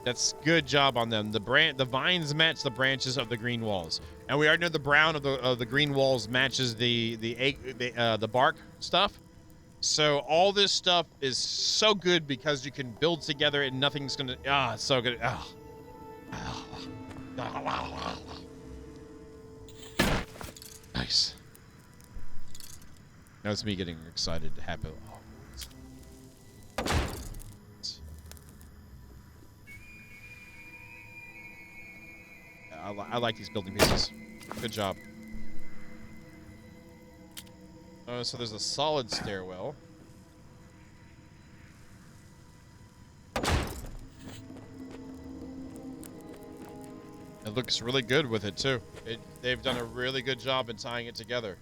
That's good job on them. The vines match the branches of the green walls, and we already know the brown of the green walls matches the bark stuff. So all this stuff is so good because you can build together and nothing's gonna. Ah, it's so good. Ah. Nice. Now it's me getting excited to happen. I like these building pieces. Good job. So there's a solid stairwell. It looks really good with it too. They've done a really good job in tying it together.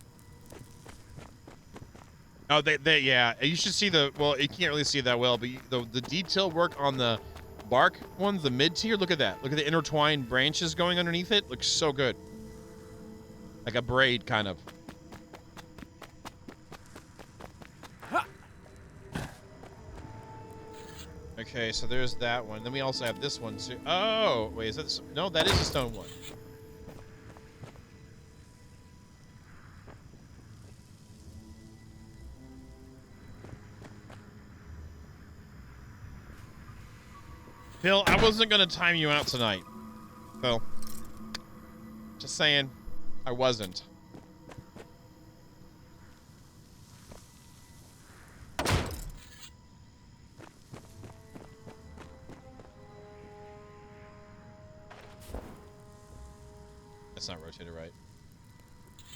Oh, yeah. You should see well, you can't really see it that well, but the detail work on the bark ones, the mid tier. Look at that. Look at the intertwined branches going underneath it. Looks so good. Like a braid, kind of. Okay, so there's that one. Then we also have this one too. Oh, wait, is that no? That is a stone one. Phil, I wasn't gonna time you out tonight. Phil, just saying, I wasn't. That's not rotated right.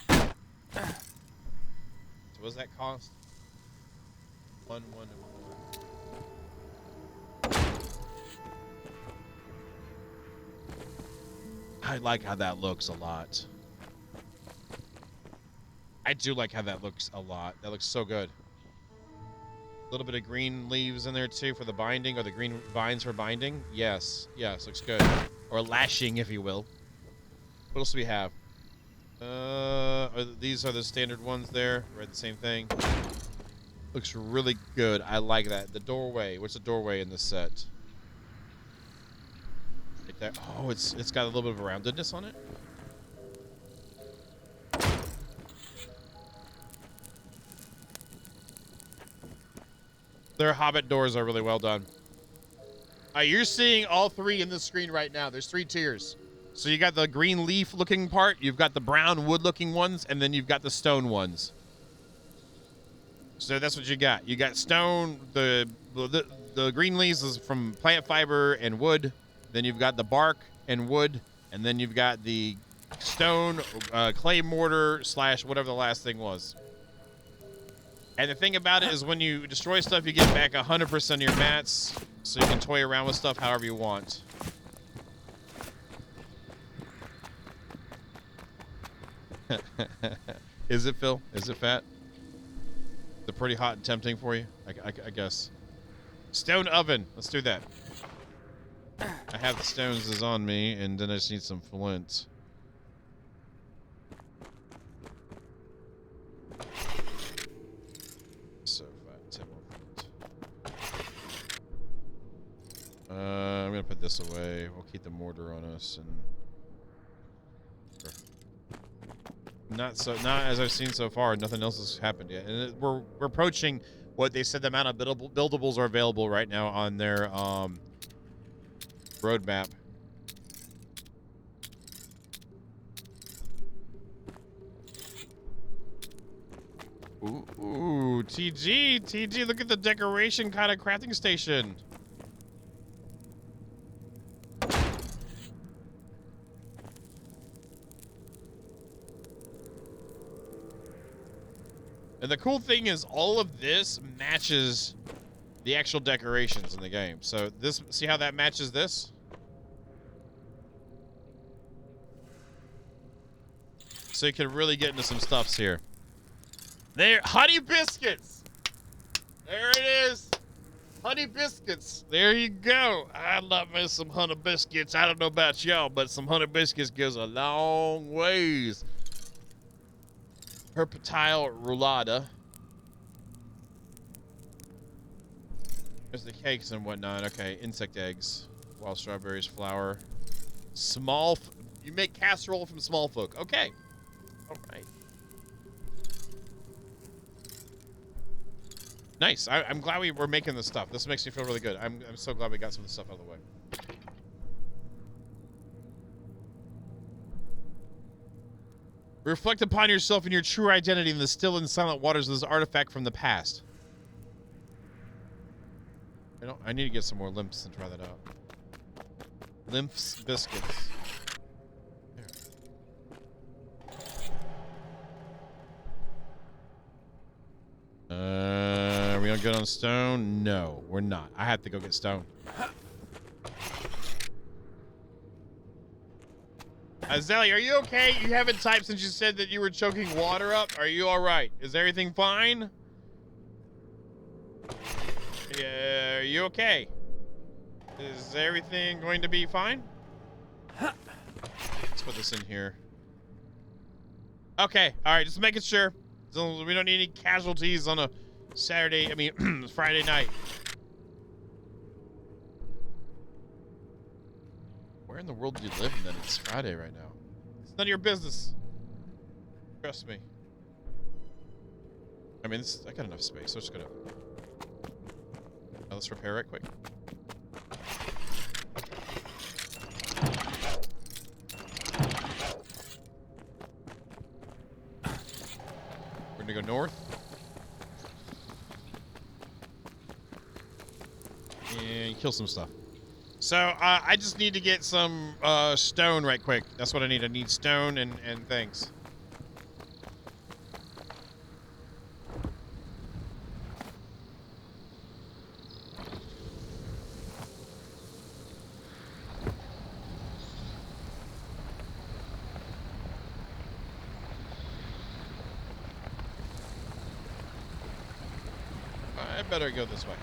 So what does that cost? 1, 1, and 1. I like how that looks a lot. I do like how that looks a lot. That looks so good. A little bit of green leaves in there too for the binding, or the green vines for binding. Yes, yes, looks good. Or lashing, if you will. What else do we have? These are the standard ones there. Right, the same thing. Looks really good. I like that. The doorway. What's the doorway in this set? Right there. Oh, it's got a little bit of roundedness on it. Their Hobbit doors are really well done. You're seeing all three in this screen right now. There's 3 tiers. So you got the green leaf looking part, you've got the brown wood looking ones, and then you've got the stone ones. So that's what you got. You got stone, the green leaves is from plant fiber and wood. Then you've got the bark and wood, and then you've got the stone, clay mortar / whatever the last thing was. And the thing about it is when you destroy stuff, you get back 100% of your mats, so you can toy around with stuff however you want. Is it, Phil? Is it fat? Is it pretty hot and tempting for you? I guess. Stone oven. Let's do that. I have the stones is on me, and then I just need some flint. So fat. 10 more flint. I'm gonna put this away. We'll keep the mortar on us, and not as I've seen so far. Nothing else has happened yet, and we're approaching what they said the amount of buildables are available right now on their roadmap. Ooh, TG, look at the decoration kind of crafting station. And the cool thing is all of this matches the actual decorations in the game. So this, see how that matches this? So you can really get into some stuffs here. There, honey biscuits. There it is. Honey biscuits. There you go. I love me some honey biscuits. I don't know about y'all, but some honey biscuits goes a long ways. Herpetile roulada. There's the cakes and whatnot. Okay, insect eggs. Wild strawberries, flour. You make casserole from small folk. Okay. All right. Nice. I'm glad we were making this stuff. This makes me feel really good. I'm so glad we got some of the stuff out of the way. Reflect upon yourself and your true identity in the still and silent waters of this artifact from the past. I need to get some more limps and try that out. Limps biscuits. Are we gonna go on stone? No, we're not. I have to go get stone. Azalea, are you okay? You haven't typed since you said that you were choking water up. Are you all right? Is everything fine? Yeah, are you okay? Is everything going to be fine? Let's put this in here. Okay, all right, just making sure. So we don't need any casualties on a Friday night. Where in the world do you live and then it's Friday right now? It's none of your business. Trust me. I mean, I got enough space. So I'm just gonna... let's repair right quick. We're gonna go north. And kill some stuff. So, I just need to get some stone right quick. That's what I need. I need stone and things. I better go this way.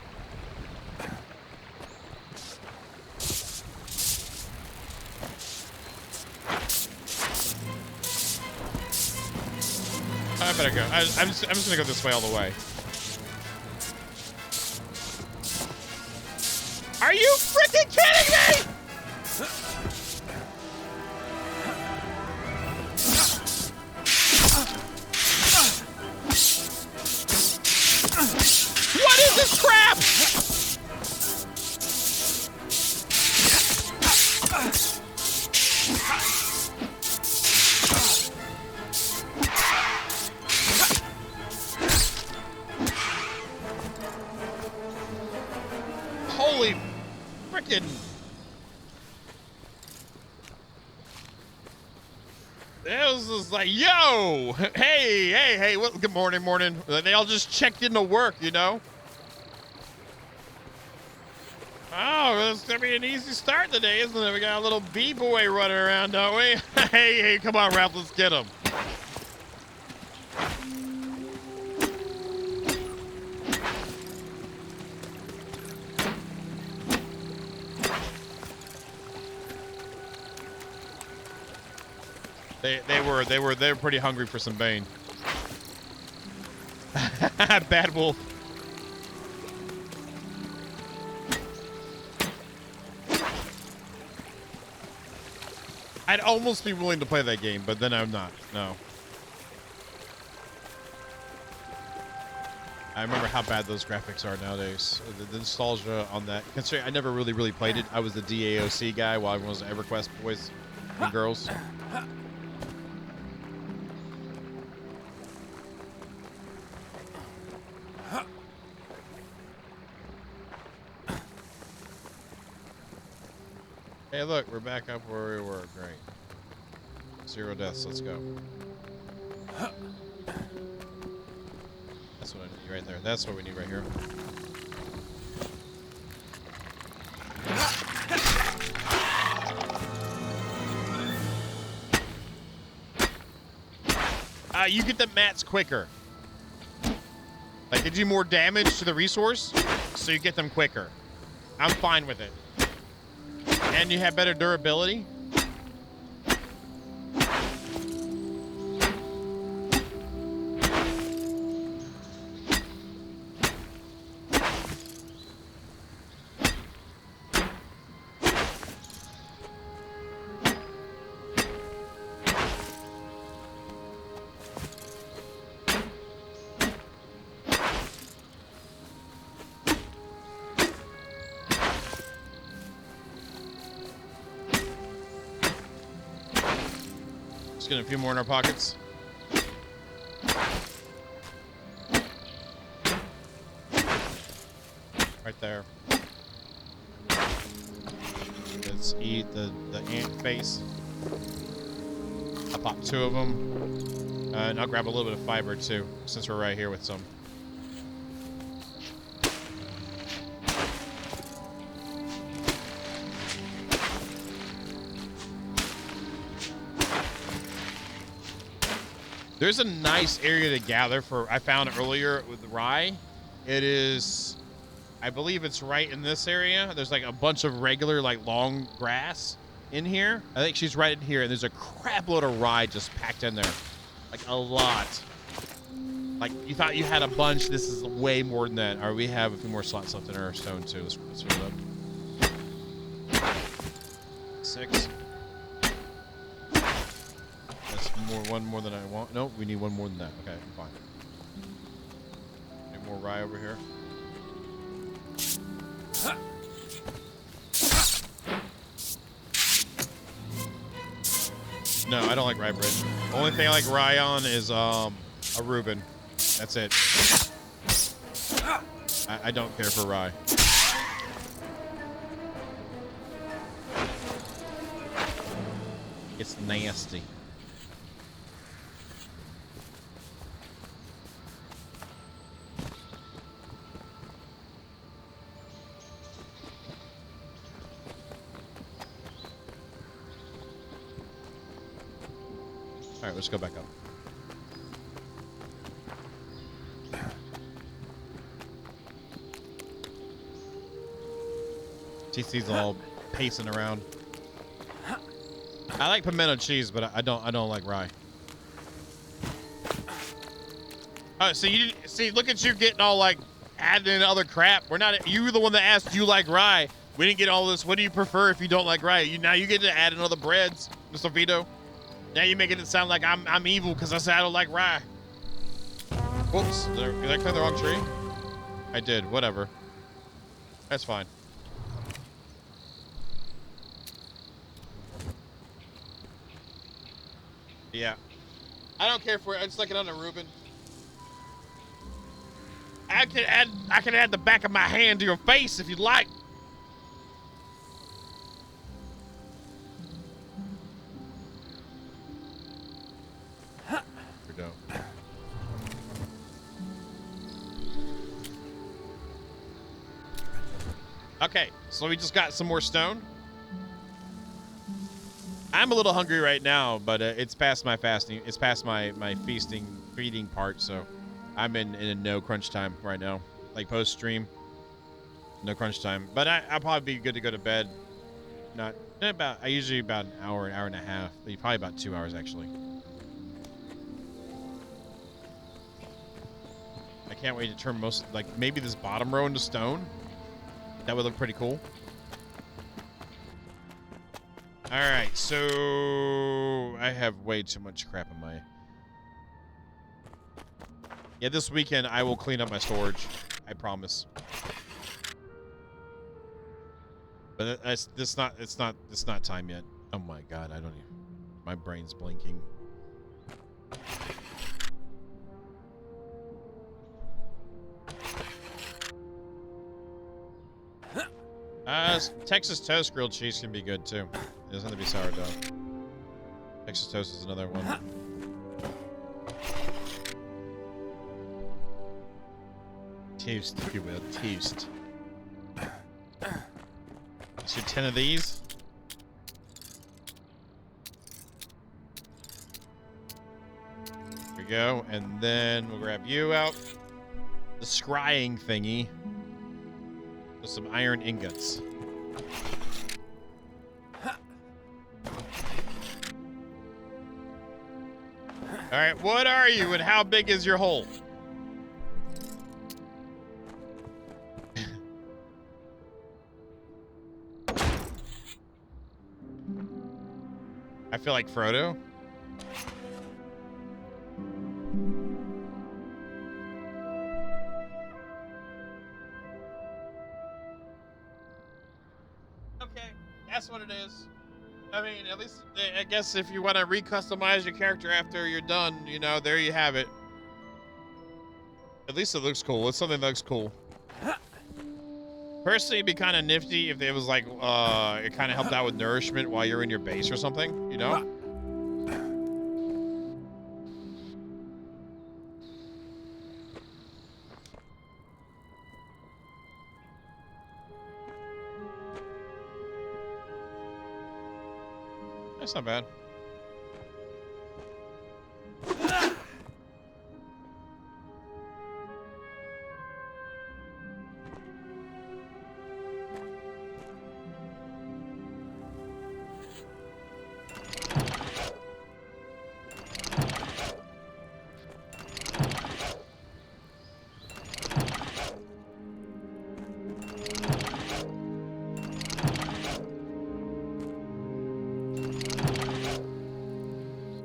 I better go. I'm just gonna go this way all the way. Are you freaking kidding me? What is this crap? Holy frickin'. It was just like, yo, hey, well, good morning. They all just checked into work, you know? Oh, it's gonna be an easy start today, isn't it? We got a little B-boy running around, don't we? Hey, come on, Ralph, let's get him. They were pretty hungry for some Bane. Bad wolf. I'd almost be willing to play that game, but then I'm not. No. I remember how bad those graphics are nowadays. The nostalgia on that. Considering I never really played it. I was the DAOC guy while everyone was EverQuest boys and girls. Hey, look, we're back up where we were. Great. 0 deaths. Let's go. That's what I need right there. That's what we need right here. You get the mats quicker. Like, they do more damage to the resource, so you get them quicker. I'm fine with it. And you have better durability. Get a few more in our pockets. Right there. Let's eat the ant face. I'll pop 2 of them. And I'll grab a little bit of fiber too, since we're right here with some. There's a nice area to gather for, I found earlier with the rye. It is, I believe it's right in this area. There's like a bunch of regular, like long grass in here. I think she's right in here, and there's a crap load of rye just packed in there. Like a lot. Like you thought you had a bunch, this is way more than that. All right, we have a few more slots left in our stone too. Let's fill it up. 6. One more than I want. No, we need one more than that. Okay, I'm fine. Need more rye over here. No, I don't like rye bread. The only thing I like rye on is a Reuben. That's it. I don't care for rye. It's nasty. All right, let's go back up. TC's all pacing around. I like pimento cheese, but I don't like rye. Oh, so you see? Look at you getting all like adding in other crap. We're not. You were the one that asked. Do you like rye? We didn't get all this. What do you prefer if you don't like rye? Now you get to add in other breads, Mr. Vito. Now you're making it sound like I'm evil because I said I don't like rye. Whoops, did I click the wrong tree? I did. Whatever. That's fine. Yeah. I don't care for it. I just like it on a Reuben. I can add the back of my hand to your face if you'd like. We don't. Okay, so we just got some more stone. I'm a little hungry right now, but it's past my fasting. It's past my feeding part, so I'm in a no crunch time right now. Like post stream, no crunch time. But I'll probably be good to go to bed. Not about. I usually about an hour and a half. Probably about 2 hours actually. I can't wait to turn maybe this bottom row into stone. That would look pretty cool. All right, so I have way too much crap in my... Yeah, this weekend I will clean up my storage. I promise. But it's not time yet. Oh my God, I don't even... My brain's blinking. Texas toast grilled cheese can be good too. It doesn't have to be sourdough. Texas toast is another one. Toast, if you will. Toast. So 10 of these. There we go. And then we'll grab you out. The scrying thingy. With some iron ingots. All right, what are you and how big is your hole? I feel like Frodo. Okay, that's what it is. I mean, at least, I guess if you want to re-customize your character after you're done, you know, there you have it. At least it looks cool. It's something that looks cool. Personally, it'd be kind of nifty if it was like, it kind of helped out with nourishment while you're in your base or something, you know? That's not bad.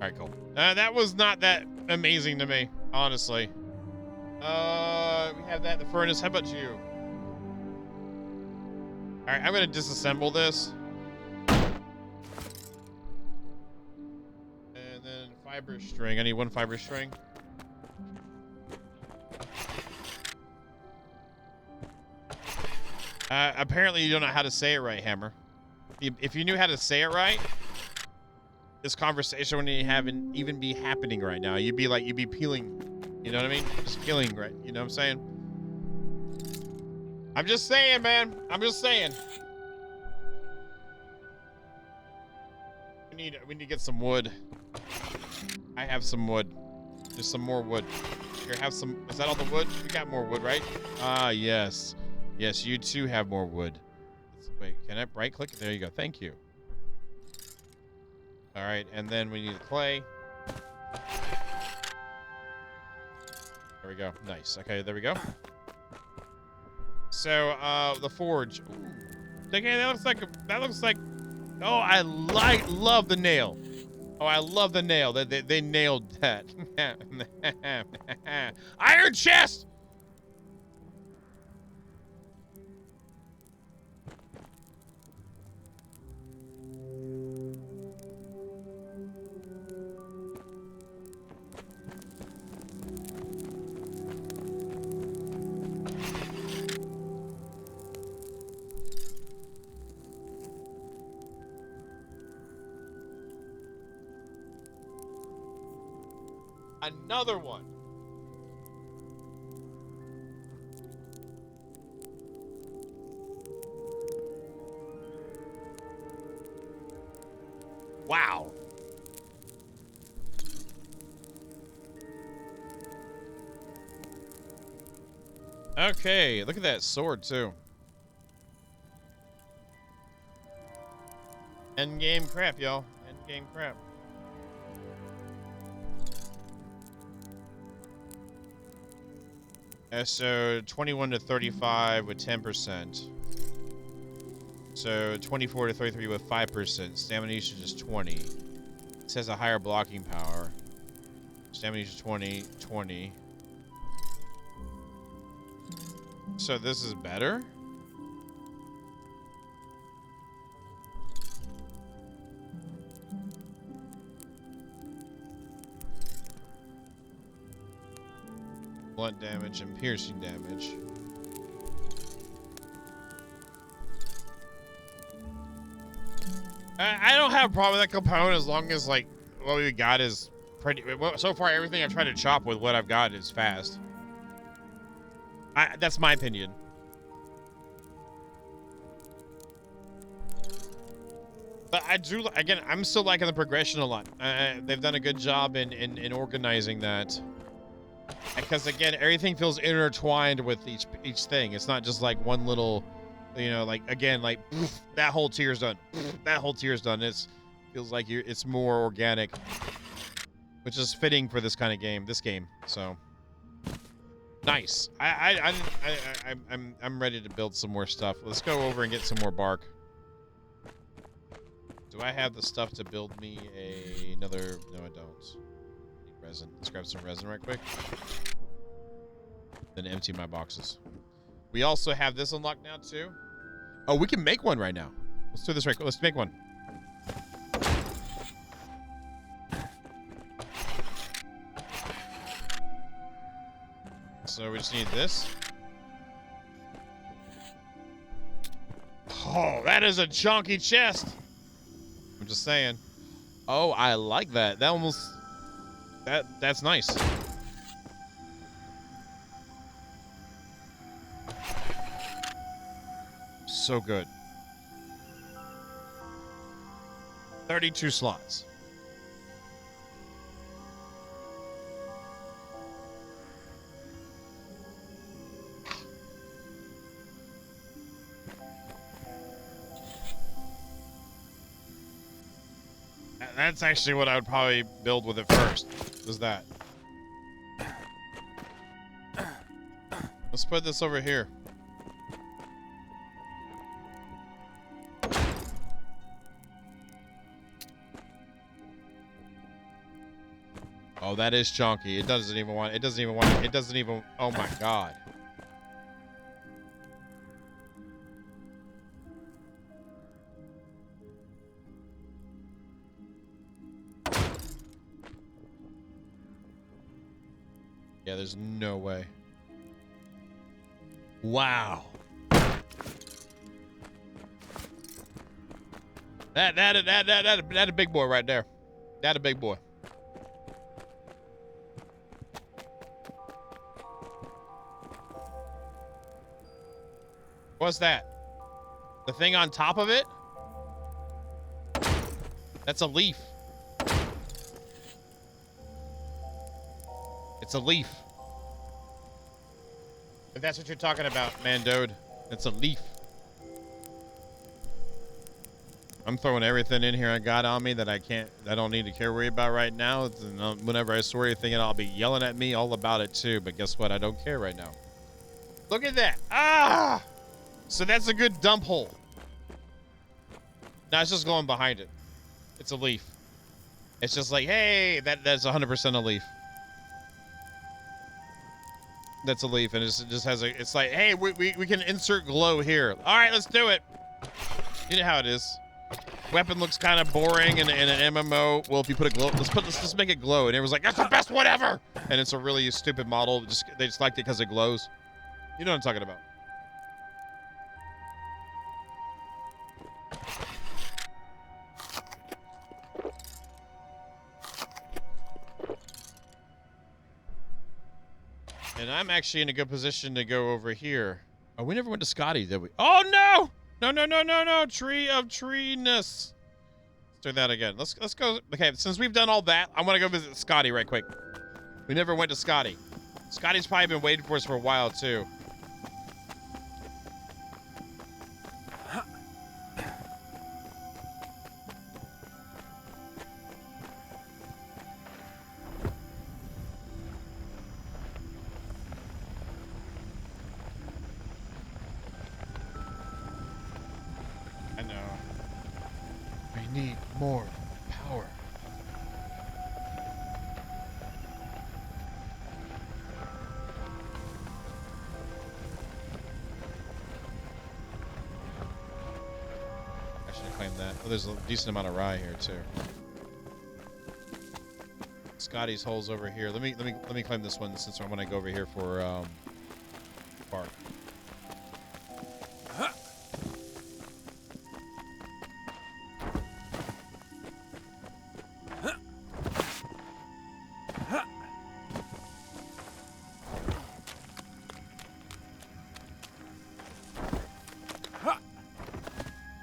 Alright, cool. That was not that amazing to me, honestly. We have that in the furnace. How about you? Alright, I'm gonna disassemble this. And then fiber string. I need 1 fiber string. Apparently you don't know how to say it right, Hammer. If you knew how to say it right, this conversation wouldn't even be happening right now. You'd be peeling, you know what I mean? Just peeling, right? You know what I'm saying? I'm just saying, man. I'm just saying. We need to get some wood. I have some wood. There's some more wood. Here, have some. Is that all the wood? We got more wood, right? Ah, yes. Yes, you too have more wood. Wait, can I right click? There you go. Thank you. All right, and then we need clay. There we go. Nice. Okay, there we go. So, the forge. Ooh. Okay, that looks like. Oh, I love the nail. Oh, I love the nail. They nailed that. Iron chest. Another one. Wow. Okay, look at that sword too. End game crap, y'all. End game crap. So 21 to 35 with 10%. So 24 to 33 with 5%. Stamina usage is 20. It says a higher blocking power. Stamina usage 20, 20. So this is better? Blunt damage and piercing damage. I don't have a problem with that component as long as, like, what we got is pretty... Well, so far, everything I've tried to chop with what I've got is fast. That's my opinion. But I do... Again, I'm still liking the progression a lot. They've done a good job in organizing that. Because, again, everything feels intertwined with each thing. It's not just, like, one little... You know, like, again, like, that whole tier's done. That whole tier's done. It feels like it's more organic, which is fitting for this kind of game. This game, so nice. I'm ready to build some more stuff. Let's go over and get some more bark. Do I have the stuff to build me another? No, I don't. Need resin. Let's grab some resin right quick. Then empty my boxes. We also have this unlocked now too. Oh, we can make one right now. Let's do this right quick. Let's make one. So we just need this. Oh, that is a chunky chest. I'm just saying. Oh, I like that. That almost... That's nice. So good. 32 slots. That's actually what I would probably build with it first. Is that. Let's put this over here. Oh, that is chunky. It doesn't even want. It doesn't even want. It doesn't even. Oh my god. Yeah, there's no way. Wow. That a big boy right there. That a big boy. What's that? The thing on top of it? That's a leaf. It's a leaf. If that's what you're talking about, Mandode, it's a leaf. I'm throwing everything in here I got on me that I don't need to worry about right now. Whenever I swear anything, I'll be yelling at me all about it too. But guess what? I don't care right now. Look at that. Ah! So that's a good dump hole. Now it's just going behind it. It's a leaf. It's just like, hey, that's 100% a leaf. That's a leaf, and it just has a. It's like, hey, we can insert glow here. All right, let's do it. You know how it is. Weapon looks kind of boring in an MMO. Well, if you put a glow, let's make it glow. And it was like, that's the best one ever. And it's a really stupid model. They just liked it because it glows. You know what I'm talking about. I'm actually in a good position to go over here. Oh, we never went to Scotty, did we? Oh, no! No, no, no, no, no. Tree of treeness. Let's do that again. Let's go. Okay, since we've done all that, I want to go visit Scotty right quick. We never went to Scotty. Scotty's probably been waiting for us for a while, too. I know. We need more power. I should have claimed that. Oh, there's a decent amount of rye here too. Scotty's hole's over here. Let me claim this one since I want to go over here for bark.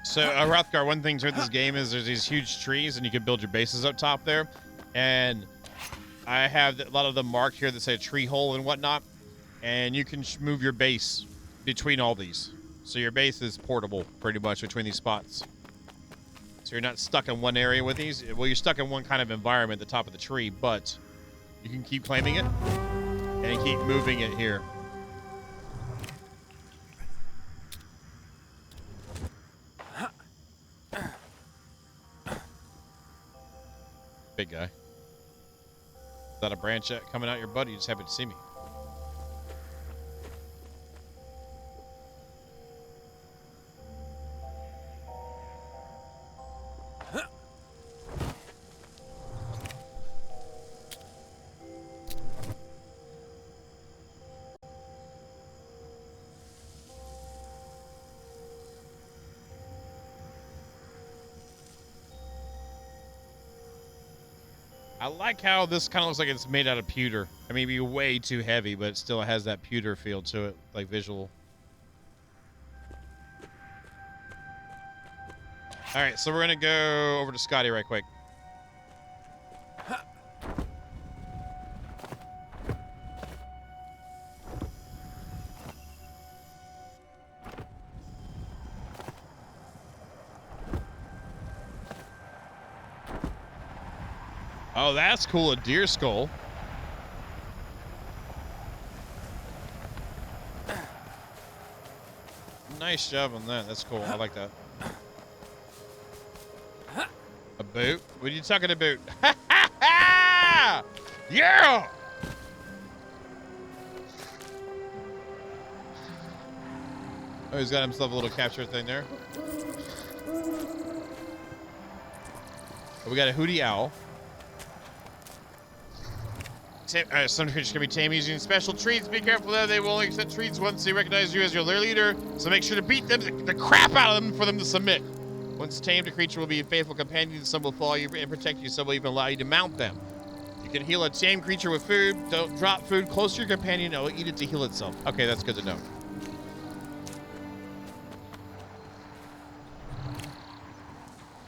So, Rothgar, one thing to this game is there's these huge trees, and you can build your bases up top there. And I have a lot of them marked here that say tree hole and whatnot. And you can move your base between all these. So your base is portable, pretty much, between these spots. So you're not stuck in one area with these. Well, you're stuck in one kind of environment at the top of the tree, but you can keep claiming it and keep moving it here. Big guy. Is that a branch coming out your butt? You just happen to see me. I like how this kind of looks like it's made out of pewter. I mean, it'd be way too heavy, but it still has that pewter feel to it, like visual. All right, so we're gonna go over to Scotty right quick. Oh, that's cool, a deer skull. Nice job on that. That's cool. I like that. A boot? What are you talking about? Yeah! Oh, he's got himself a little capture thing there. Oh, we got a hootie owl. Some creatures can be tamed using special treats. Be careful though, they will only accept treats once they recognize you as your leader, so make sure to beat them, the crap out of them for them to submit. Once tamed, a creature will be a faithful companion. Some will follow you and protect you, some will even allow you to mount them. You can heal a tamed creature with food. Don't drop food close to your companion, it will eat it to heal itself. Okay, that's good to know.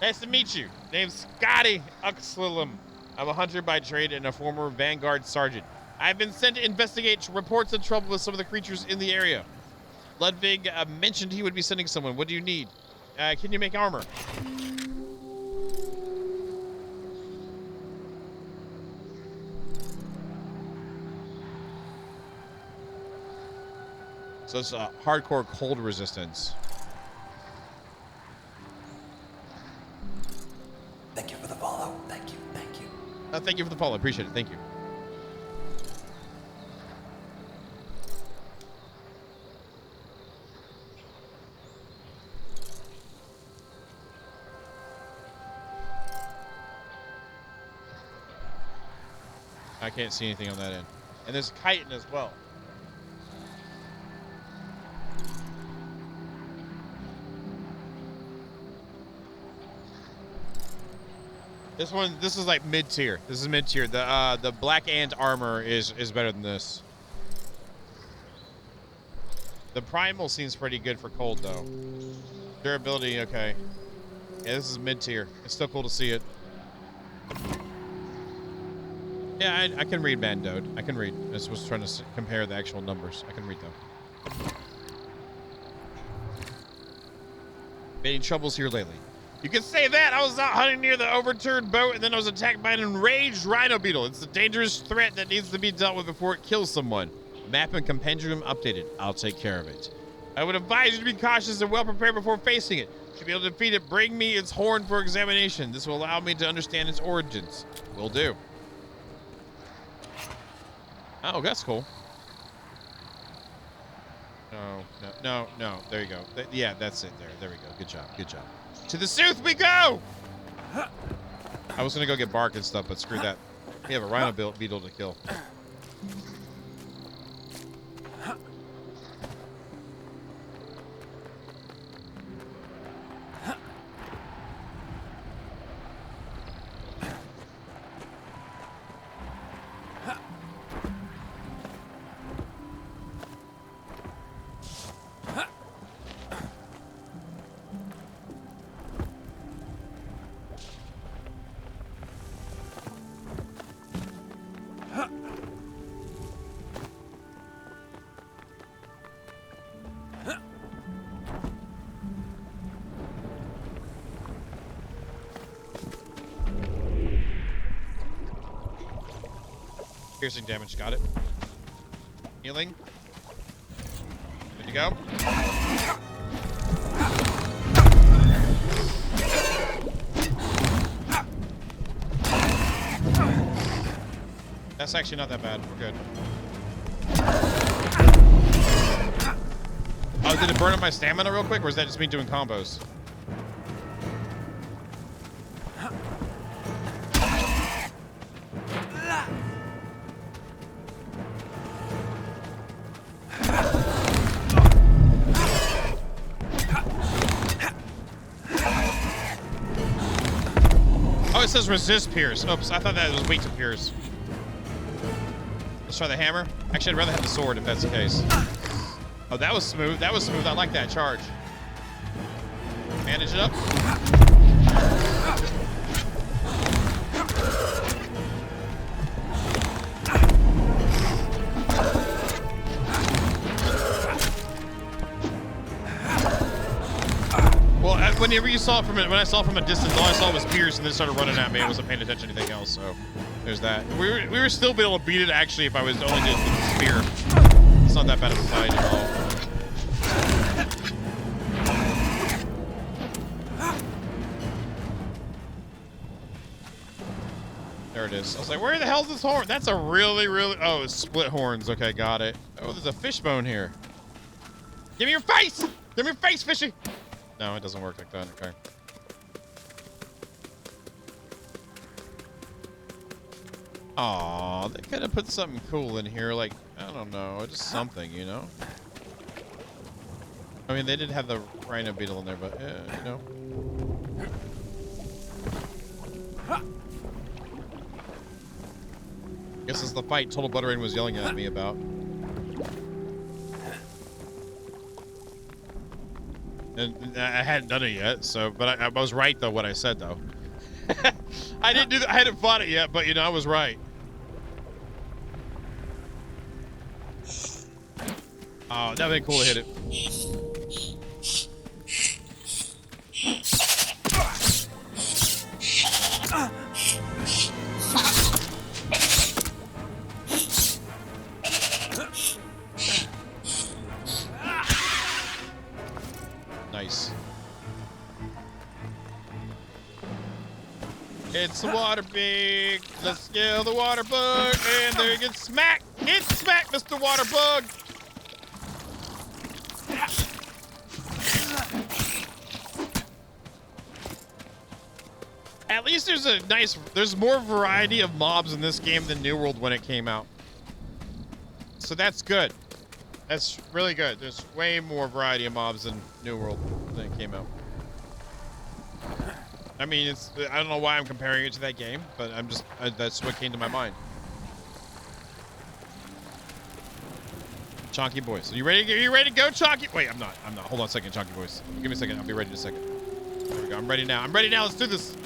Nice to meet you. Name's Scotty Uxlilum. I'm a hunter by trade and a former Vanguard sergeant. I've been sent to investigate reports of trouble with some of the creatures in the area. Ludwig mentioned he would be sending someone. What do you need? Can you make armor? So it's hardcore cold resistance. Thank you for the follow. Thank you. Thank you. Thank you for the follow. Appreciate it. Thank you. I can't see anything on that end. And there's chitin as well. This is like mid-tier. This is mid-tier. The Black Ant armor is better than this. The primal seems pretty good for cold though. Durability, okay. Yeah, this is mid-tier. It's still cool to see it. Yeah, I can read Mandode. I can read. I was trying to compare the actual numbers. I can read them. Any troubles here lately? You can say that. I was out hunting near the overturned boat and then I was attacked by an enraged rhino beetle. It's a dangerous threat that needs to be dealt with before it kills someone. Map and compendium updated. I'll take care of it. I would advise you to be cautious and well prepared before facing it. To be able to defeat it, bring me its horn for examination. This will allow me to understand its origins. Will do. Oh, that's cool. No. There you go. Yeah, that's it there. There we go. Good job. Good job. To the Sooth we go! I was gonna go get bark and stuff, but screw that. We have a rhino beetle to kill. Piercing damage, got it. Healing. Good to go. That's actually not that bad. We're good. Oh, did it burn up my stamina real quick, or is that just me doing combos? It says resist pierce. Oops, I thought that was weak to pierce. Let's try the hammer. Actually, I'd rather have the sword if that's the case. Oh, that was smooth. That was smooth. I like that charge. Bandage it up. Whenever you saw it when I saw it from a distance, all I saw was Pierce, and then it started running at me. I wasn't paying attention to anything else, so there's that. We were still be able to beat it actually if I was only did the spear. It's not that bad of a fight at all. There it is. I was like, where the hell's this horn? That's a really, oh, it's split horns. Okay, got it. Oh, there's a fishbone here. Give me your face! Give me your face, fishy! No, it doesn't work like that. Okay. Aw, they could have put something cool in here, like, I don't know, just something, you know? I mean, they did have the rhino beetle in there, but, you know. Guess it's the fight Total Butterain was yelling at me about. And I hadn't done it yet, so, but I was right though what I said though. I didn't do that. I hadn't fought it yet, but you know I was right. Oh, that would be cool to hit it. Nice. It's the water pig. Let's kill the water bug. And there you get smacked. Get smacked, Mr. Water Bug. At least there's more variety of mobs in this game than New World when it came out. So that's good. That's really good. There's way more variety of mobs in New World than it came out. I mean, I don't know why I'm comparing it to that game, but that's what came to my mind. Chonky boys. Are you ready? Are you ready to go, Chonky? Wait, I'm not. Hold on a second, Chonky boys. Give me a second. I'll be ready in a second. There we go. I'm ready now. I'm ready now. Let's do this.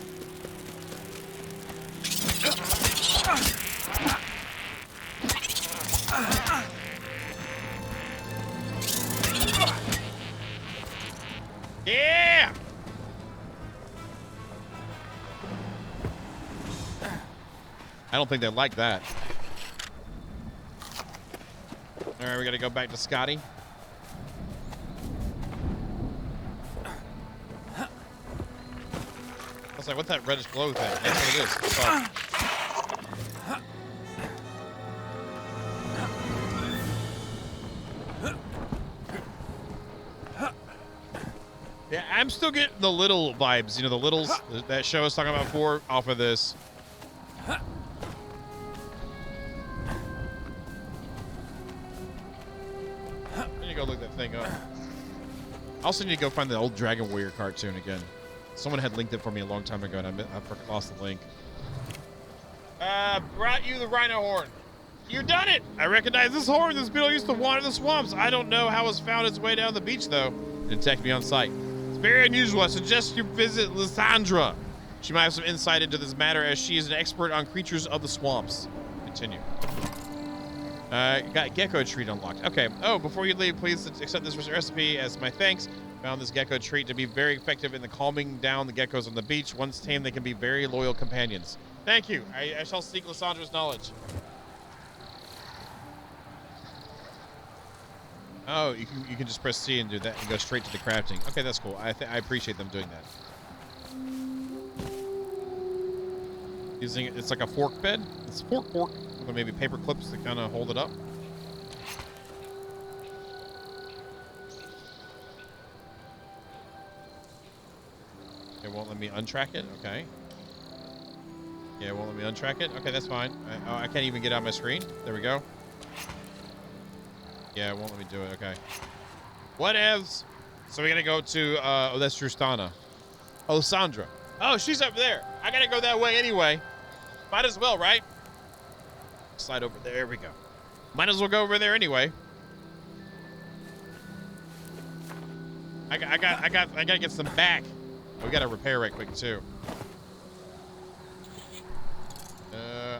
Yeah! I don't think they like that. All right, we got to go back to Scotty. I was like, what's that reddish glow thing? That's what it is. Fuck. Yeah, I'm still getting the little vibes. You know, the littles that show I was talking about before off of this. I need to go look that thing up. I also need to go find the old Dragon Warrior cartoon again. Someone had linked it for me a long time ago, and I lost the link. Brought you the rhino horn. You done it! I recognize this horn. This beetle used to wander the swamps. I don't know how it's found its way down the beach, though. It attacked me on sight. It's very unusual. I suggest you visit Lysandra. She might have some insight into this matter, as she is an expert on creatures of the swamps. Continue. Got gecko treat unlocked. Okay. Oh, before you leave, please accept this recipe as my thanks. Found this gecko treat to be very effective in the calming down the geckos on the beach. Once tamed, they can be very loyal companions. Thank you. I shall seek Lysandra's knowledge. Oh, you can just press C and do that and go straight to the crafting. Okay, that's cool. I appreciate them doing that. Using it's like a fork bed. It's fork, or maybe paper clips to kind of hold it up. It won't let me untrack it. Okay. Yeah, it won't let me untrack it. Okay, that's fine. I can't even get out my screen. There we go. Yeah, it won't let me do it. Okay. Whatevs. So we gotta go to oh, that's Tristana. Oh, Sandra. Oh, she's up there. I gotta go that way anyway. Might as well, right? Slide over there. There we go. Might as well go over there anyway. I gotta get some back. We gotta repair right quick too.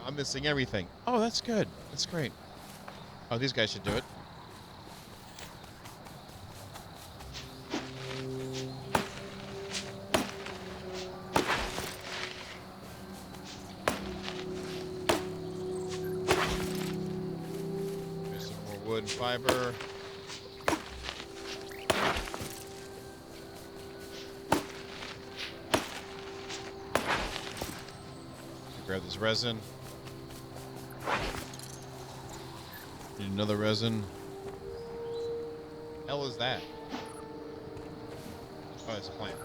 I'm missing everything. Oh, that's good. That's great. Oh, these guys should do it. There's some more wood and fiber. Grab this resin. Need another resin. Hell is that? Oh, it's a plant.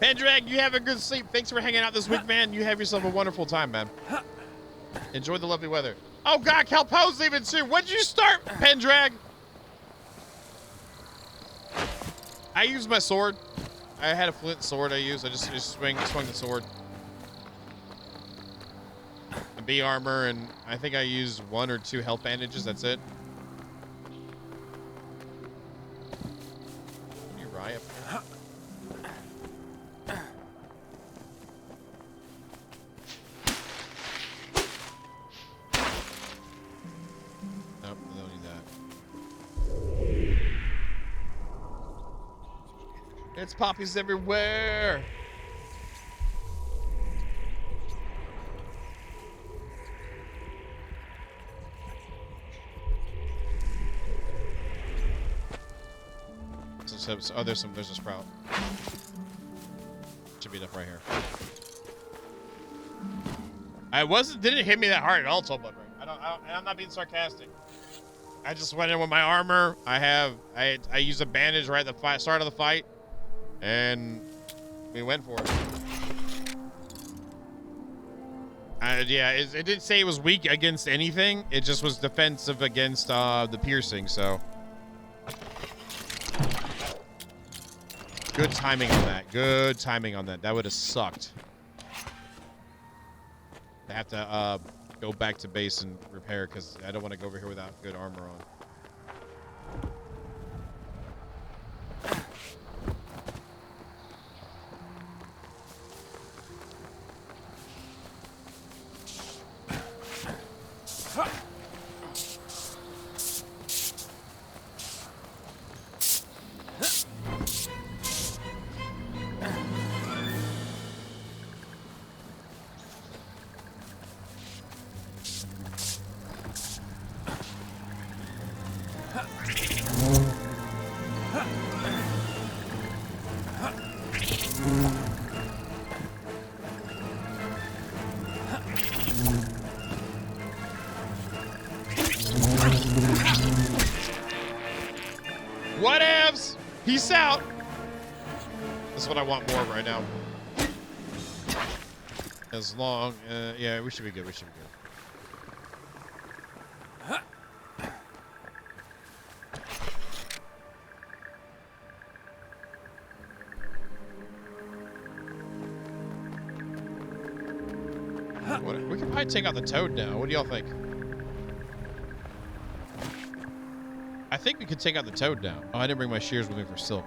Pendrag, you have a good sleep. Thanks for hanging out this week, man. You have yourself a wonderful time, man. Enjoy the lovely weather. Oh God, Calpo's leaving too. When did you start, Pendrag? I used my sword. I had a flint sword I used. I just swung the sword. B armor, and I think I used 1 or 2 health bandages. That's it. Can you rye up there? Nope, I don't need that. It's poppies everywhere. Oh, there's a sprout. Should be enough right here. Didn't hit me that hard at all, Tollblood. I'm not being sarcastic. I just went in with my armor. I used a bandage right at the start of the fight, and we went for it. Yeah, it didn't say it was weak against anything. It just was defensive against the piercing. So. Good timing on that. Good timing on that. That would have sucked. I have to go back to base and repair because I don't want to go over here without good armor on. Whatevs. Peace out. This is what I want more of right now. As long, yeah, we should be good. We should be good. We can probably take out the toad now. What do y'all think? I think we could take out the toad now. Oh, I didn't bring my shears with me for silk.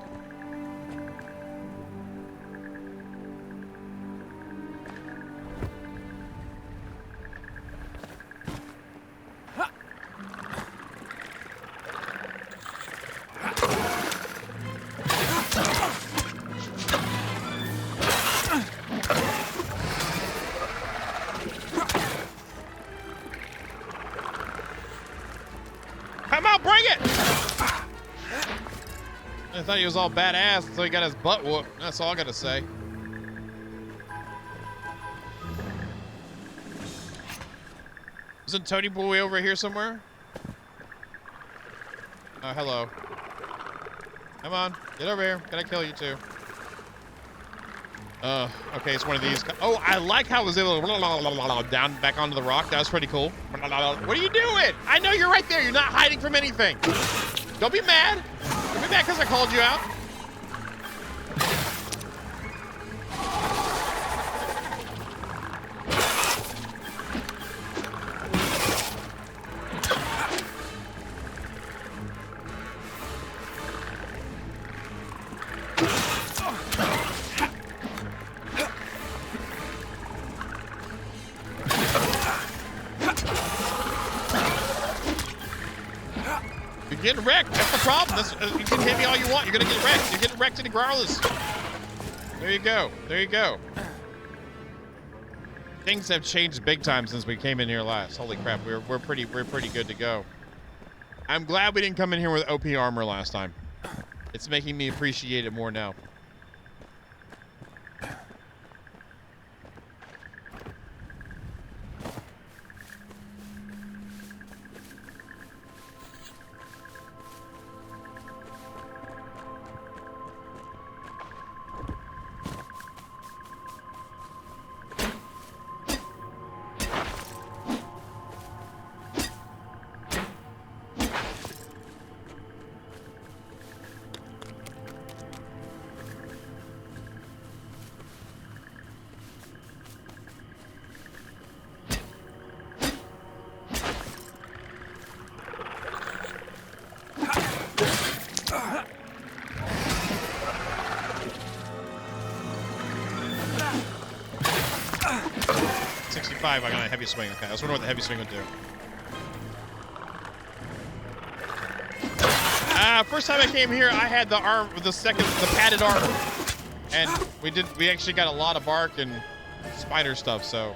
Come on, bring it! I thought he was all badass until he got his butt whooped. That's all I gotta say. Isn't Toady Boy over here somewhere? Oh, hello. Come on, get over here. Can I kill you too? Okay, it's one of these. Oh, I like how I was able to down back onto the rock. That was pretty cool. What are you doing? I know you're right there. You're not hiding from anything. Don't be mad. Don't be mad because I called you out. You're getting wrecked. That's the problem. You can hit me all you want. You're gonna get wrecked. You're getting wrecked regardless. There you go. There you go. Things have changed big time since we came in here last. Holy crap. We're pretty good to go. I'm glad we didn't come in here with OP armor last time. It's making me appreciate it more now. I got a heavy swing. Okay, I was wondering what the heavy swing would do. First time I came here, I had the padded armor, and we actually got a lot of bark and spider stuff. So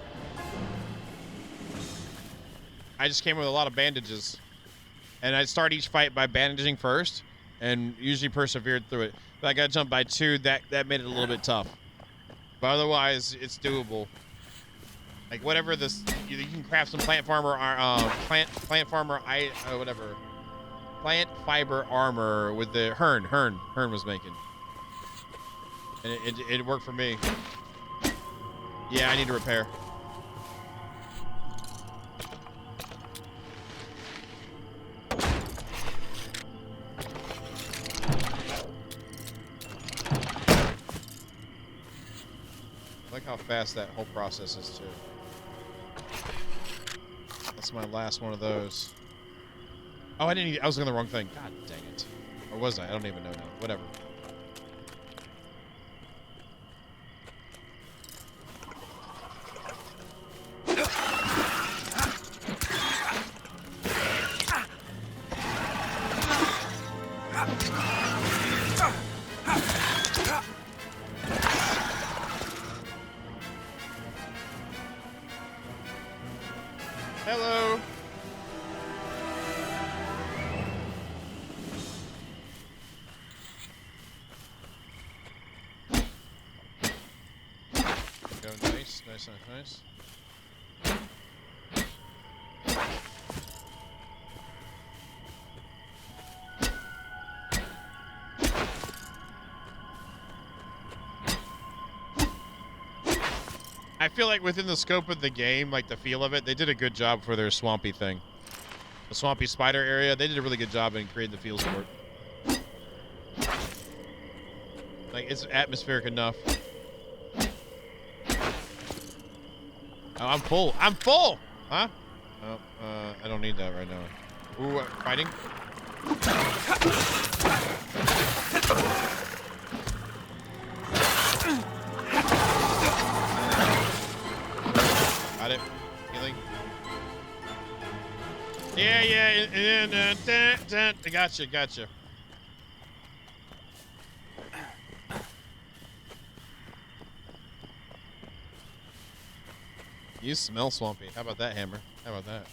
I just came with a lot of bandages, and I'd start each fight by bandaging first, and usually persevered through it. But I got jumped by two. That made it a little bit tough, but otherwise it's doable. Like whatever this, you can craft some plant fiber armor with the Hearn was making, and it worked for me. Yeah, I need to repair. I like how fast that whole process is too. That's my last one of those. Oh, I was doing the wrong thing. God dang it. Or was I? I don't even know now. Whatever. Hello. Nice, nice, nice, nice. I feel like within the scope of the game, like the feel of it, they did a good job for their swampy thing. The swampy spider area, they did a really good job in creating the feels for it. Like, it's atmospheric enough. Oh, I'm full. I'm full! Huh? Oh, I don't need that right now. Ooh, fighting? Got it. Healing. Yeah. Gotcha. You smell swampy. How about that, Hammer? How about that?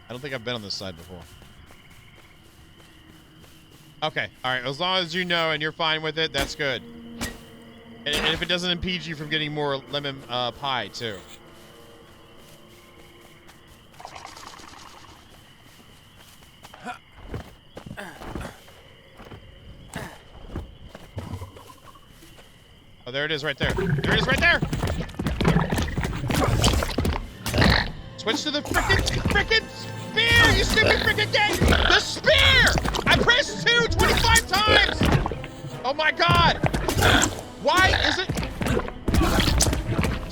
I don't think I've been on this side before. Okay, alright, as long as you know and you're fine with it, that's good. And if it doesn't impede you from getting more lemon pie, too. Oh, there it is right there. There it is right there! Switch to the frickin' spear, you stupid frickin' thing! The spear! I pressed 2 25 times! Oh my god! Why is it...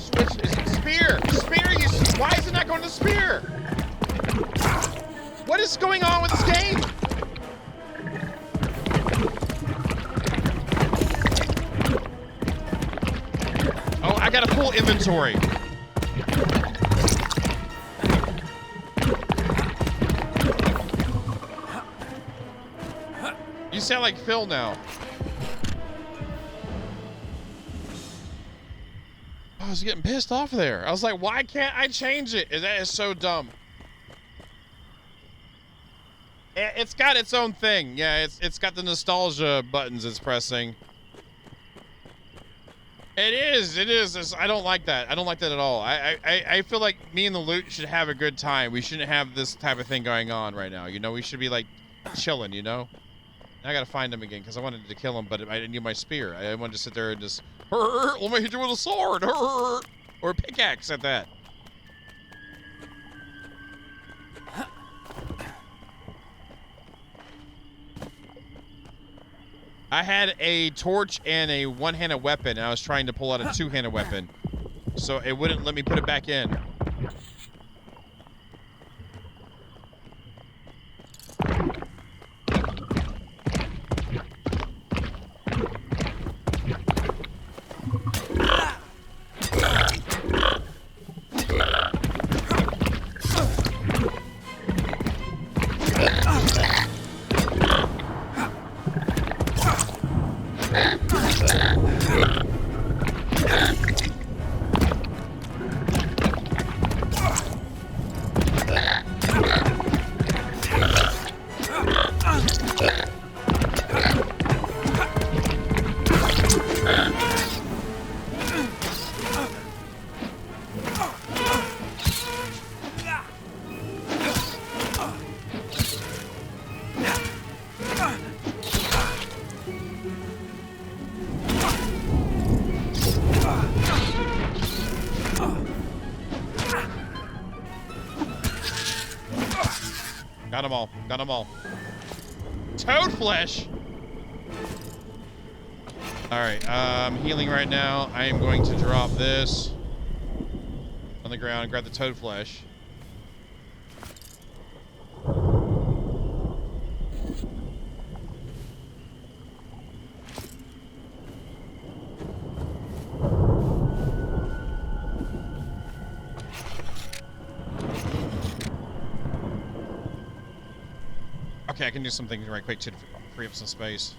Switch, spear! Spear, why is it not going to spear? What is going on with this game? Oh, I got a full inventory. You sound like Phil now. I was getting pissed off there. I was like, why can't I change it? That is so dumb. It's got its own thing. Yeah, it's got the nostalgia buttons it's pressing. It is. I don't like that. I don't like that at all. I feel like me and the loot should have a good time. We shouldn't have this type of thing going on right now. You know, we should be like chilling, you know? Now I gotta find him again because I wanted to kill him, but I didn't need my spear. I wanted to sit there and just, let me hit you with a sword, or a pickaxe at that. I had a torch and a one-handed weapon, and I was trying to pull out a two-handed weapon, so it wouldn't let me put it back in. Got them all. Toad flesh! Alright, I'm healing right now. I am going to drop this on the ground and grab the toad flesh. Okay, I can do some things right quick to free up some space.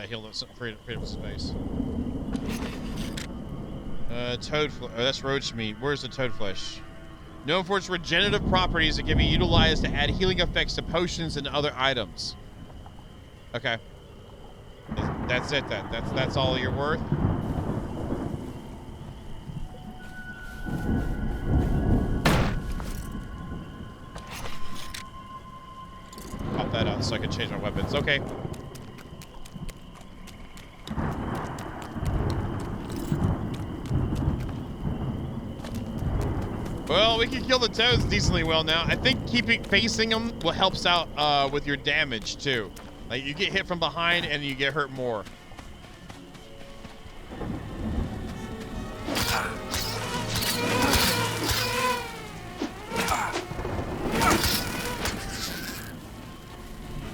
heal them. Freedom of space. Toad flesh. Oh, that's roach meat. Where's the toad flesh? Known for its regenerative properties that can be utilized to add healing effects to potions and other items. Okay. That's it then. That's all you're worth. Pop that out so I can change my weapons. Okay. Well, we can kill the toads decently well now. I think facing them will helps out with your damage too. Like you get hit from behind and you get hurt more.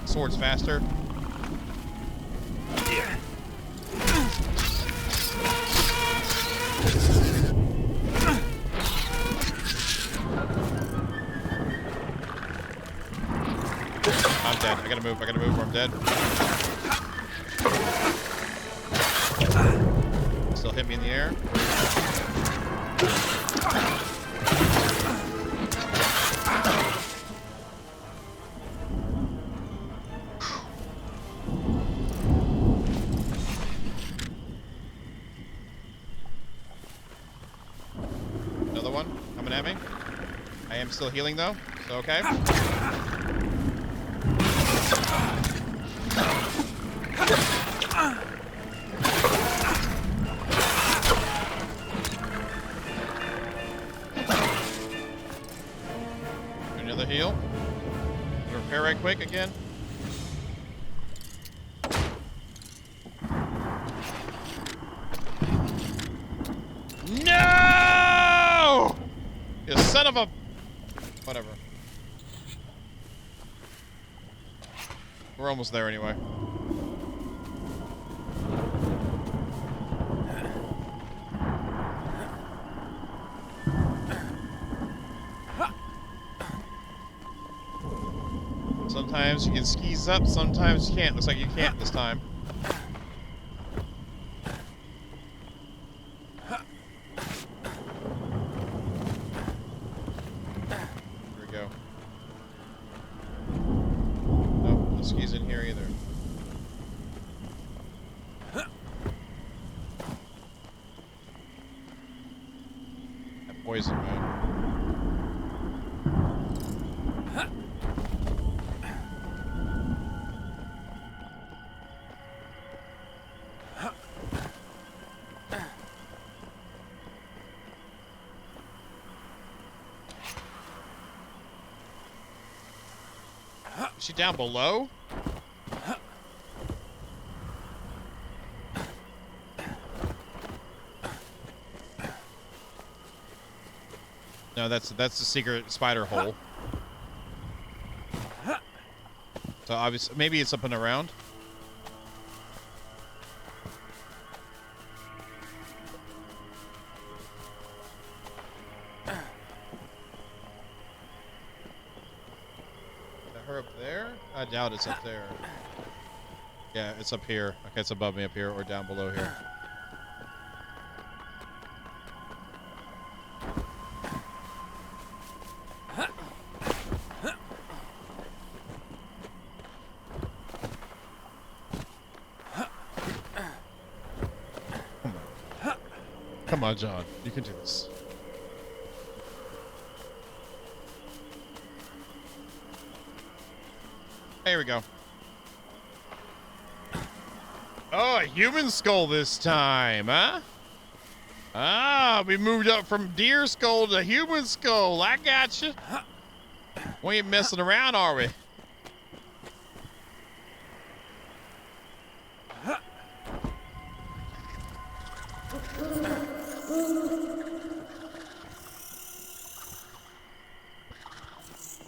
Sword's faster. I'm dead. I gotta move or I'm dead. Still hit me in the air. Another one coming at me. I am still healing though, so okay. Another heal. Repair right quick again. No! You son of a... Whatever. We're almost there anyway. Sometimes you can skis up, sometimes you can't. Looks like you can't this time. Here we go. Nope, no skis in here either. That poison, man. Is she down below? No, that's the secret spider hole. So obviously, maybe it's up and around. Her up there? I doubt it's up there. Yeah, it's up here. Okay, it's above me up here or down below here. Come on, John. You can do this. There we go. Oh, a human skull this time, huh? Ah, we moved up from deer skull to human skull. I gotcha. We ain't messing around, are we?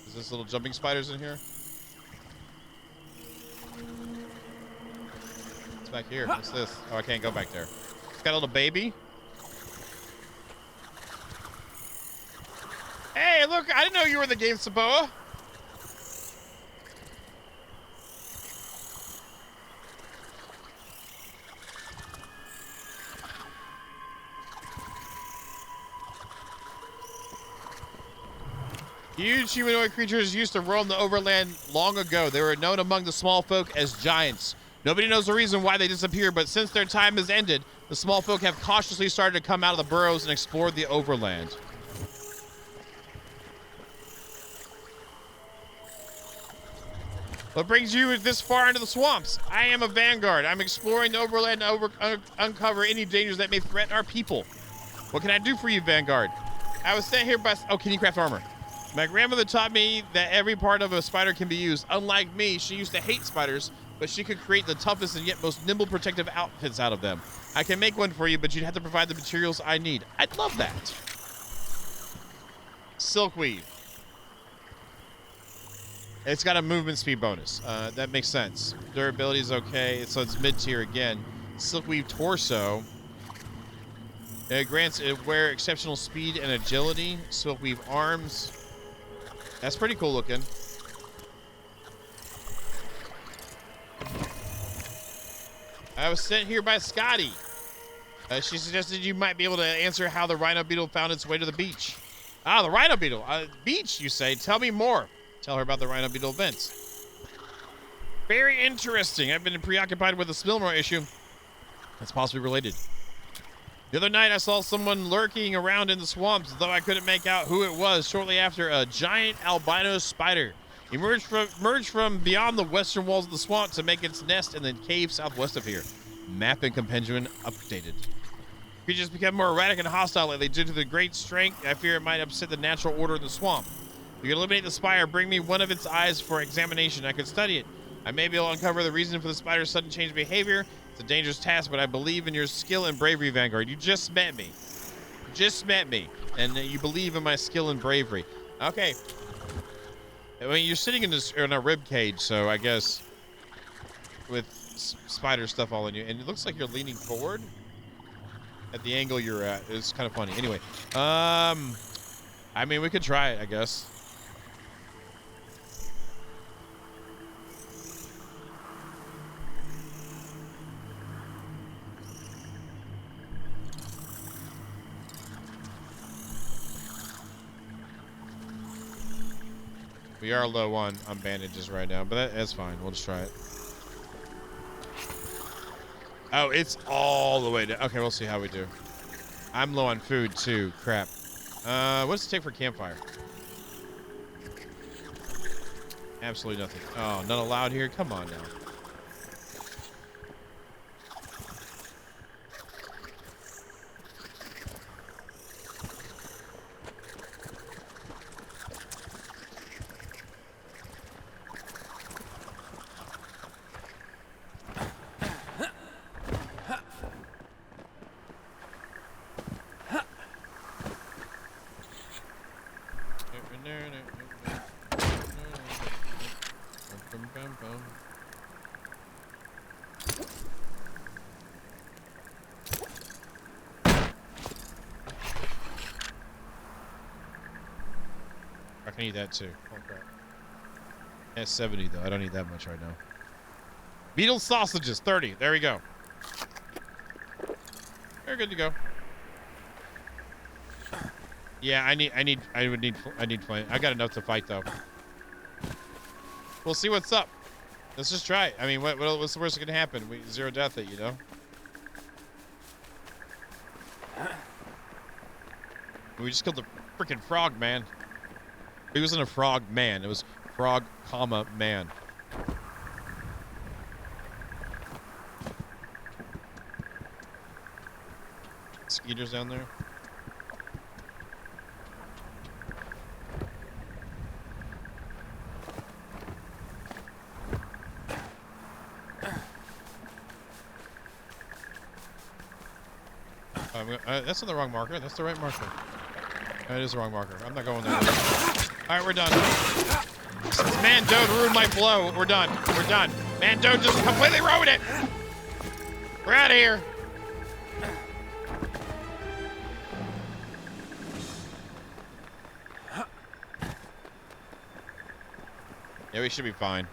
Is this little jumping spiders in here? What's back here? What's this? Oh, I can't go back there. It's got a little baby. Hey, look! I didn't know you were in the game, Saboa. Huge humanoid creatures used to roam the overland long ago. They were known among the small folk as giants. Nobody knows the reason why they disappeared, but since their time has ended, the small folk have cautiously started to come out of the burrows and explore the overland. What brings you this far into the swamps? I am a vanguard. I'm exploring the overland to uncover any dangers that may threaten our people. What can I do for you, Vanguard? I was sent here by... Oh, can you craft armor? My grandmother taught me that every part of a spider can be used. Unlike me, she used to hate spiders, but she could create the toughest and yet most nimble protective outfits out of them. I can make one for you, but you'd have to provide the materials I need. I'd love that. Silkweave. It's got a movement speed bonus. That makes sense. Durability is okay, so it's mid-tier again. Silkweave torso. It grants wear exceptional speed and agility. Silkweave arms. That's pretty cool looking. I was sent here by Scotty. She suggested you might be able to answer how the rhino beetle found its way to the beach. Ah, the rhino beetle. Beach, you say? Tell me more. Tell her about the rhino beetle events. Very interesting. I've been preoccupied with the Spillmore issue. That's possibly related. The other night, I saw someone lurking around in the swamps, though I couldn't make out who it was. Shortly after, a giant albino spider emerged from beyond the western walls of the swamp to make its nest in the cave southwest of here. Map and compendium updated. Creatures become more erratic and hostile lately due to the great strength. I fear it might upset the natural order of the swamp. If you can eliminate the spire, bring me one of its eyes for examination. I could study it. I may be able to uncover the reason for the spider's sudden change of behavior. It's a dangerous task, but I believe in your skill and bravery, Vanguard. You just met me. And you believe in my skill and bravery. Okay. I mean, you're sitting in a rib cage, so I guess with spider stuff all in you. And it looks like you're leaning forward at the angle you're at. It's kind of funny. Anyway, I mean, we could try it, I guess. We are low on bandages right now, but that's fine. We'll just try it. Oh, it's all the way down. Okay, we'll see how we do. I'm low on food, too. Crap. What does it take for campfire? Absolutely nothing. Oh, none allowed here? Come on now. I need that too. Oh crap. That's 70 though. I don't need that much right now. Beetle sausages, 30. There we go. We're good to go. Yeah, I need flame. I got enough to fight though. We'll see what's up. Let's just try it. I mean, what's the worst that can happen? We zero death it, you know. We just killed the freaking frog, man. He wasn't a frog man. It was frog, comma, man. Skeeters down there. That's not the wrong marker. That's the right marker. That is the wrong marker. I'm not going there. All right, we're done. Mando ruined my flow. We're done. We're done. Mando just completely ruined it. We're out of here. Yeah, we should be fine.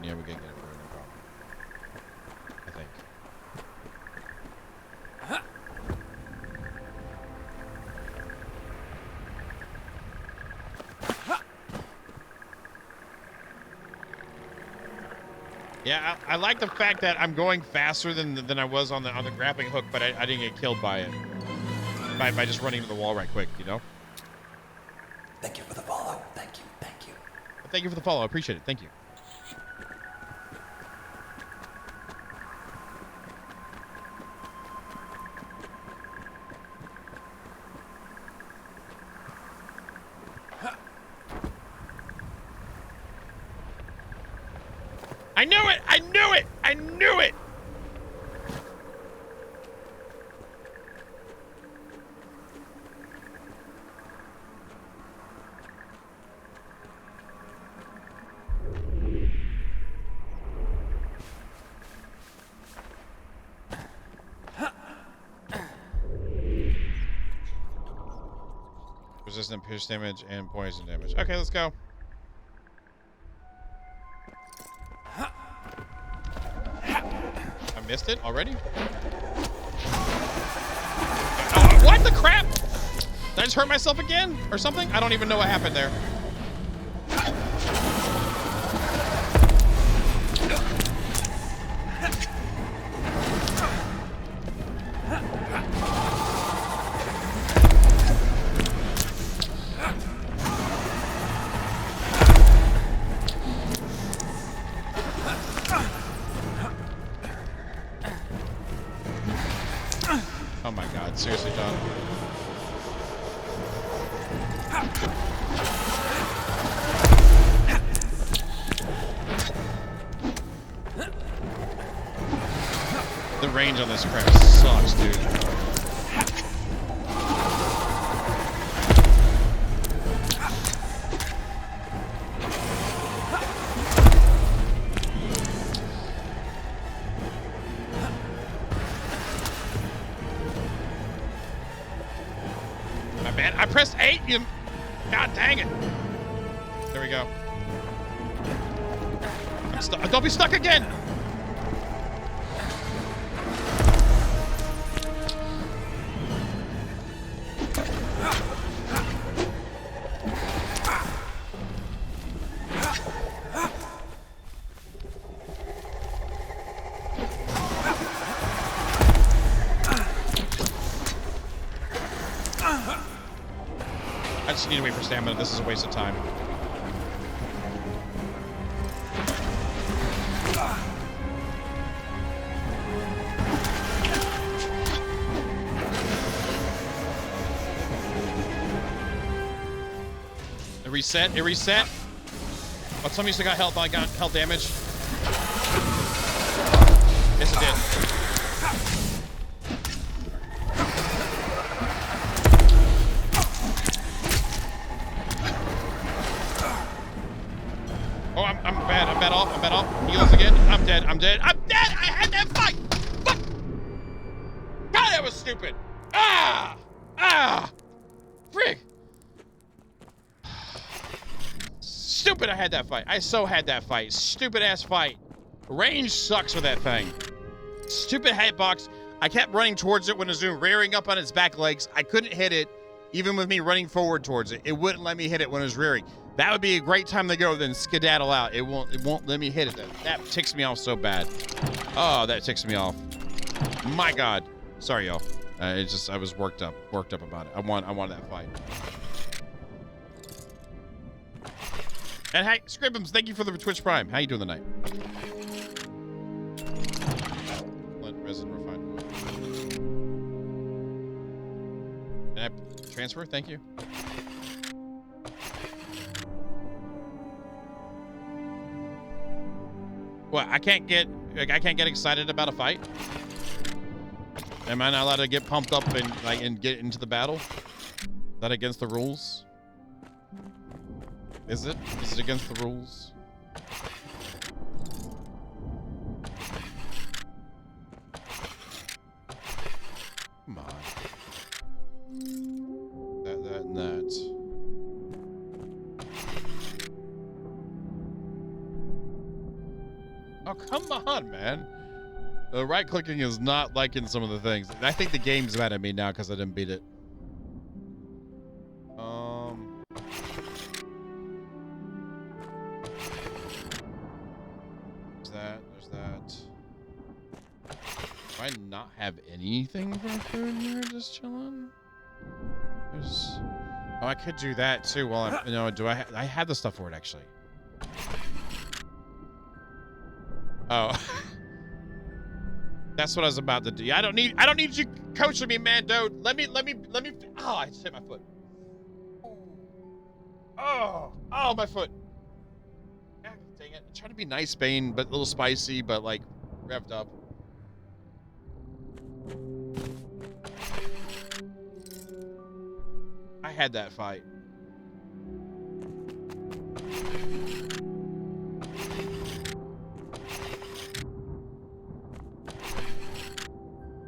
broken. Yeah, we can get it broken. No problem. I think. Yeah, I like the fact that I'm going faster than I was on the grappling hook, but I didn't get killed by it. By just running to the wall right quick, you know? Thank you for the follow. Thank you. Thank you. Thank you for the follow. I appreciate it. Thank you. I knew it! I knew it! I knew it! Resistant pierce damage and poison damage. Okay, let's go. I missed it already? What the crap? Did I just hurt myself again or something? I don't even know what happened there. Oh my god, seriously, John. The range on this crap sucks, dude. Man, I pressed 8. You, god dang it! There we go. I'm stuck. Don't be stuck again. I just need to wait for stamina. This is a waste of time. It reset. It reset. Oh, some of you still got health. I got health damage. Yes, it did. Oh, I'm bad. I'm bad off. I'm bad off. Heals again. I'm dead. I'm dead. I'm dead. I had that fight. Fuck. God, that was stupid. Ah. Ah. Frig. Stupid. I had that fight. I so had that fight. Stupid ass fight. Range sucks with that thing. Stupid hitbox. I kept running towards it when it was rearing up on its back legs. I couldn't hit it, even with me running forward towards it. It wouldn't let me hit it when it was rearing. That would be a great time to go, then skedaddle out. It won't let me hit it. That ticks me off so bad. Oh, that ticks me off. My God. Sorry, y'all. It's just I was worked up about it. I wanted that fight. And hey, Scribbums, thank you for the Twitch Prime. How you doing tonight? Resin refined wood. And I transfer. Thank you. What? I can't get excited about a fight. Am I not allowed to get pumped up and get into the battle? Is that against the rules? Is it? Is it against the rules? Come on. That and that. Oh, come on, man. The right clicking is not liking some of the things. I think the game's mad at me now because I didn't beat it. There's that. Do I not have anything for food here? Just chilling. There's. Oh, I could do that too. While I'm. No, do I? I had the stuff for it actually. Oh. That's what I was about to do. I don't need you coaching me, man, dude. Let me. Oh, I just hit my foot. Oh, my foot. God dang it. I'm trying to be nice, Bane, but a little spicy, but like revved up. I had that fight.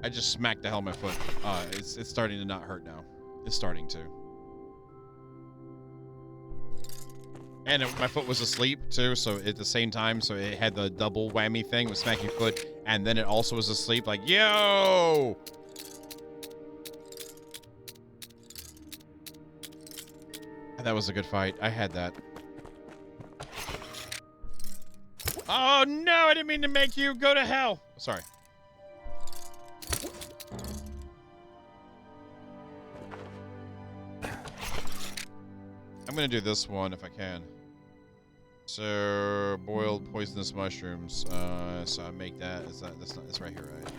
I just smacked the hell of my foot. It's starting to not hurt now. It's starting to. And my foot was asleep too, so at the same time, so it had the double whammy thing with smacking foot, and then it also was asleep. Like, yo! That was a good fight. I had that. Oh no! I didn't mean to make you go to hell. Sorry. I'm gonna do this one if I can. So boiled poisonous mushrooms. So I make that. That's right here, right?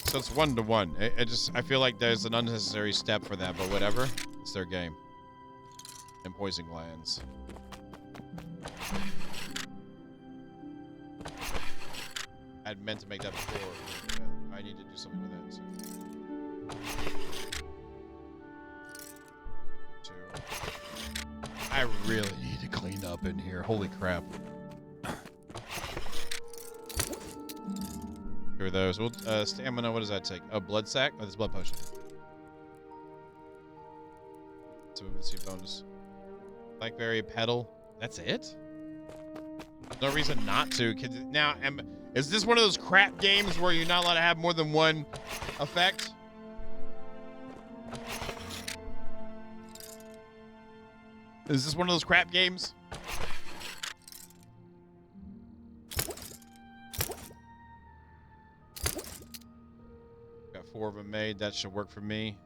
So it's 1-to-1. I feel like there's an unnecessary step for that, but whatever. It's their game. And poison glands. I'd meant to make that before. I need to do something with that too. I really need to clean up in here. Holy crap. Here are those. Well, stamina, what does that take? Oh, blood sac? Oh, this blood potion. So we see bonus. Blackberry petal. That's it? No reason not to. Now, is this one of those crap games where you're not allowed to have more than one effect? Is this one of those crap games? Got 4 of them made. That should work for me.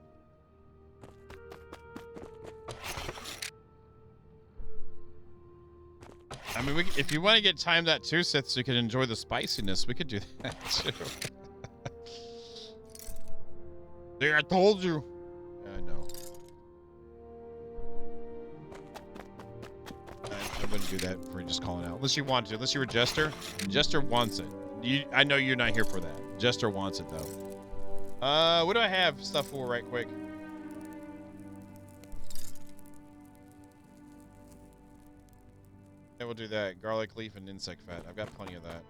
I mean, if you want to get timed at 2 sets so you can enjoy the spiciness, we could do that too. See, I told you. Yeah, I know. I wouldn't do that for just calling out. Unless you want to. Unless you were Jester. Jester wants it. I know you're not here for that. Jester wants it, though. What do I have stuff for right quick? Yeah, we'll do that. Garlic leaf and insect fat. I've got plenty of that.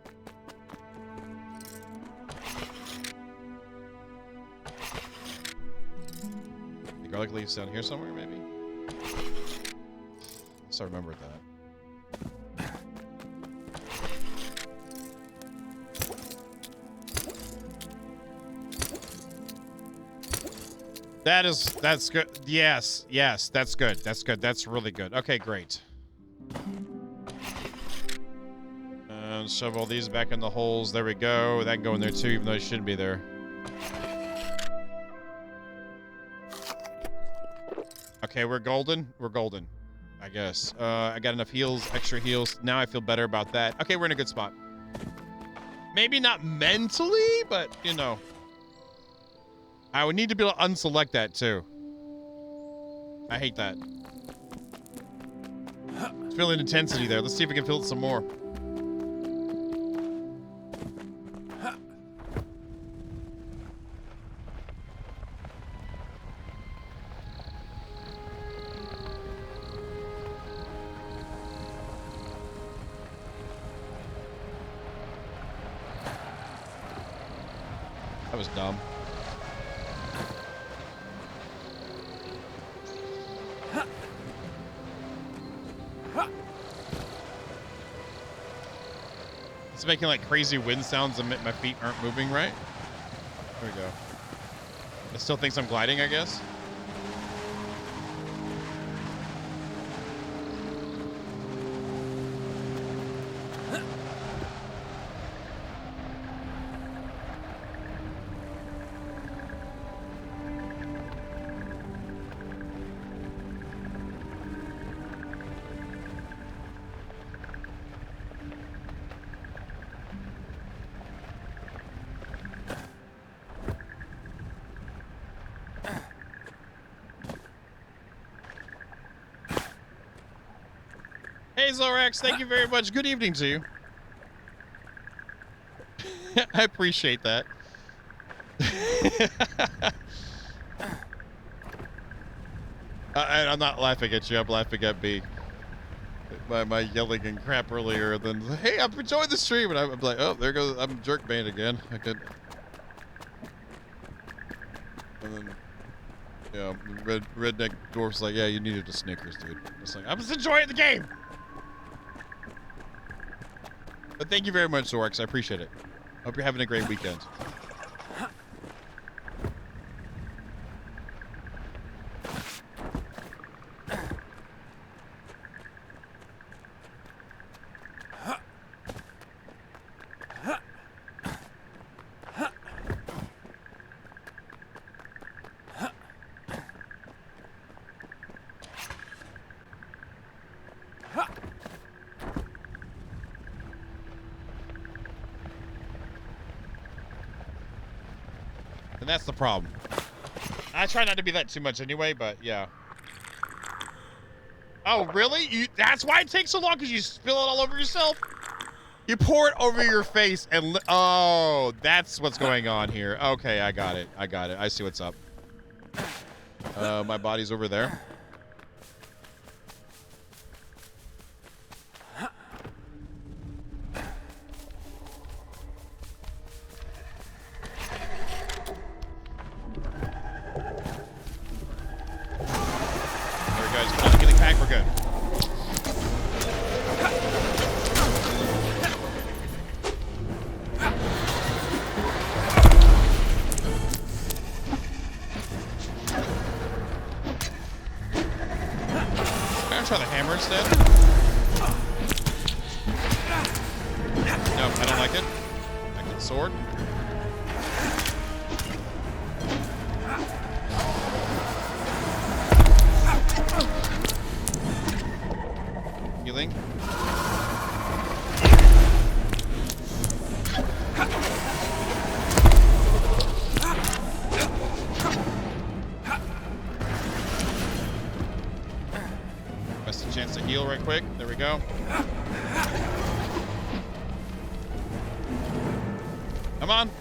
The garlic leaf's down here somewhere, maybe? So I remembered that. That's good. Yes, that's good. That's good. That's really good. Okay, great. Shove all these back in the holes. There we go. That can go in there too, even though it shouldn't be there. Okay, we're golden. We're golden, I guess. I got enough heals, extra heals. Now I feel better about that. Okay, we're in a good spot. Maybe not mentally, but, you know. I would need to be able to unselect that, too. I hate that. Feeling intensity there. Let's see if we can feel it some more. That was dumb. It's making like crazy wind sounds and my feet aren't moving right. There we go. It still thinks I'm gliding, I guess. Hey, Zorax, thank you very much. Good evening to you. I appreciate that. I'm not laughing at you. I'm laughing at me. My yelling and crap earlier. Then, hey, I'm enjoying the stream. And I'm like, oh, there goes, I'm jerk banned again. I could. And then, yeah, redneck dwarf's like, yeah, you needed a Snickers, dude. It's like, I was enjoying the game. But thank you very much, Zorax. I appreciate it. Hope you're having a great weekend. And that's the problem. I try not to be that too much anyway, but yeah. Oh, really? That's why it takes so long, because you spill it all over yourself? You pour it over your face and... Oh, that's what's going on here. Okay, I got it. I got it. I see what's up. My body's over there.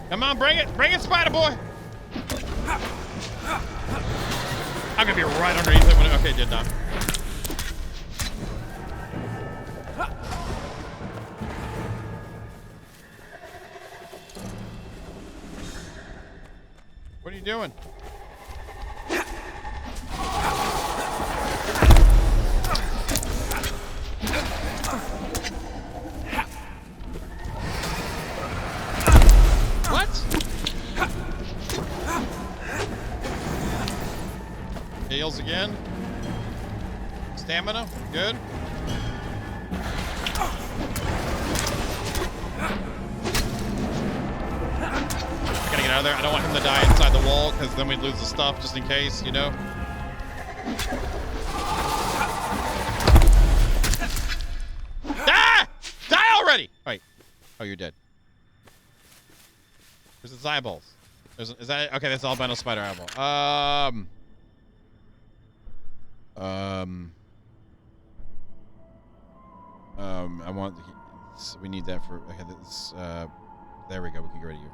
Come on, bring it! Bring it, Spider Boy! I'm gonna be right underneath it when okay, did not. What are you doing? Heals again. Stamina, good. I gotta get out of there. I don't want him to die inside the wall, because then we'd lose the stuff just in case, you know? Ah! Die already! Wait. Oh, you're dead. Where's his eyeballs? Is that okay? That's albino spider eyeball. I want. We need that for. Okay, this. There we go. We can get rid of you.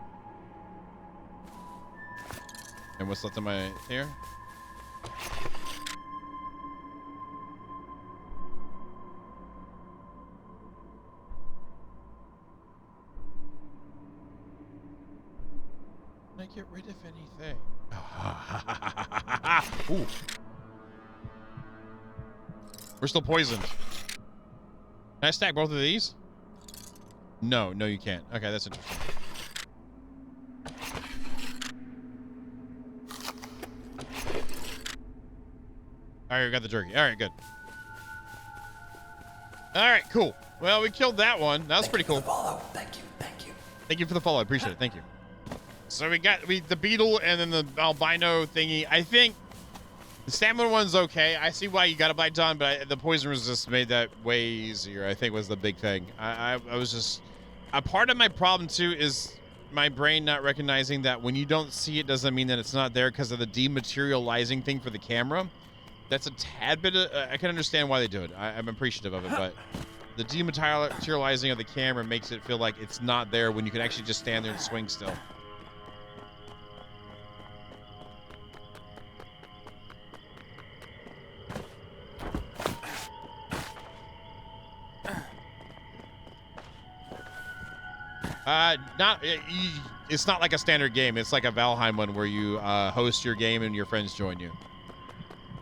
And what's left of my here? Can I get rid of anything? Ooh. We're still poisoned. Can I stack both of these? No, no, you can't. Okay, that's interesting. All right, we got the jerky. All right, good. All right, cool. Well, we killed that one. That was pretty cool. Follow. Thank you. Thank you. Thank you for the follow. I appreciate it. Thank you. So we got the beetle and then the albino thingy. I think the stamina one's okay. I see why you got a bite on, but the poison resist made that way easier. I think was the big thing. I was just a part of my problem too is my brain not recognizing that when you don't see it doesn't mean that it's not there because of the dematerializing thing for the camera. That's a tad bit of, I can understand why they do it. I'm appreciative of it, but the dematerializing of the camera makes it feel like it's not there when you can actually just stand there and swing still. It's not like a standard game. It's like a Valheim one where you host your game and your friends join you.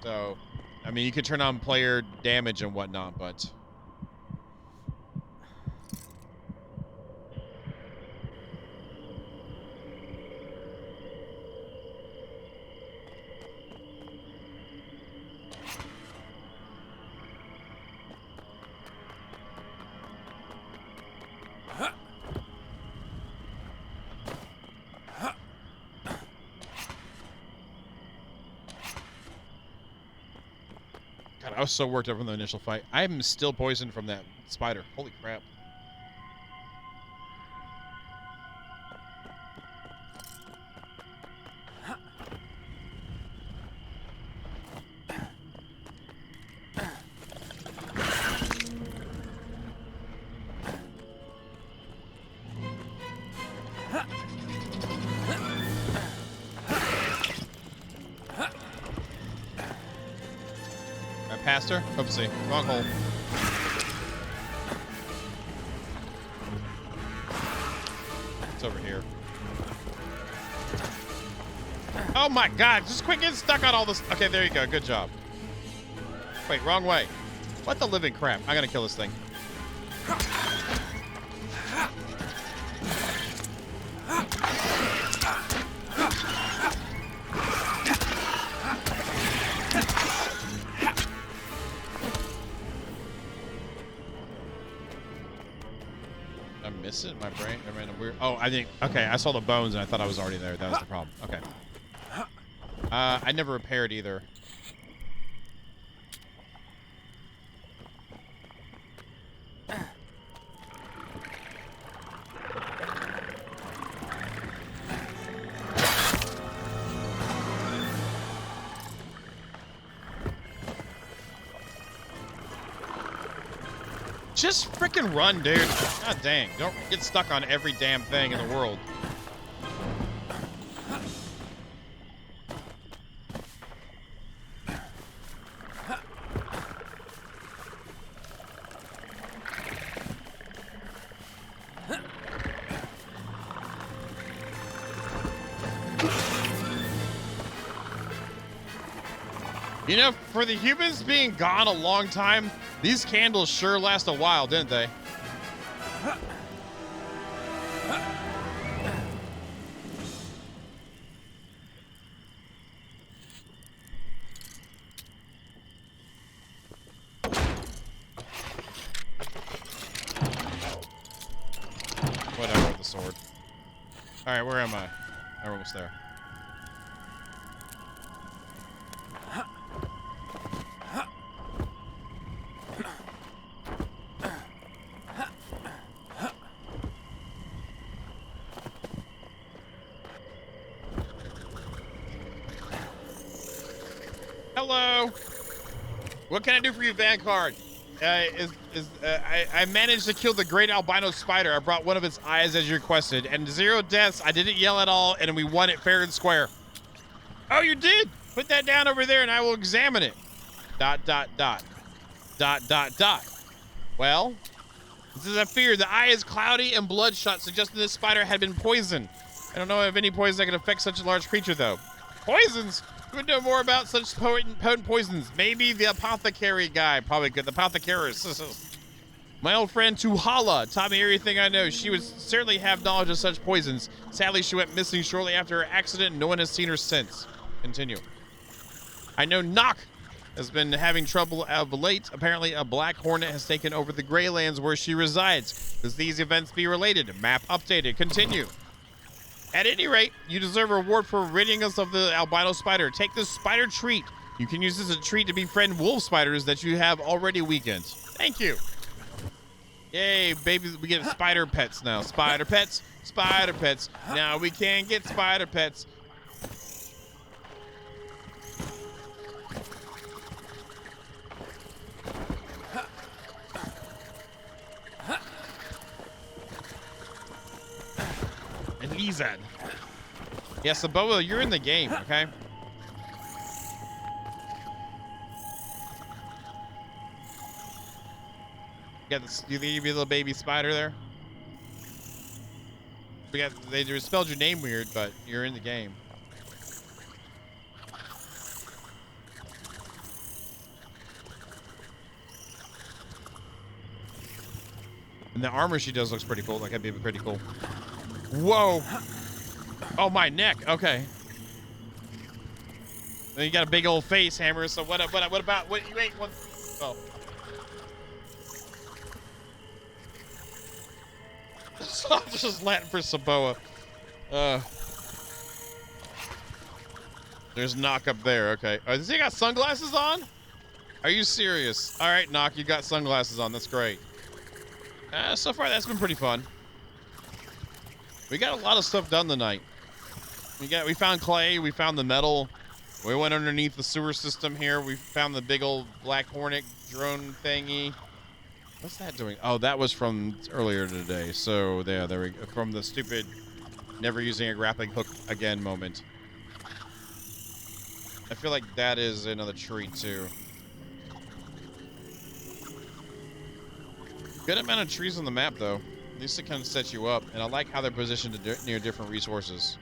So, I mean, you can turn on player damage and whatnot, but... God, I was so worked up from the initial fight. I'm still poisoned from that spider. Holy crap. Past her? Oopsie. Wrong hole. It's over here. Oh my god, just quit getting stuck on all this. Okay, there you go. Good job. Wait, wrong way. What the living crap? I'm gonna kill this thing. My brain, I mean, weird. Oh, I think. Okay, I saw the bones and I thought I was already there. That was the problem. Okay. I never repaired either. Just freaking run, dude. God dang. Don't get stuck on every damn thing in the world. You know, for the humans being gone a long time, these candles sure last a while, didn't they? Whatever with the sword. All right, where am I? I'm almost there. Hello. What can I do for you, Vanguard? I managed to kill the great albino spider. I brought one of its eyes as you requested, and 0 deaths. I didn't yell at all, and we won it fair and square. Oh, you did? Put that down over there, and I will examine it. ... Well, this is a fear. The eye is cloudy and bloodshot, suggesting this spider had been poisoned. I don't know of any poison that can affect such a large creature, though. Poisons? Who would know more about such potent poisons? Maybe the apothecary guy. Probably good. The apothecarist. My old friend Tuhala taught me everything I know. She would certainly have knowledge of such poisons. Sadly, she went missing shortly after her accident, and no one has seen her since. Continue. I know Nock has been having trouble of late. Apparently, a black hornet has taken over the Greylands where she resides. Does these events be related? Map updated. Continue. At any rate, you deserve a reward for ridding us of the albino spider. Take this spider treat. You can use this as a treat to befriend wolf spiders that you have already weakened. Thank you. Yay, baby, we get spider pets now. Spider pets, spider pets. Now we can get spider pets. And Lizan. Yeah, Saboa, you're in the game, okay? You think you be a little baby spider there? They just spelled your name weird, but you're in the game. And the armor she does looks pretty cool. Like, that'd be pretty cool. Whoa. Oh, my neck. Okay. Then you got a big old face, Hammer. So what about, what you ain't one? Oh. Just Latin for Saboa. There's Knock up there. Okay. Does he got sunglasses on? Are you serious? All right, Knock, you got sunglasses on. That's great. So far, that's been pretty fun. We got a lot of stuff done tonight. We found clay. We found the metal. We went underneath the sewer system here. We found the big old Black Hornet drone thingy. What's that doing? Oh, that was from earlier today. So there we go. From the stupid never using a grappling hook again moment. I feel like that is another treat too. Good amount of trees on the map though. At least it kind of sets you up. And I like how they're positioned near different resources.